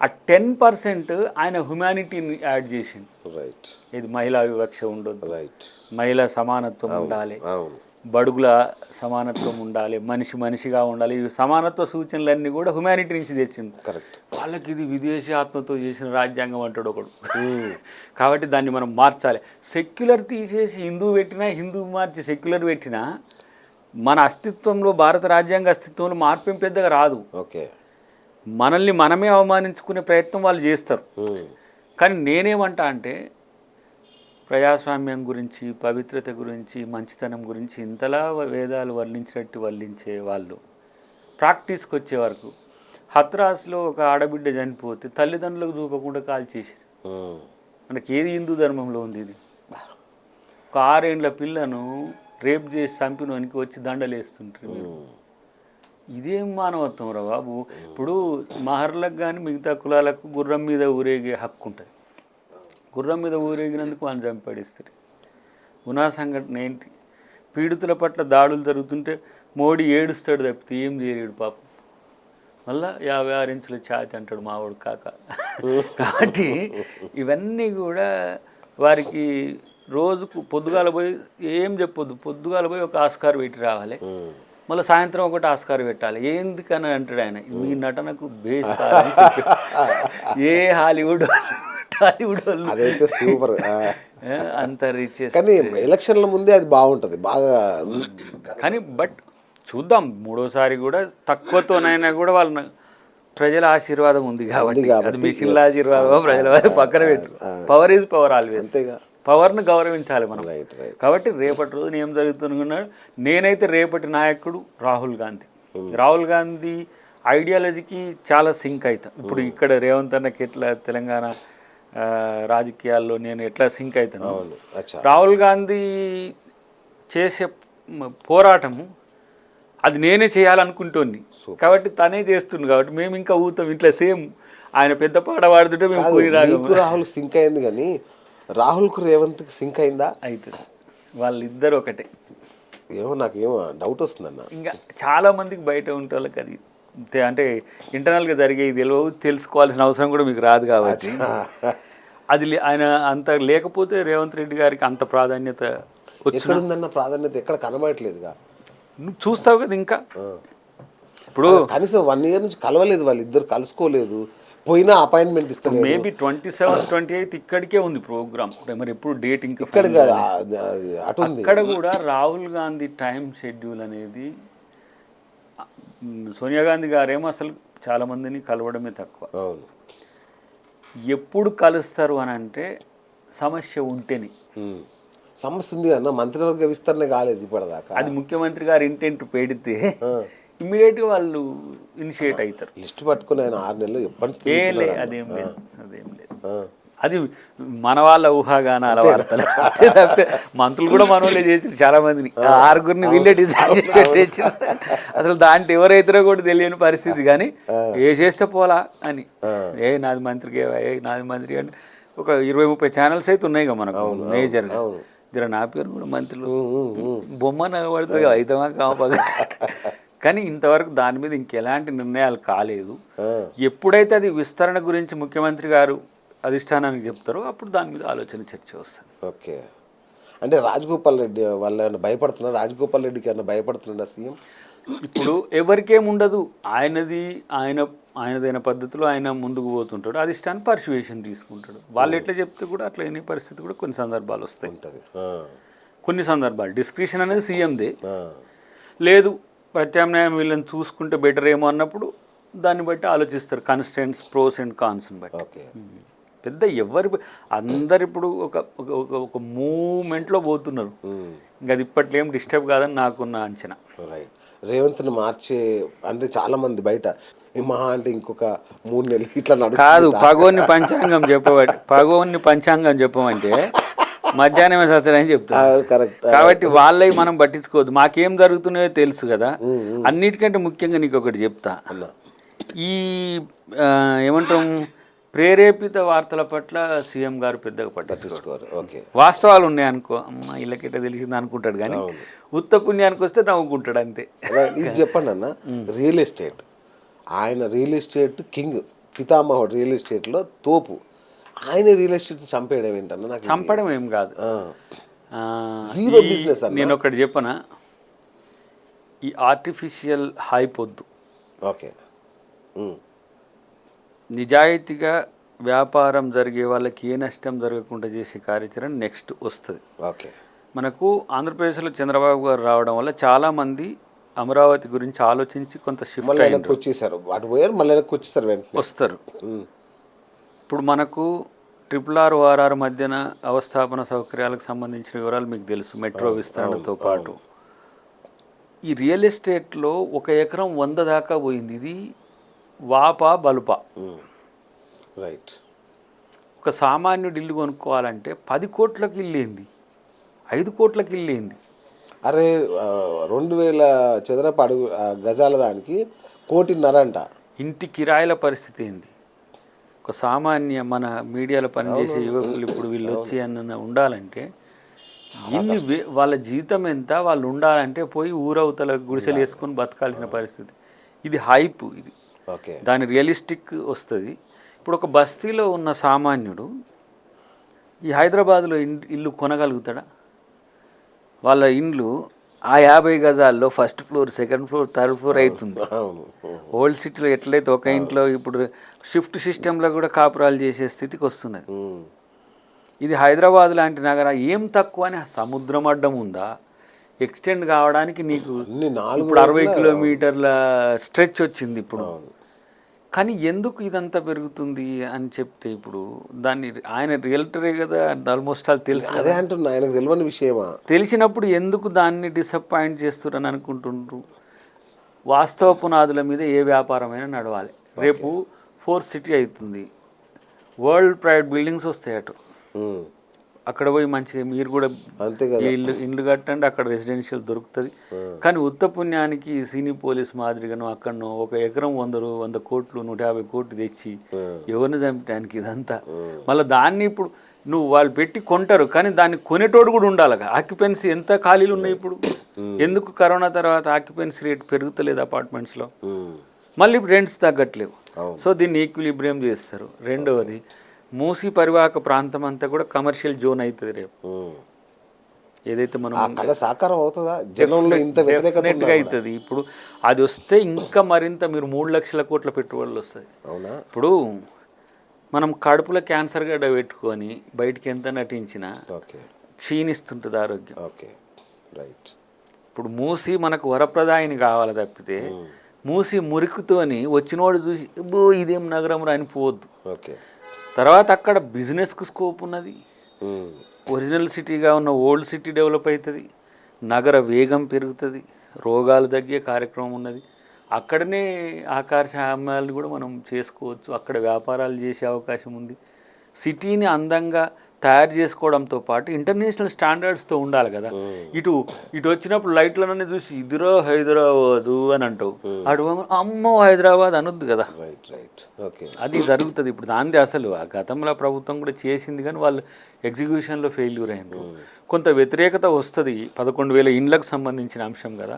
ఆ 10% ఆయన హ్యుమానిటీని యాడ్ చేసిండు. ఇది మహిళా వివక్ష ఉండొద్దు, మహిళా సమానత్వం ఉండాలి, బడుగుల సమానత్వం ఉండాలి, మనిషి మనిషిగా ఉండాలి. ఈ సమానత్వ సూచనలన్నీ కూడా హ్యుమానిటీ నుంచి తెచ్చింది. వాళ్ళకి ఇది విదేశీ ఆత్మతో చేసిన రాజ్యాంగం అంటాడు ఒకడు. కాబట్టి దాన్ని మనం మార్చాలి. సెక్యులర్ తీసేసి హిందూ పెట్టినా, హిందూ మార్చి సెక్యులర్ పెట్టినా మన అస్తిత్వంలో, భారత రాజ్యాంగ అస్తిత్వంలో మార్పు ఏం పెద్దగా రాదు. మనల్ని మనమే అవమానించుకునే ప్రయత్నం వాళ్ళు చేస్తారు. కానీ నేనేమంటా అంటే ప్రజాస్వామ్యం గురించి, పవిత్రత గురించి, మంచితనం గురించి ఇంతలా వేదాలు వర్ణించినట్టు వర్ణించే వాళ్ళు ప్రాక్టీస్కి వచ్చే వరకు హత్రాస్లో ఒక ఆడబిడ్డ చనిపోతే తల్లిదండ్రులకు చూపకుండా కాల్చేసారు. మనకి ఏది హిందూ ధర్మంలో ఉంది? ఇది ఒక 6 ఏళ్ల పిల్లను రేప్ చేసి చంపినోనికి వచ్చి దండలేస్తుంటారు. ఇదేం మానవత్వం రా బాబు. ఇప్పుడు మహర్లకు కానీ మిగతా కులాలకు గుర్రం మీద ఊరేగే హక్కు ఉంటుంది. గుర్రం మీద ఊరేగినందుకు వాళ్ళని చంపడిస్తారు. ఉనా సంఘటన ఏంటి? పీడితుల పట్ల దాడులు జరుగుతుంటే మోడీ ఏడుస్తాడు తప్పితే ఏం చేయలేడు పాపం. మళ్ళా 56 ఇంచుల ఛాతి అంటాడు మావాడు కాక. కాబట్టి ఇవన్నీ కూడా వారికి రోజుకు పొద్దుగాల పోయి ఏం చెప్పొద్దు, పొద్దుగాల పోయి ఒక ఆస్కార్ పెట్టి రావాలి, మళ్ళీ సాయంత్రం ఒకటి ఆస్కార్ పెట్టాలి. ఎందుకని అంటాడు ఆయన, మీ నటనకు బేస్ ఏ హాలీవుడ్ అదైతే సూపర్ అంత రీచ్. కానీ ఎలక్షన్ల ముందే అది బాగుంటుంది బాగా. కానీ బట్ చూద్దాం, మూడోసారి కూడా తక్కువతోనైనా కూడా వాళ్ళ ప్రజల ఆశీర్వాదం ఉంది కాబట్టి, అది మిషన్ల ఆశీర్వాదం ప్రజల పక్కన పెట్టు. Power is power always. పవర్ను గౌరవించాలి మనం. కాబట్టి రేపటి రోజున ఏం జరుగుతున్నాడు, నేనైతే రేపటి నాయకుడు రాహుల్ గాంధీ. రాహుల్ గాంధీ ఐడియాలజీకి చాలా సింక్ అవుతాను. ఇప్పుడు ఇక్కడ రేవంత్ అన్నకి ఎట్లా తెలంగాణ రాజకీయాల్లో నేను ఎట్లా సింక్ అవుతాను, రాహుల్ గాంధీ చేసే పోరాటము అది నేనే చేయాలనుకుంటోంది కాబట్టి తనే చేస్తుంది. కాబట్టి మేము ఇంకా ఊతాం ఇంట్లో సేమ్ ఆయన పెద్ద పాట పాడుతుంటే మేము పోయి రాహుల్ సింక్ అయింది. కానీ రాహుల్కు రేవంత్కి సింక్ అయిందా? అవుతుంది. వాళ్ళిద్దరు ఒకటే. ఏమో నాకేమో డౌట్ వస్తుందన్న. ఇంకా చాలామందికి బయట ఉంటే వాళ్ళకి అది అంటే ఇంటర్నల్గా జరిగేది తెలియదు, తెలుసుకోవాల్సిన అవసరం కూడా మీకు రాదు. కాబట్టి అది ఆయన అంత లేకపోతే రేవంత్ రెడ్డి గారికి అంత ప్రాధాన్యత ఎక్కడుందన్న ప్రాధాన్యత ఎక్కడ కనబడట్లేదుగా. నువ్వు చూస్తావు కదా. ఇంకా ఇప్పుడు కనీసం 1 year నుంచి కలవలేదు, వాళ్ళిద్దరు కలుసుకోలేదు, పోయినా అపాయింట్మెంట్ ఇస్తారు. మేబీ 27, 28 ఇక్కడికే ఉంది ప్రోగ్రామ్. మరి ఎప్పుడు డేట్ ఇంకా అక్కడ కూడా రాహుల్ గాంధీ టైం షెడ్యూల్ అనేది సోనియా గాంధీ గారేమో అసలు చాలామందిని కలవడమే తక్కువ. అవును. ఎప్పుడు కలుస్తారు అని అంటే సమస్య ఉంటేనే. సమస్య ఉంది అన్న, మంత్రివర్గ విస్తరణ కాలేదు ఇప్పటిదాకా. అది ముఖ్యమంత్రి గారు ఇంటెంట్ పెడితే ఇమ్మీడియట్గా వాళ్ళు ఇనిషియేట్ అవుతారు. లిస్ట్ పట్టుకుని ఆయన 6 నెలలు ఎప్పటి నుంచి అదేం తిరుగుతున్నాడు లేదు అన్న. అదేం లేదు. అది మన వాళ్ళ ఊహాగానాల వార్తలు. తప్పితే మంత్రులు కూడా మన వాళ్ళే చేసి చాలా మందిని 6గురిని వీళ్ళే డిసైడ్ చేసి పెట్టేసారు. అసలు దాంట్లో ఎవరైతారో కూడా తెలియని పరిస్థితి. కానీ ఏ చేస్తే పోలా అని నాది మంత్రికి నాది మంత్రి అంటే ఒక 20-30 ఛానల్స్ అయితే ఉన్నాయి కదా మనకు మేజర్గా. జర నా పేరు కూడా మంత్రులు బొమ్మ నగబడుతుంది కదా అయితమా కాపగా. కానీ ఇంతవరకు దాని మీద ఇంకెలాంటి నిర్ణయాలు కాలేదు. ఎప్పుడైతే అది విస్తరణ గురించి ముఖ్యమంత్రి గారు అధిష్టానానికి చెప్తారో అప్పుడు దాని మీద ఆలోచన చర్చ వస్తుంది. ఓకే. అంటే రాజగోపాల్ రెడ్డి వాళ్ళు ఏమైనా భయపడుతున్నారు? రాజగోపాల్ రెడ్డికి ఏమైనా భయపడుతున్నాడా సీఎం? ఇప్పుడు ఎవరికేముండదు, ఆయనదైన పద్ధతిలో ఆయన ముందుకు పోతుంటాడు. అధిష్టానం పర్సువేషన్ తీసుకుంటాడు. వాళ్ళు ఎట్లా చెప్తే కూడా అట్లా అయిన పరిస్థితి కూడా కొన్ని సందర్భాలు వస్తాయి. కొన్ని సందర్భాలు డిస్క్రిషన్ అనేది సీఎందే. లేదు ప్రత్యామ్నాయం వీళ్ళని చూసుకుంటే బెటర్ ఏమో అన్నప్పుడు దాన్ని బట్టి ఆలోచిస్తారు. కన్స్టెంట్స్ ప్రోస్ అండ్ కాన్స్ని బట్టి. పెద్ద అందరు ఇప్పుడు ఒక మూమెంట్లో పోతున్నారు. ఇంకా అది ఇప్పట్లో ఏం డిస్టర్బ్ కాదని నాకున్న అంచనా. రైట్. రేవంత్ని మార్చే అంటే చాలా మంది బయట మహా అంటే ఇంకొక 3 నెలలు ఇట్లా కాదు. పగోని పంచాంగం చెప్పమంటే మధ్యాహ్నమే సత్యని చెప్తారు. కరెక్ట్. కాబట్టి వాళ్ళవి మనం పట్టించుకోవద్దు. మాకేం జరుగుతున్నాయో తెలుసు కదా. అన్నిటికంటే ముఖ్యంగా నీకు ఒకటి చెప్తా. ఈ ఏమంటాం ప్రేరేపిత వార్తల పట్ల సీఎం గారు పెద్దగా పట్టించుకోరు. వాస్తవాలు ఉన్నాయనుకో అమ్మ ఇళ్ళకిట తెలిసింది అనుకుంటాడు. కానీ ఉత్త పుణ్యానికి వస్తే నవ్వుకుంటాడు అంతే. ఇది చెప్పండి అన్న, రియల్ ఎస్టేట్ ఆయన రియల్ ఎస్టేట్ కింగ్, పితామహుడు రియల్ ఎస్టేట్లో తోపు. ఆయన రియల్ ఎస్టేట్ చంపేయడం ఏంటన్నా? నాకు చంపడం ఏం కాదు, జీరో బిజినెస్. నేను ఒకటి చెప్పనా, ఈ ఆర్టిఫిషియల్ హైప్ వద్దు. ఓకే. నిజాయితీగా వ్యాపారం జరిగే వాళ్ళకి ఏ నష్టం జరగకుండా చేసే కార్యాచరణ నెక్స్ట్ వస్తుంది. ఓకే. మనకు ఆంధ్రప్రదేశ్లో చంద్రబాబు గారు రావడం వల్ల చాలామంది అమరావతి గురించి ఆలోచించి కొంత షిఫ్ట్ వచ్చేసారు. వాటి పోయారు మళ్ళీ వస్తారు. ఇప్పుడు మనకు RRR మధ్యన అవస్థాపన సౌకర్యాలకు సంబంధించిన వివరాలు మీకు తెలుసు. మెట్రో విస్తరణతో పాటు ఈ రియల్ ఎస్టేట్లో 1 ఎకరం 100 దాకా పోయింది. ఇది వాపా బలుపా. రైట్. ఒక సామాన్యుడు ఇల్లు కొనుక్కోవాలంటే 10 కోట్లకి ఇల్లేంది, 5 కోట్లకి ఇల్లేంది. అరే 2000 చదరపు అడుగు గజాల దానికి 1.5 కోటి అంట. ఇంటి కిరాయిల పరిస్థితి ఏంది? ఒక సామాన్య మన మీడియాలో పనిచేసే యువకులు ఇప్పుడు వీళ్ళు వచ్చి అన్న ఉండాలంటే వాళ్ళ జీతం ఎంత, వాళ్ళు ఉండాలంటే పోయి ఊరవతల గుడిసెలు వేసుకొని బతకాల్సిన పరిస్థితి. ఇది హైప్. ఇది దాని రియలిస్టిక్ వస్తుంది. ఇప్పుడు ఒక బస్తీలో ఉన్న సామాన్యుడు ఈ హైదరాబాద్లో ఇల్లు కొనగలుగుతాడా? వాళ్ళ ఇండ్లు ఆ 50 గజాల్లో first floor, second floor, third floor అవుతుంది. ఓల్డ్ సిటీలో ఎట్లయితే ఒక ఇంట్లో ఇప్పుడు షిఫ్ట్ సిస్టంలో కూడా కాపురాలు చేసే స్థితికి వస్తున్నది. ఇది హైదరాబాద్ లాంటి నగరం ఏం తక్కువ అని సముద్రం అడ్డం ఉందా? ఎక్స్టెండ్ కావడానికి నీకు ఇప్పుడు 60 కిలోమీటర్ల స్ట్రెచ్ వచ్చింది ఇప్పుడు. కానీ ఎందుకు ఇదంతా పెరుగుతుంది అని చెప్తే ఇప్పుడు దాన్ని ఆయన రియల్టరే కదా, ఆల్మోస్ట్ ఆల్ తెలుసు. అదే అంటున్నా, ఆయనకు తెలియని విషయమా? తెలిసినప్పుడు ఎందుకు దాన్ని డిసప్పాయింట్ చేస్తున్నారని అనుకుంటుండ్రు. వాస్తవ పునాదుల మీద ఏ వ్యాపారమైనా నడవాలి. రేపు 4th సిటీ అవుతుంది, వరల్డ్ ప్రైవేట్ బిల్డింగ్స్ వస్తాయి అటు. అక్కడ పోయి మంచిగా మీరు కూడా ఇల్లు కట్టండి, అక్కడ రెసిడెన్షియల్ దొరుకుతుంది. కానీ ఉత్త పుణ్యానికి సినీ పోలీస్ మాదిరిగాను అక్కడనో 1 ఎకరం 100 కోట్లు 150 కోట్లు తెచ్చి ఎవరిని చంపడానికి ఇదంతా. మళ్ళీ దాన్ని ఇప్పుడు నువ్వు వాళ్ళు పెట్టి కొంటారు, కానీ దాన్ని కొనేటోడు కూడా ఉండాలి. ఆక్యుపెన్సీ ఎంత ఖాళీలు ఉన్నాయి ఇప్పుడు? ఎందుకు కరోనా తర్వాత ఆక్యుపెన్సీ రేట్ పెరుగుతలేదు అపార్ట్మెంట్స్లో? మళ్ళీ ఇప్పుడు రెంట్స్ తగ్గట్లేవు. సో దీన్ని ఈక్విలిబ్రియం చేస్తారు. రెండవది, మూసీ పరివాహక ప్రాంతం అంతా కూడా కమర్షియల్ జోన్ అవుతుంది రేపు. ఏదైతే మనం సాకారం అవుతుందా? జనంలో ఇంత డెఫినెట్గా అవుతుంది. ఇప్పుడు అది వస్తే ఇంకా మరింత మీరు 3 లక్షల కోట్ల పెట్టుబడులు వస్తాయి. ఇప్పుడు మనం కడుపులో క్యాన్సర్ గడ్డ పెట్టుకొని బయటికి ఎంత నటించినా క్షీణిస్తుంటుంది ఆరోగ్యం. రైట్. ఇప్పుడు మూసి మనకు వరప్రదాయిని కావాలి తప్పితే మూసి మురికితోని వచ్చినోడు చూసి బో ఇదేం నగరం రా అని పోవద్దు. ఓకే. తర్వాత అక్కడ బిజినెస్కు స్కోప్ ఉన్నది, ఒరిజినల్ సిటీగా ఉన్న ఓల్డ్ సిటీ డెవలప్ అవుతుంది, నగర వేగం పెరుగుతుంది, రోగాలు తగ్గే కార్యక్రమం ఉన్నది. అక్కడనే ఆకాశామ్యాలను కూడా మనం చేసుకోవచ్చు, అక్కడ వ్యాపారాలు చేసే అవకాశం ఉంది. సిటీని అందంగా తయారు చేసుకోవడంతో పాటు ఇంటర్నేషనల్ స్టాండర్డ్స్తో ఉండాలి కదా. ఇటు వచ్చినప్పుడు లైట్లనే చూసి ఇదిరో హైదరాబాదు అని అంటావు, అటు అమ్మో హైదరాబాద్ అనొద్దు కదా. అది జరుగుతుంది ఇప్పుడు. దాంది అసలు ఆ గతంలో ప్రభుత్వం కూడా చేసింది కానీ వాళ్ళు ఎగ్జిక్యూషన్లో ఫెయిల్యూర్ అయినారు. కొంత వ్యతిరేకత వస్తుంది, 11,000 ఇండ్లకు సంబంధించిన అంశం కదా.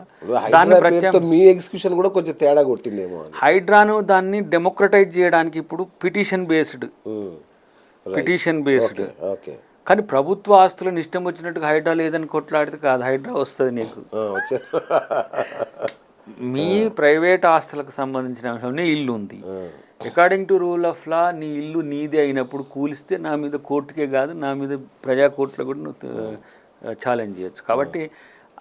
మీ ఎగ్జిక్యూషన్ కూడా కొంచెం తేడా కొట్టిందేమో. హైడ్రాను దాన్ని డెమోక్రటైజ్ చేయడానికి ఇప్పుడు పిటిషన్ బేస్డ్ కానీ ప్రభుత్వ ఆస్తులను ఇష్టం వచ్చినట్టుగా హైడ్రా లేదని కొట్లాడితే కాదు, హైడ్రా వస్తుంది నీకు. మీ ప్రైవేట్ ఆస్తులకు సంబంధించిన అంశం, నీ ఇల్లు ఉంది, according to rule of law నీ ఇల్లు నీదే అయినప్పుడు కూలిస్తే నా మీద కోర్టుకే కాదు నా మీద ప్రజా కోర్టులో కూడా నువ్వు ఛాలెంజ్ చేయొచ్చు. కాబట్టి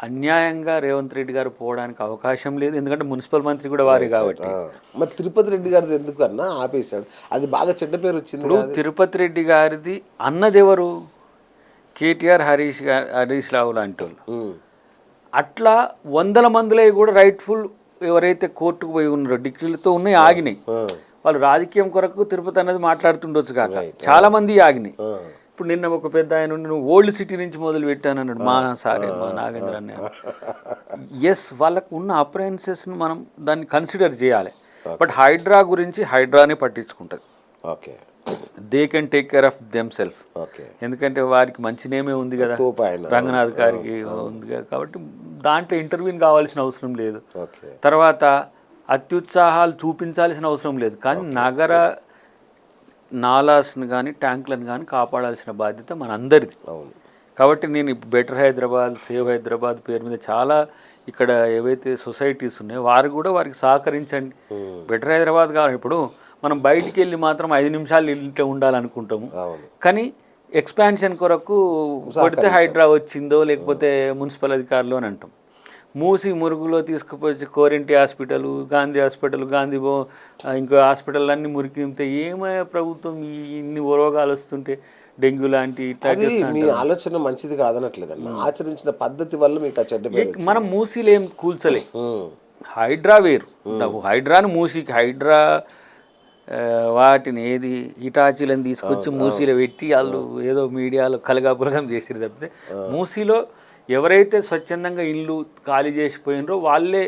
అన్యాయంగా రేవంత్ రెడ్డి గారు పోవడానికి అవకాశం లేదు, ఎందుకంటే మున్సిపల్ మంత్రి కూడా వారే కాబట్టి. మరి తిరుపతి రెడ్డి గారిది ఎందుకన్నా ఆపేశాడు? అది బాగా చెడ్డ పేరు వచ్చింది. ఇప్పుడు తిరుపతి రెడ్డి గారిది అన్నదెవరు? కేటీఆర్, హరీష్ రావు లాంటి వాళ్ళు. అట్లా 100 మందిలో కూడా రైట్ఫుల్ ఎవరైతే కోర్టుకు పోయి ఉన్నారో డిగ్రీలతో ఉన్నాయి ఆగినాయి. వాళ్ళు రాజకీయం కొరకు తిరుపతి అన్నది మాట్లాడుతుండొచ్చు కాక చాలా మంది ఆగినాయి. ఇప్పుడు నిన్న ఒక పెద్ద ఆయన నువ్వు ఓల్డ్ సిటీ నుంచి మొదలు పెట్టానన్నాడు మా నాగేంద్ర అన్న. ఎస్, వాళ్ళకు ఉన్న అప్రయన్సెస్ను మనం దాన్ని కన్సిడర్ చేయాలి. బట్ హైడ్రా గురించి హైడ్రానే పట్టించుకుంటుంది. Okay, they can take care of them self. ఎందుకంటే వారికి మంచి నేమే ఉంది కదా, రంగనాథ్ గారికి ఉంది కదా, కాబట్టి దాంట్లో ఇంటర్వ్యూని కావాల్సిన అవసరం లేదు. తర్వాత అత్యుత్సాహాలు చూపించాల్సిన అవసరం లేదు. కానీ నగర నాలాస్ని కానీ ట్యాంకులను కానీ కాపాడాల్సిన బాధ్యత మన అందరిది. కాబట్టి నేను బెటర్ హైదరాబాద్, సేవ్ హైదరాబాద్ పేరు మీద చాలా ఇక్కడ ఏవైతే సొసైటీస్ ఉన్నాయో వారికి సహకరించండి. బెటర్ హైదరాబాద్ కావాలి. ఇప్పుడు మనం బయటికి వెళ్ళి మాత్రం 5 నిమిషాలు ఇంట్లో ఉండాలనుకుంటాము, కానీ ఎక్స్పాన్షన్ కొరకు కొడితే హైడ్రా వచ్చిందో లేకపోతే మున్సిపల్ అధికారులు అని అంటాం. మూసి మురుగులో తీసుకుపోయి కోరింటి హాస్పిటల్, గాంధీ హాస్పిటల్, ఇంకో హాస్పిటల్ అన్నీ మురికి నింపితే ఏమయ్యా ప్రభుత్వం ఇన్ని రోగాలు వస్తుంటే డెంగ్యూ లాంటి మీ ఆలోచన మంచిది కాదనట్లేదన్న, ఆచరించిన పద్ధతి వల్ల మీకు చెడ్డ. మనం మూసీలు ఏం కూల్చలే, హైడ్రా వేరు. హైడ్రాను మూసీకి హైడ్రా వాటిని ఏది ఇటాచీలను తీసుకొచ్చి మూసీలో పెట్టి వాళ్ళు ఏదో మీడియాలో కలగాపులగం చేసిరు తప్పితే మూసీలో ఎవరైతే స్వచ్ఛందంగా ఇల్లు ఖాళీ చేసిపోయినరో వాళ్ళే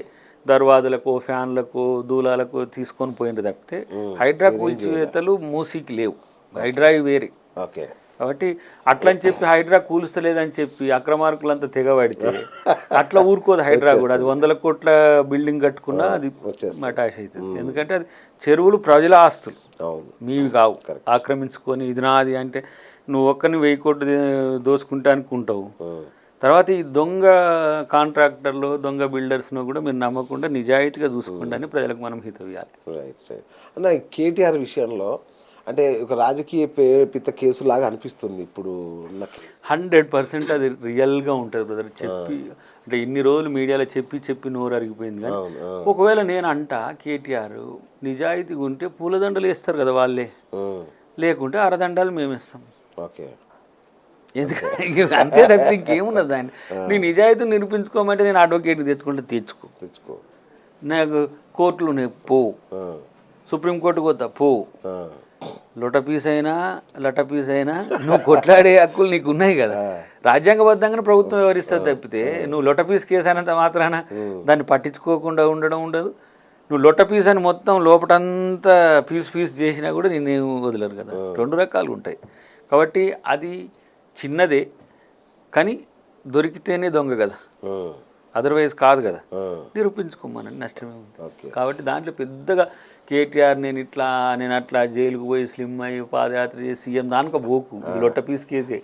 దర్వాజలకు, ఫ్యాన్లకు, దూలాలకు తీసుకొని పోయినరు తప్పితే హైడ్రా కూల్చివేతలు మూసీకి లేవు. హైడ్రా వేరే. ఓకే, కాబట్టి అట్లని చెప్పి హైడ్రా కూలుస్తలేదని చెప్పి అక్రమార్కులంతా తెగబడితే అట్లా ఊరుకోదు హైడ్రా కూడా. అది 100 కోట్ల బిల్డింగ్ కట్టుకున్నా అది మటాష్ అవుతుంది. ఎందుకంటే అది చెరువులు ప్రజల ఆస్తులు, మీవి కావు. ఆక్రమించుకొని ఇది నాది అంటే నువ్వు ఒక్కరిని 1000 కోట్లు దోసుకుంటా అనుకుంటావు. తర్వాత ఈ దొంగ కాంట్రాక్టర్లు, దొంగ బిల్డర్స్ను కూడా మీరు నమ్మకుండా నిజాయితీగా చూసుకోండి అని ప్రజలకు మనం హితవ్యాలి. అన్న, కేటీఆర్ విషయంలో అంటే ఒక రాజకీయ పిత కేసు లాగా అనిపిస్తుంది ఇప్పుడు. 100% అది రియల్గా ఉంటుంది బ్రదర్. చెప్పి అంటే ఇన్ని రోజులు మీడియాలో చెప్పి నోరు అరిగిపోయింది. కానీ ఒకవేళ నేను అంటా కేటీఆర్ నిజాయితీగా ఉంటే పూలదండలు వేస్తారు కదా వాళ్ళే, లేకుంటే అరదండాలు మేము ఇస్తాం. ఓకే, ఎందుకంటే అంతే తప్ప ఇంకేమున్నది దాన్ని. నీ నిజాయితీ నిరూపించుకోమంటే నేను అడ్వకేట్ తెచ్చుకో, నాకు కోర్టులు పో, సుప్రీంకోర్టుకు పోతా పో, లొట పీస్ అయినా నువ్వు కొట్లాడే హక్కులు నీకు ఉన్నాయి కదా. రాజ్యాంగబద్ధంగా ప్రభుత్వం వివరిస్తుంది తప్పితే నువ్వు లొట పీస్ కేసు అయినంత మాత్రాన దాన్ని పట్టించుకోకుండా ఉండడం ఉండదు. నువ్వు లొట్ట పీస్ అని మొత్తం లోపటంతా పీస్ చేసినా కూడా నేను వదలరు కదా. 2 రకాలు ఉంటాయి. కాబట్టి అది చిన్నదే, కానీ దొరికితేనే దొంగ కదా, అదర్వైజ్ కాదు కదా. నిరూపించుకోమనండి, నష్టమే ఉంది. కాబట్టి దాంట్లో పెద్దగా కేటీఆర్ నేను అట్లా జైలుకు పోయి స్లిమ్ అయ్యి పాదయాత్ర చేసి సీఎం దానిక పోకు. ఇది లొట్ట పీస్ కేసే.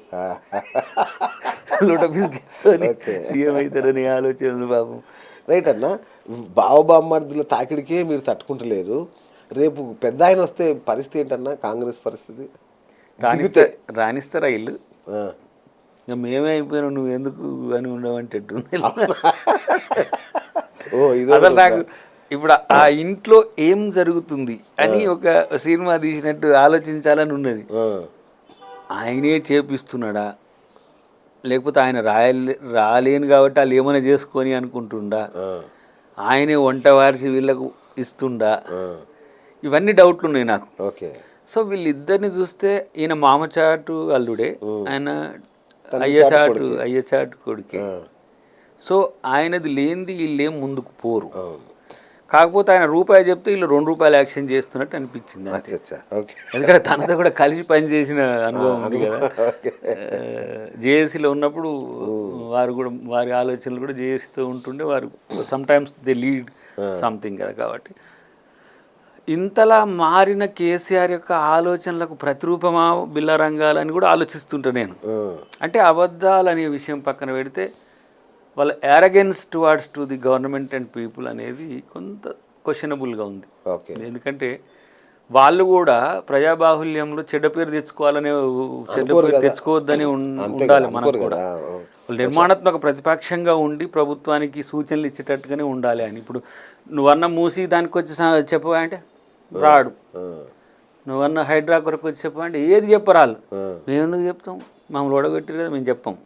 లొట్ట పీస్ కేసు సీఎం అవుతారని ఆలోచన బాబు. రైట్ అన్న, బావబామ్మర్దుల తాకిడికే మీరు తట్టుకుంటలేరు. రేపు పెద్ద ఆయన వస్తే పరిస్థితి ఏంటన్నా కాంగ్రెస్ పరిస్థితి? రాణిస్తారా ఇల్లు? ఇక మేమే అయిపోయినావు, నువ్వు ఎందుకు అని ఉండవంటే అసలు నాకు ఇప్పుడు ఆ ఇంట్లో ఏం జరుగుతుంది అని ఒక సినిమా తీసినట్టు ఆలోచించాలని ఉన్నది. ఆయనే చేపిస్తున్నాడా, లేకపోతే ఆయన రాలేను కాబట్టి వాళ్ళు ఏమైనా చేసుకొని అనుకుంటుండా, ఆయనే వంట వారిసి వీళ్ళకు ఇస్తుండా, ఇవన్నీ డౌట్లు ఉన్నాయి నాకు. ఓకే. సో వీళ్ళిద్దరిని చూస్తే ఈయన మామచాటు అల్లుడే, ఆయన అయ్యచాటు కొడుకే. సో ఆయనది లేనిది వీళ్ళేం ముందుకు పోరు. కాకపోతే ఆయన రూపాయి చెప్తే వీళ్ళు ₹2 యాక్షన్ చేస్తున్నట్టు అనిపించింది. ఎందుకంటే తనతో కూడా కలిసి పనిచేసిన అనుభవం ఉంది కదా. జేఏసీలో ఉన్నప్పుడు వారి ఆలోచనలు కూడా జేఏసీతో ఉంటుండే. వారు సమ్టైమ్స్ దే లీడ్ సంథింగ్ కదా. కాబట్టి ఇంతలా మారిన కేసీఆర్ యొక్క ఆలోచనలకు ప్రతిరూపమా బిల్ల రంగాలని కూడా ఆలోచిస్తుంటా నేను. అంటే అబద్ధాలు అనే విషయం పక్కన పెడితే వాళ్ళ arrogance towards to the government and people అనేది కొంత క్వశ్చనబుల్గా ఉంది. ఎందుకంటే వాళ్ళు కూడా ప్రజాబాహుల్యంలో చెడ్డ పేరు తెచ్చుకోవాలనే, చెడ్డ పేరు తెచ్చుకోవద్దని ఉండాలి మనకు కూడా. నిర్మాణాత్మక ప్రతిపక్షంగా ఉండి ప్రభుత్వానికి సూచనలు ఇచ్చేటట్టుగానే ఉండాలి అని. ఇప్పుడు నువ్వన్న మూసి దానికి వచ్చి చెప్పవా అంటే రాడు, నువ్వన్న హైడ్రా కొరకు వచ్చి చెప్పవా అంటే ఏది చెప్పరాళ్ళు. మేము ఎందుకు చెప్తాం, మమ్మల్ని ఓడగొట్టి కదా మేము చెప్పాం.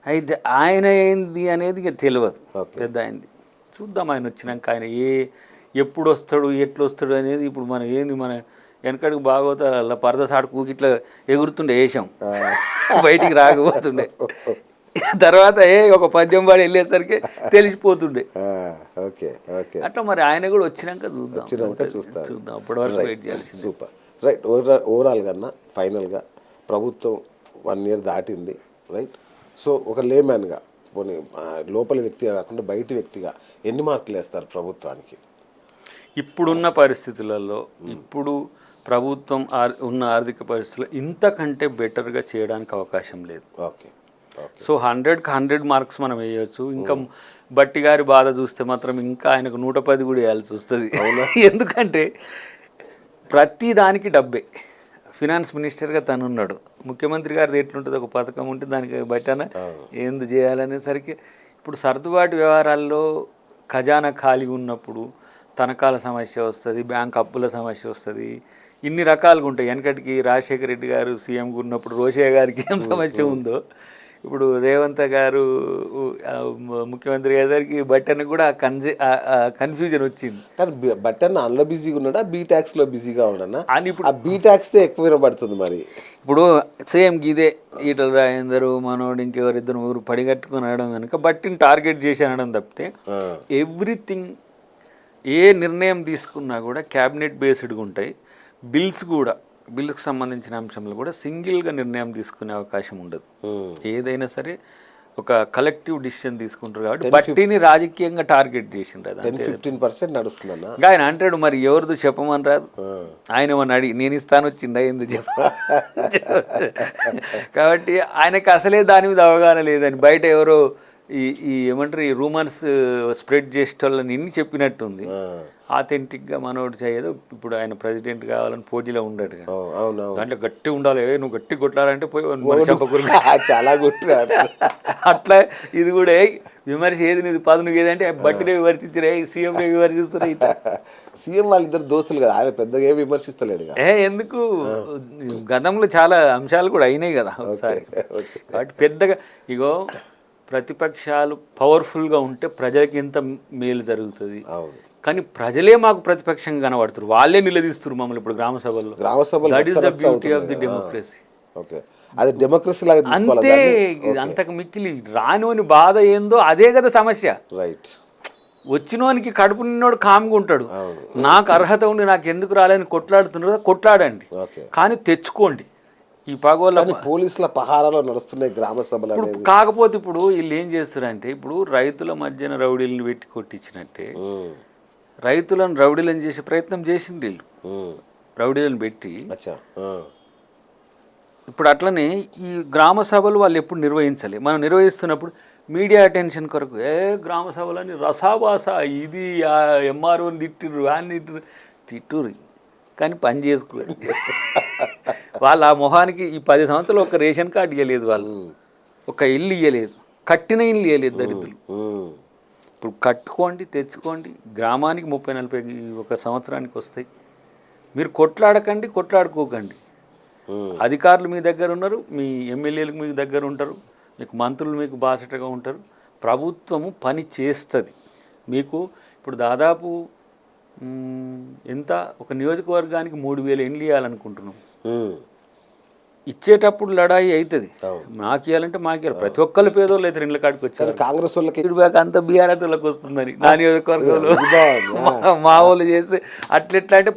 అయితే ఆయన ఏంది అనేది ఇక తెలియదు, పెద్ద అయింది. చూద్దాం ఆయన వచ్చినాక ఆయన ఎప్పుడు వస్తాడు, ఎట్లు వస్తాడు అనేది. ఇప్పుడు మన ఏంది, మన వెనకడికి బాగోతా అలా పరద సాటు కూకిట్లా ఎగురుతుండే వేషం, బయటికి రాకపోతుండే. తర్వాత ఒక పద్యం పాడి వెళ్ళేసరికి తెలిసిపోతుండే. అట్లా మరి ఆయన కూడా వచ్చినాక చూద్దాం. అప్పటి వరకు వెయిట్ చేయాల్సింది. సూపర్. రైట్. ఓవరాల్ కన్నా ఫైనల్గా ప్రభుత్వం 1 year దాటింది, రైట్. సో ఒక లేమ్యాన్గా, పోనీ లోపల వ్యక్తిగా కాకుండా బయట వ్యక్తిగా ఎన్ని మార్కులు వేస్తారు ప్రభుత్వానికి? ఇప్పుడున్న పరిస్థితులలో, ఇప్పుడు ప్రభుత్వం ఉన్న ఆర్థిక పరిస్థితుల్లో ఇంతకంటే బెటర్గా చేయడానికి అవకాశం లేదు. ఓకే. సో 100కి 100 మార్క్స్ మనం వేయవచ్చు. ఇంకా బట్టి గారి బాధ చూస్తే మాత్రం ఇంకా ఆయనకు 110 కూడా వేయాల్సి వస్తుంది. ఎందుకంటే ప్రతి దానికి డబ్బే. ఫినాన్స్ మినిస్టర్గా తను ఉన్నాడు, ముఖ్యమంత్రి గారిది ఎట్లుంటుంది, ఒక పథకం ఉంటే దానికి బయటన ఏంది చేయాలనేసరికి ఇప్పుడు సర్దుబాటు వ్యవహారాల్లో ఖజానా ఖాళీ ఉన్నప్పుడు తనఖాల సమస్య వస్తుంది, బ్యాంక్ అప్పుల సమస్య వస్తుంది, ఇన్ని రకాలుగా ఉంటాయి. వెనకటికి రాజశేఖర రెడ్డి గారు సీఎంగా ఉన్నప్పుడు రోషయ్య గారికి ఏం సమస్య ఉందో ఇప్పుడు రేవంత్ గారు ముఖ్యమంత్రి గారికి బట్టన్కి కూడా కన్ఫ్యూజన్ వచ్చింది. కానీ బట్టన్ అందులో బిజీగా ఉన్నాడా, బీటాక్స్లో బిజీగా ఉన్నాడా అని. ఇప్పుడు ఆ బీటాక్స్తో ఎక్కువ వినబడుతుంది. మరి ఇప్పుడు సేమ్ ఇదే ఈటల రాజేందర్ మనోడు ఇంకెవరిద్దరు ఊరు పడిగట్టుకుని అనడం కనుక బట్టిని టార్గెట్ చేసి అనడం తప్పితే ఎవ్రీథింగ్ ఏ నిర్ణయం తీసుకున్నా కూడా క్యాబినెట్ బేస్డ్గా ఉంటాయి. బిల్స్కి సంబంధించిన అంశంలో కూడా సింగిల్గా నిర్ణయం తీసుకునే అవకాశం ఉండదు. ఏదైనా సరే ఒక కలెక్టివ్ డిసిషన్ తీసుకుంటారు కాబట్టి బట్టిని రాజకీయంగా టార్గెట్ చేసిండ్రు. 10-15% నడుస్తుందన్న ఆయన అంటాడు, మరి ఎవరిది చెప్పమని రాదు. ఆయన ఏమన్నా అడిగి నేను ఇస్తాను వచ్చిండా ఎందుకు చెప్ప. కాబట్టి ఆయనకి అసలే దాని మీద అవగాహన లేదని బయట ఎవరో ఈ ఏమంటారు ఈ రూమర్స్ స్ప్రెడ్ చేసేటోళ్ళని ఇన్ని చెప్పినట్టుంది. ఆథెంటిక్గా మనోడు చేయదు. ఇప్పుడు ఆయన ప్రెసిడెంట్ కావాలని పోటీలో ఉండడు, దాంట్లో గట్టి ఉండాలి, నువ్వు గట్టి కొట్లాడంటే పోయి చాలా కొట్టాడు. అట్లా ఇది కూడా విమర్శ ఏది నీది పదును ఏదంటే బట్టినే విమర్శించరే, సీఎంనే విమర్శిస్తారు. సీఎం వాళ్ళిద్దరు దోస్తులు కదా, ఆయన పెద్దగా ఏం విమర్శిస్తలేడు. ఎందుకు గతంలో చాలా అంశాలు కూడా అయినాయి కదా ఒకసారి. కాబట్టి పెద్దగా ఇగో ప్రతిపక్షాలు పవర్ఫుల్గా ఉంటే ప్రజలకి ఎంత మేలు జరుగుతుంది. కానీ ప్రజలే మాకు ప్రతిపక్షంగా కనబడుతారు, వాళ్ళే నిలదీస్తారు మమ్మల్ని. ఇప్పుడు గ్రామ సభల్లో that is the beauty of the democracy. అది డెమోక్రసీ లాగా అంతే. అంతకు మిక్కిలి రానివని బాధ ఏందో అదే కదా సమస్య. రైట్. వచ్చినోనికి కడుపు నిన్నోడు కామ్గా ఉంటాడు, నాకు అర్హత ఉండి నాకు ఎందుకు రాలేని కొట్లాడుతున్నారు, కొట్లాడండి కానీ తెచ్చుకోండి. ఈ పగోళ్ళ పోలీసుల పహారాలో నడుస్తున్నాయి గ్రామ సభలు. కాకపోతే ఇప్పుడు వీళ్ళు ఏం చేస్తారంటే, ఇప్పుడు రైతుల మధ్యన రౌడీలను పెట్టి కొట్టించినట్టే రైతులను రౌడీలను చేసే ప్రయత్నం చేసింది వీళ్ళు, రౌడీలను పెట్టి. ఇప్పుడు అట్లనే ఈ గ్రామ సభలు వాళ్ళు ఎప్పుడు నిర్వహించాలి. మనం నిర్వహిస్తున్నప్పుడు మీడియా అటెన్షన్ కొరకు గ్రామ సభలని రసాభాస ఇది ఎంఆర్ఓని తిట్టిర్రు, అని తిట్టుర్రు కానీ పని చేసుకోలేదు. వాళ్ళు ఆ మొహానికి ఈ 10 సంవత్సరాలు ఒక రేషన్ కార్డు ఇవ్వలేదు, వాళ్ళు ఒక ఇల్లు ఇవ్వలేదు, కట్టిన ఇల్లు ఇవ్వలేదు దళితులు. ఇప్పుడు కట్టుకోండి, తెచ్చుకోండి, గ్రామానికి 30-40 ఒక సంవత్సరానికి వస్తాయి. మీరు కొట్లాడకండి, కొట్లాడుకోకండి. అధికారులు మీ దగ్గర ఉన్నారు, మీ ఎమ్మెల్యేలు మీ దగ్గర ఉంటారు, మీకు మంత్రులు మీకు బాసటగా ఉంటారు. ప్రభుత్వము పని చేస్తుంది. మీకు ఇప్పుడు దాదాపు ఎంత ఒక నియోజకవర్గానికి 3000 ఇండ్లు ఇవ్వాలనుకుంటున్నాం. ఇచ్చేటప్పుడు లడాయి అవుతుంది. మాకు ఇవ్వాలంటే మాకు ఇవ్వాలి. ప్రతి ఒక్కళ్ళు పేదోళ్ళు అయితే ఇండ్ల కాడికి వచ్చారు. కాంగ్రెస్ వాళ్ళకి ఫీడ్బ్యాక్ అంతా బీఆర్ఎస్ వాళ్ళకి వస్తుందని నా నియోజకవర్గంలో మా వాళ్ళు చేస్తే అట్లెట్లా అంటే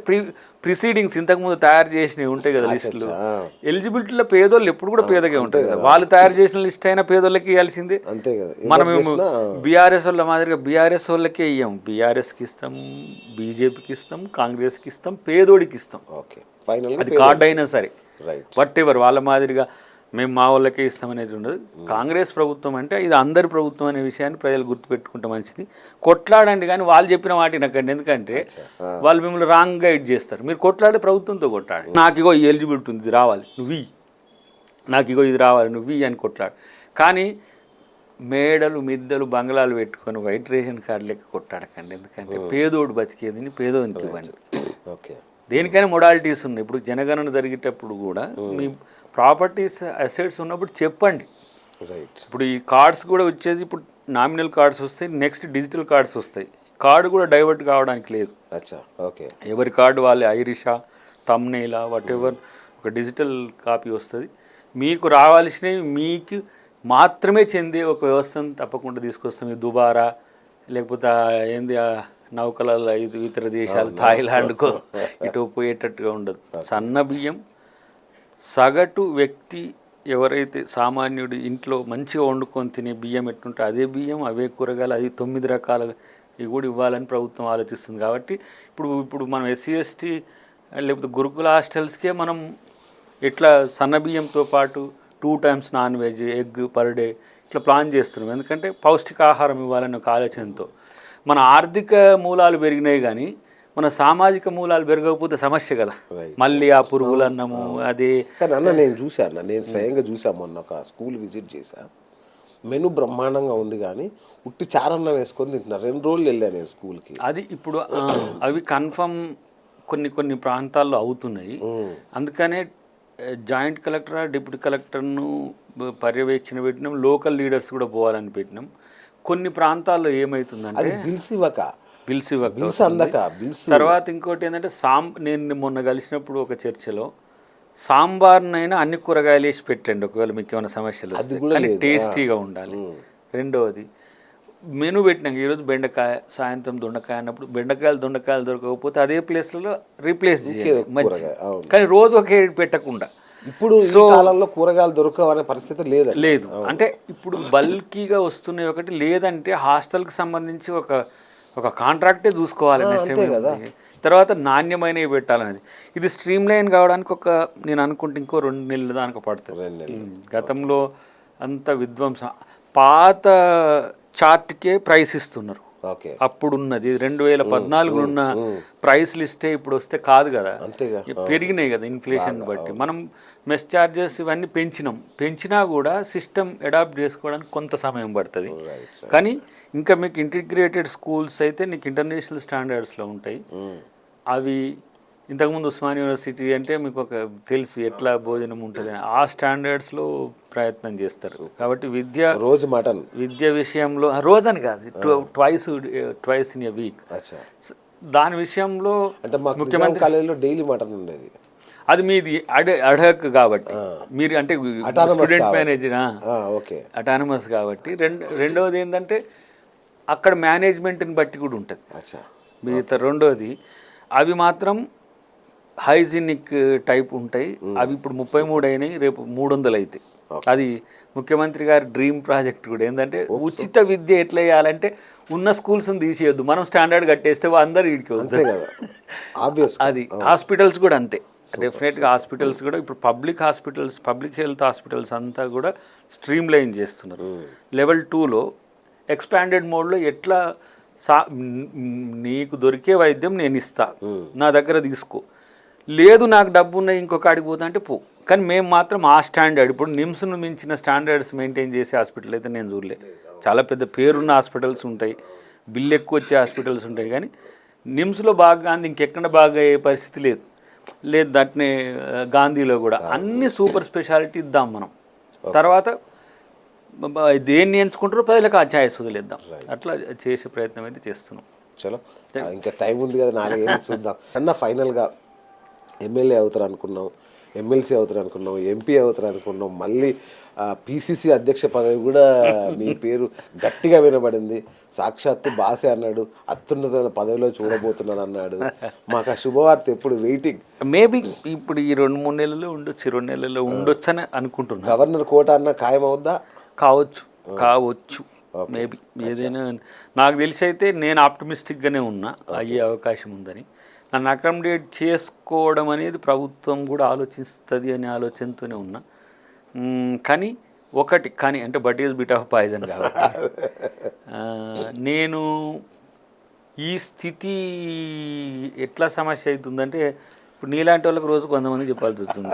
ప్రిసీడింగ్స్ ఇంతకుముందు తయారు చేసినవి ఉంటాయి కదా లిస్టులు. ఎలిజిబిలిటీలో పేదోళ్ళు ఎప్పుడు కూడా పేదగా ఉంటాయి కదా. వాళ్ళు తయారు చేసిన లిస్ట్ అయినా పేదోళ్ళకి ఇవ్వాల్సిందే. అంతే కదా. మనం బీఆర్ఎస్ వాళ్ళ మాదిరిగా బీఆర్ఎస్ వాళ్ళకే ఇయ్యాం. బీఆర్ఎస్కి ఇస్తాం, బీజేపీకి ఇస్తాం, కాంగ్రెస్కి ఇస్తాం, పేదోడికి ఇస్తాం. అది కార్డు అయినా సరే వాట్ ఎవర్ వాళ్ళ మాదిరిగా మేము మా వాళ్ళకే ఇస్తామనేది ఉండదు. కాంగ్రెస్ ప్రభుత్వం అంటే ఇది అందరి ప్రభుత్వం అనే విషయాన్ని ప్రజలు గుర్తుపెట్టుకుంటే మంచిది. కొట్లాడండి కానీ వాళ్ళు చెప్పిన మాట వినకండి. ఎందుకంటే వాళ్ళు మిమ్మల్ని రాంగ్ గైడ్ చేస్తారు. మీరు కొట్లాడే ప్రభుత్వంతో కొట్లాడు. నాకు ఇగో ఈ ఎలిజిబిలిటీ ఉంది, ఇది రావాలి నువ్వు, నాకు ఇగో ఇది రావాలి నువ్వు అని కొట్లాడు. కానీ మేడలు మిద్దలు బంగ్లాలు పెట్టుకొని వైట్ రేషన్ కార్డు లెక్క కొట్లాడకండి. ఎందుకంటే పేదోడు బతికేది పేదోనికి ఇవ్వండి. దేనికైనా మొడాలిటీస్ ఉన్నాయి. ఇప్పుడు జనగణన జరిగేటప్పుడు కూడా మీ ప్రాపర్టీస్ అసెట్స్ ఉన్నప్పుడు చెప్పండి. ఇప్పుడు ఈ కార్డ్స్ కూడా వచ్చేది ఇప్పుడు నామినల్ కార్డ్స్ వస్తాయి, నెక్స్ట్ డిజిటల్ కార్డ్స్ వస్తాయి. కార్డు కూడా డైవర్ట్ కావడానికి లేదు. ఎవరి కార్డు వాళ్ళే ఐరిషా, తమ్నేలా, వాట్ ఎవర్ ఒక డిజిటల్ కాపీ వస్తుంది. మీకు రావాల్సినవి మీకు మాత్రమే చెందే ఒక వ్యవస్థను తప్పకుండా తీసుకొస్తాం. ఈ దుబారా లేకపోతే ఏంది నౌకలలో ఇతర దేశాలు థాయిలాండ్కో ఇటు పోయేటట్టుగా ఉండదు. సన్న బియ్యం సగటు వ్యక్తి ఎవరైతే సామాన్యుడు ఇంట్లో మంచిగా వండుకొని తినే బియ్యం ఎట్టుంటే అదే బియ్యం, అవే కూరగాయలు, అది 9 రకాల ఇవి కూడా ఇవ్వాలని ప్రభుత్వం ఆలోచిస్తుంది. కాబట్టి ఇప్పుడు మనం ఎస్సీ ఎస్టీ లేకపోతే గురుకుల హాస్టల్స్కే మనం ఇట్లా సన్న బియ్యంతో పాటు 2 times non veg, egg per day ఇట్లా ప్లాన్ చేస్తున్నాం. ఎందుకంటే పౌష్టికాహారం ఇవ్వాలని ఒక ఆలోచనతో. మన ఆర్థిక మూలాలు పెరిగినాయి కానీ మన సామాజిక మూలాలు పెరగకపోతే సమస్య కదా. మళ్ళీ ఆ పురుగులు అన్నము అది. కానీ అన్న నేను చూశాను, నేను స్వయంగా చూసాను. మొన్న ఒక స్కూల్ విజిట్ చేశా. మెను బ్రహ్మాండంగా ఉంది కానీ ఉట్టి చారన్నం వేసుకొని తింటున్నారు. 2 రోజులు వెళ్ళాను నేను స్కూల్కి. అది ఇప్పుడు అవి కన్ఫర్మ్ కొన్ని ప్రాంతాల్లో అవుతున్నాయి. అందుకనే జాయింట్ కలెక్టర్, డిప్యూటీ కలెక్టర్ను పర్యవేక్షణ పెట్టినాం. లోకల్ లీడర్స్ కూడా పోవాలని పెట్టినాం. కొన్ని ప్రాంతాల్లో ఏమవుతుందంటే బిల్స్ తర్వాత ఇంకోటి ఏంటంటే నేను మొన్న కలిసినప్పుడు ఒక చర్చలో సాంబార్నైనా అన్ని కూరగాయలు వేసి పెట్టండి ఒకవేళ మీకు ఏమైనా సమస్యలు వస్తాయి, కానీ టేస్టీగా ఉండాలి. రెండవది మెను పెట్టినాక ఈరోజు బెండకాయ, సాయంత్రం దొండకాయ అన్నప్పుడు దొండకాయలు దొరకకపోతే అదే ప్లేస్లలో రీప్లేస్ చేయాలి మంచి. కానీ రోజు ఒకే పెట్టకుండా ఇప్పుడు కాలంలో కూరగాయలు దొరకవనే పరిస్థితి లేదు. అంటే ఇప్పుడు బల్కీగా వస్తున్నాయి ఒకటి. లేదంటే హాస్టల్కి సంబంధించి ఒక కాంట్రాక్టే చూసుకోవాలి. తర్వాత నాణ్యమైనవి పెట్టాలనేది. ఇది స్ట్రీమ్ లైన్ కావడానికి నేను అనుకుంటే ఇంకో 2 నెలలు దానికి పడుతుంది. గతంలో అంత విధ్వంసం పాత చార్ట్కే ప్రైస్ ఇస్తున్నారు. అప్పుడున్నది 2014 ఉన్న ప్రైస్ లిస్టే ఇప్పుడు వస్తే కాదు కదా. పెరిగినాయి కదా ఇన్ఫ్లేషన్ బట్టి. మనం మెస్ ఛార్జెస్ ఇవన్నీ పెంచినా కూడా సిస్టమ్ అడాప్ట్ చేసుకోవడానికి కొంత సమయం పడుతుంది. కానీ ఇంకా మీకు ఇంటిగ్రేటెడ్ స్కూల్స్ అయితే నీకు ఇంటర్నేషనల్ స్టాండర్డ్స్లో ఉంటాయి. అవి ఇంతకుముందు ఉస్మాన్ యూనివర్సిటీ అంటే మీకు తెలుసు ఎట్లా భోజనం ఉంటుంది. ఆ స్టాండర్డ్స్లో ప్రయత్నం చేస్తారు. కాబట్టి విద్య విషయంలో రోజని కాదు, ట్వైస్ ఇన్ ఎ వీక్. దాని విషయంలో ముఖ్యమంత్రి కాలేజీలో డైలీ మటన్ ఉండేది. అది మీది అడహక్ కాబట్టి మీరు అంటే స్టూడెంట్ మేనేజర్ అటానమస్ కాబట్టి. రెండవది ఏంటంటే అక్కడ మేనేజ్మెంట్ని బట్టి కూడా ఉంటుంది. మిగతా రెండోది అవి మాత్రం హైజీనిక్ టైప్ ఉంటాయి. అవి ఇప్పుడు 33 అయినాయి, రేపు 300 అవుతాయి. అది ముఖ్యమంత్రి గారి డ్రీమ్ ప్రాజెక్ట్ కూడా. ఏంటంటే ఉచిత విద్య ఎట్లా వేయాలంటే ఉన్న స్కూల్స్ని తీసేయద్దు, మనం స్టాండర్డ్ కట్టేస్తే అందరు వీడికి వస్తుంది. అది హాస్పిటల్స్ కూడా అంతే. డెఫినెట్గా హాస్పిటల్స్ కూడా ఇప్పుడు పబ్లిక్ హెల్త్ హాస్పిటల్స్ అంతా కూడా స్ట్రీమ్ లైన్ చేస్తున్నారు. లెవెల్ 2లో ఎక్స్పాండెడ్ మోడ్లో ఎట్లా నీకు దొరికే వైద్యం నేను ఇస్తా, నా దగ్గర తీసుకో, లేదు నాకు డబ్బు ఉన్నాయి ఇంకొక ఆడికి పోతా అంటే పో. కానీ మేము మాత్రం ఆ స్టాండర్డ్, ఇప్పుడు నిమ్స్ను మించిన స్టాండర్డ్స్ మెయింటైన్ చేసే హాస్పిటల్ అయితే నేను చూడలే. చాలా పెద్ద పేరున్న హాస్పిటల్స్ ఉంటాయి, బిల్లు ఎక్కువ వచ్చే హాస్పిటల్స్ ఉంటాయి కానీ నిమ్స్లో బాగా గాంధీ ఇంకెక్కడ బాగా అయ్యే పరిస్థితి లేదు లేదు దట్నే గాంధీలో కూడా అన్ని సూపర్ స్పెషాలిటీ ఇద్దాం మనం తర్వాత దేన్ని ఎంచుకుంటారో ప్రజలకు ఆ ఛాయిస్ వదిలేద్దాం అట్లా చేసే ప్రయత్నం అయితే చేస్తున్నాం. చలో ఇంకా టైం ఉంది కదా 4 ఏళ్ళు చూద్దాం అన్న. ఫైనల్గా ఎమ్మెల్యే అవుతారు అనుకున్నాం, ఎమ్మెల్సీ అవుతారు అనుకున్నాం, ఎంపీ అవుతారు అనుకున్నాం, మళ్ళీ పిసిసి అధ్యక్ష పదవి కూడా మీ పేరు గట్టిగా వినబడింది. సాక్షాత్తు బాసే అన్నాడు అత్యున్నత పదవిలో చూడబోతున్నాను అన్నాడు. మాకు ఆ శుభవార్త ఎప్పుడు వెయిటింగ్. మేబీ ఇప్పుడు ఈ 2-3 నెలల్లో ఉండొచ్చు, 2 నెలల్లో ఉండొచ్చు అని అనుకుంటున్నాను. గవర్నర్ కోట అన్న ఖాయం అవుద్దా? కావచ్చు మేబీ ఏదైనా. నాకు తెలిసి అయితే నేను ఆప్టమిస్టిక్గానే ఉన్నా అయ్యే అవకాశం ఉందని. నన్ను అకామిడేట్ చేసుకోవడం అనేది ప్రభుత్వం కూడా ఆలోచిస్తుంది అనే ఆలోచనతోనే ఉన్నా. కానీ అంటే but is bit of poison కాబట్టి నేను ఈ స్థితి ఎట్లా సమస్య అవుతుందంటే ఇప్పుడు నీలాంటి వాళ్ళకి రోజు కొంతమంది చెప్పాల్సి వస్తుంది.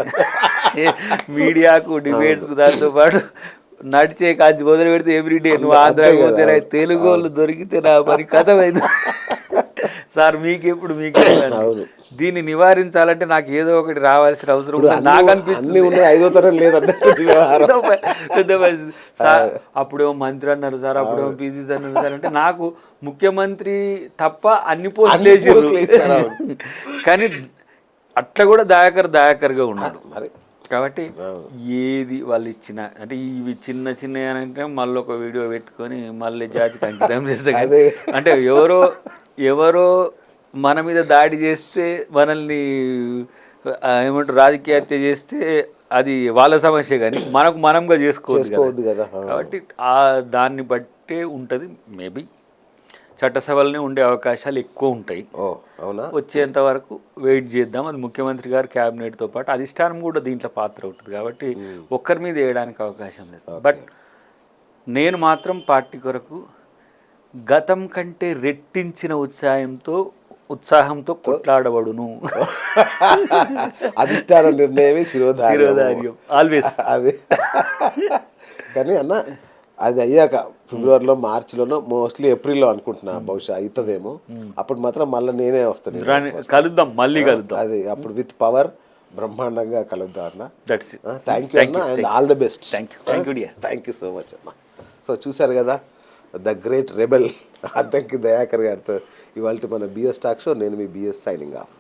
మీడియాకు డిబేట్స్కు దాంతోపాటు నడిచే కాచి మొదలు పెడితే ఎవ్రీడే నువ్వు ఆంధ్ర పోతే తెలుగు వాళ్ళు దొరికితే నా మరి కథ అయింది సార్. మీకెప్పుడు మీకే దీన్ని నివారించాలంటే నాకు ఏదో ఒకటి రావాల్సిన అవసరం నాకు అనిపిస్తుంది. సార్ అప్పుడేమో మంత్రి అన్నారు సార్, అప్పుడేమో పీసీసీ అన్నారు సార్ అంటే నాకు ముఖ్యమంత్రి తప్ప అన్ని పోస్టులు వేసారు. కానీ అట్లా కూడా దయాకర్గా ఉన్నాడు. కాబట్టి ఏది వాళ్ళు ఇచ్చిన అంటే ఇవి చిన్న అంటే మళ్ళీ ఒక వీడియో పెట్టుకొని మళ్ళీ జాతికి అంకితం చేస్తే అంటే ఎవరో మన మీద దాడి చేస్తే మనల్ని ఏమంటారు రాజకీయ హత్య చేస్తే అది వాళ్ళ సమస్య కానీ మనంగా చేసుకోవద్దు కదా. కాబట్టి దాన్ని బట్టే ఉంటుంది. మేబీ చట్టసభలనే ఉండే అవకాశాలు ఎక్కువ ఉంటాయి. వచ్చేంత వరకు వెయిట్ చేద్దాం. అది ముఖ్యమంత్రి గారు క్యాబినెట్తో పాటు అధిష్టానం కూడా దీంట్లో పాత్ర ఉంటుంది కాబట్టి ఒక్కరి మీద వేయడానికి అవకాశం లేదు. బట్ నేను మాత్రం పార్టీ కొరకు గతం కంటే రెట్టించిన ఉత్సాహంతో కొట్లాడబడును. అధిష్టాన నిర్ణయమే శిరోధార్యం ఆల్వేస్. అది కానీ అన్న అది అయ్యాక ఫిబ్రవరిలో మార్చిలోనో మోస్ట్లీ ఏప్రిల్లో అనుకుంటున్నా బహుశా అవుతుందేమో. అప్పుడు మాత్రం మళ్ళీ నేనే వస్తాను, కలుద్దాం, మళ్ళీ కలుద్దాం. అది అప్పుడు విత్ పవర్ బ్రహ్మాండంగా కలుద్దాం అన్న. That's it. థ్యాంక్ యూ అన్న and all the best. Thank you so much అన్న. సో చూశారు కదా the great rebel Addanki Dayakar గారితో ఇవాళ మన బిఎస్ టాక్ షో. నేను మీ బిఎస్ సైనింగ్ ఆఫ్.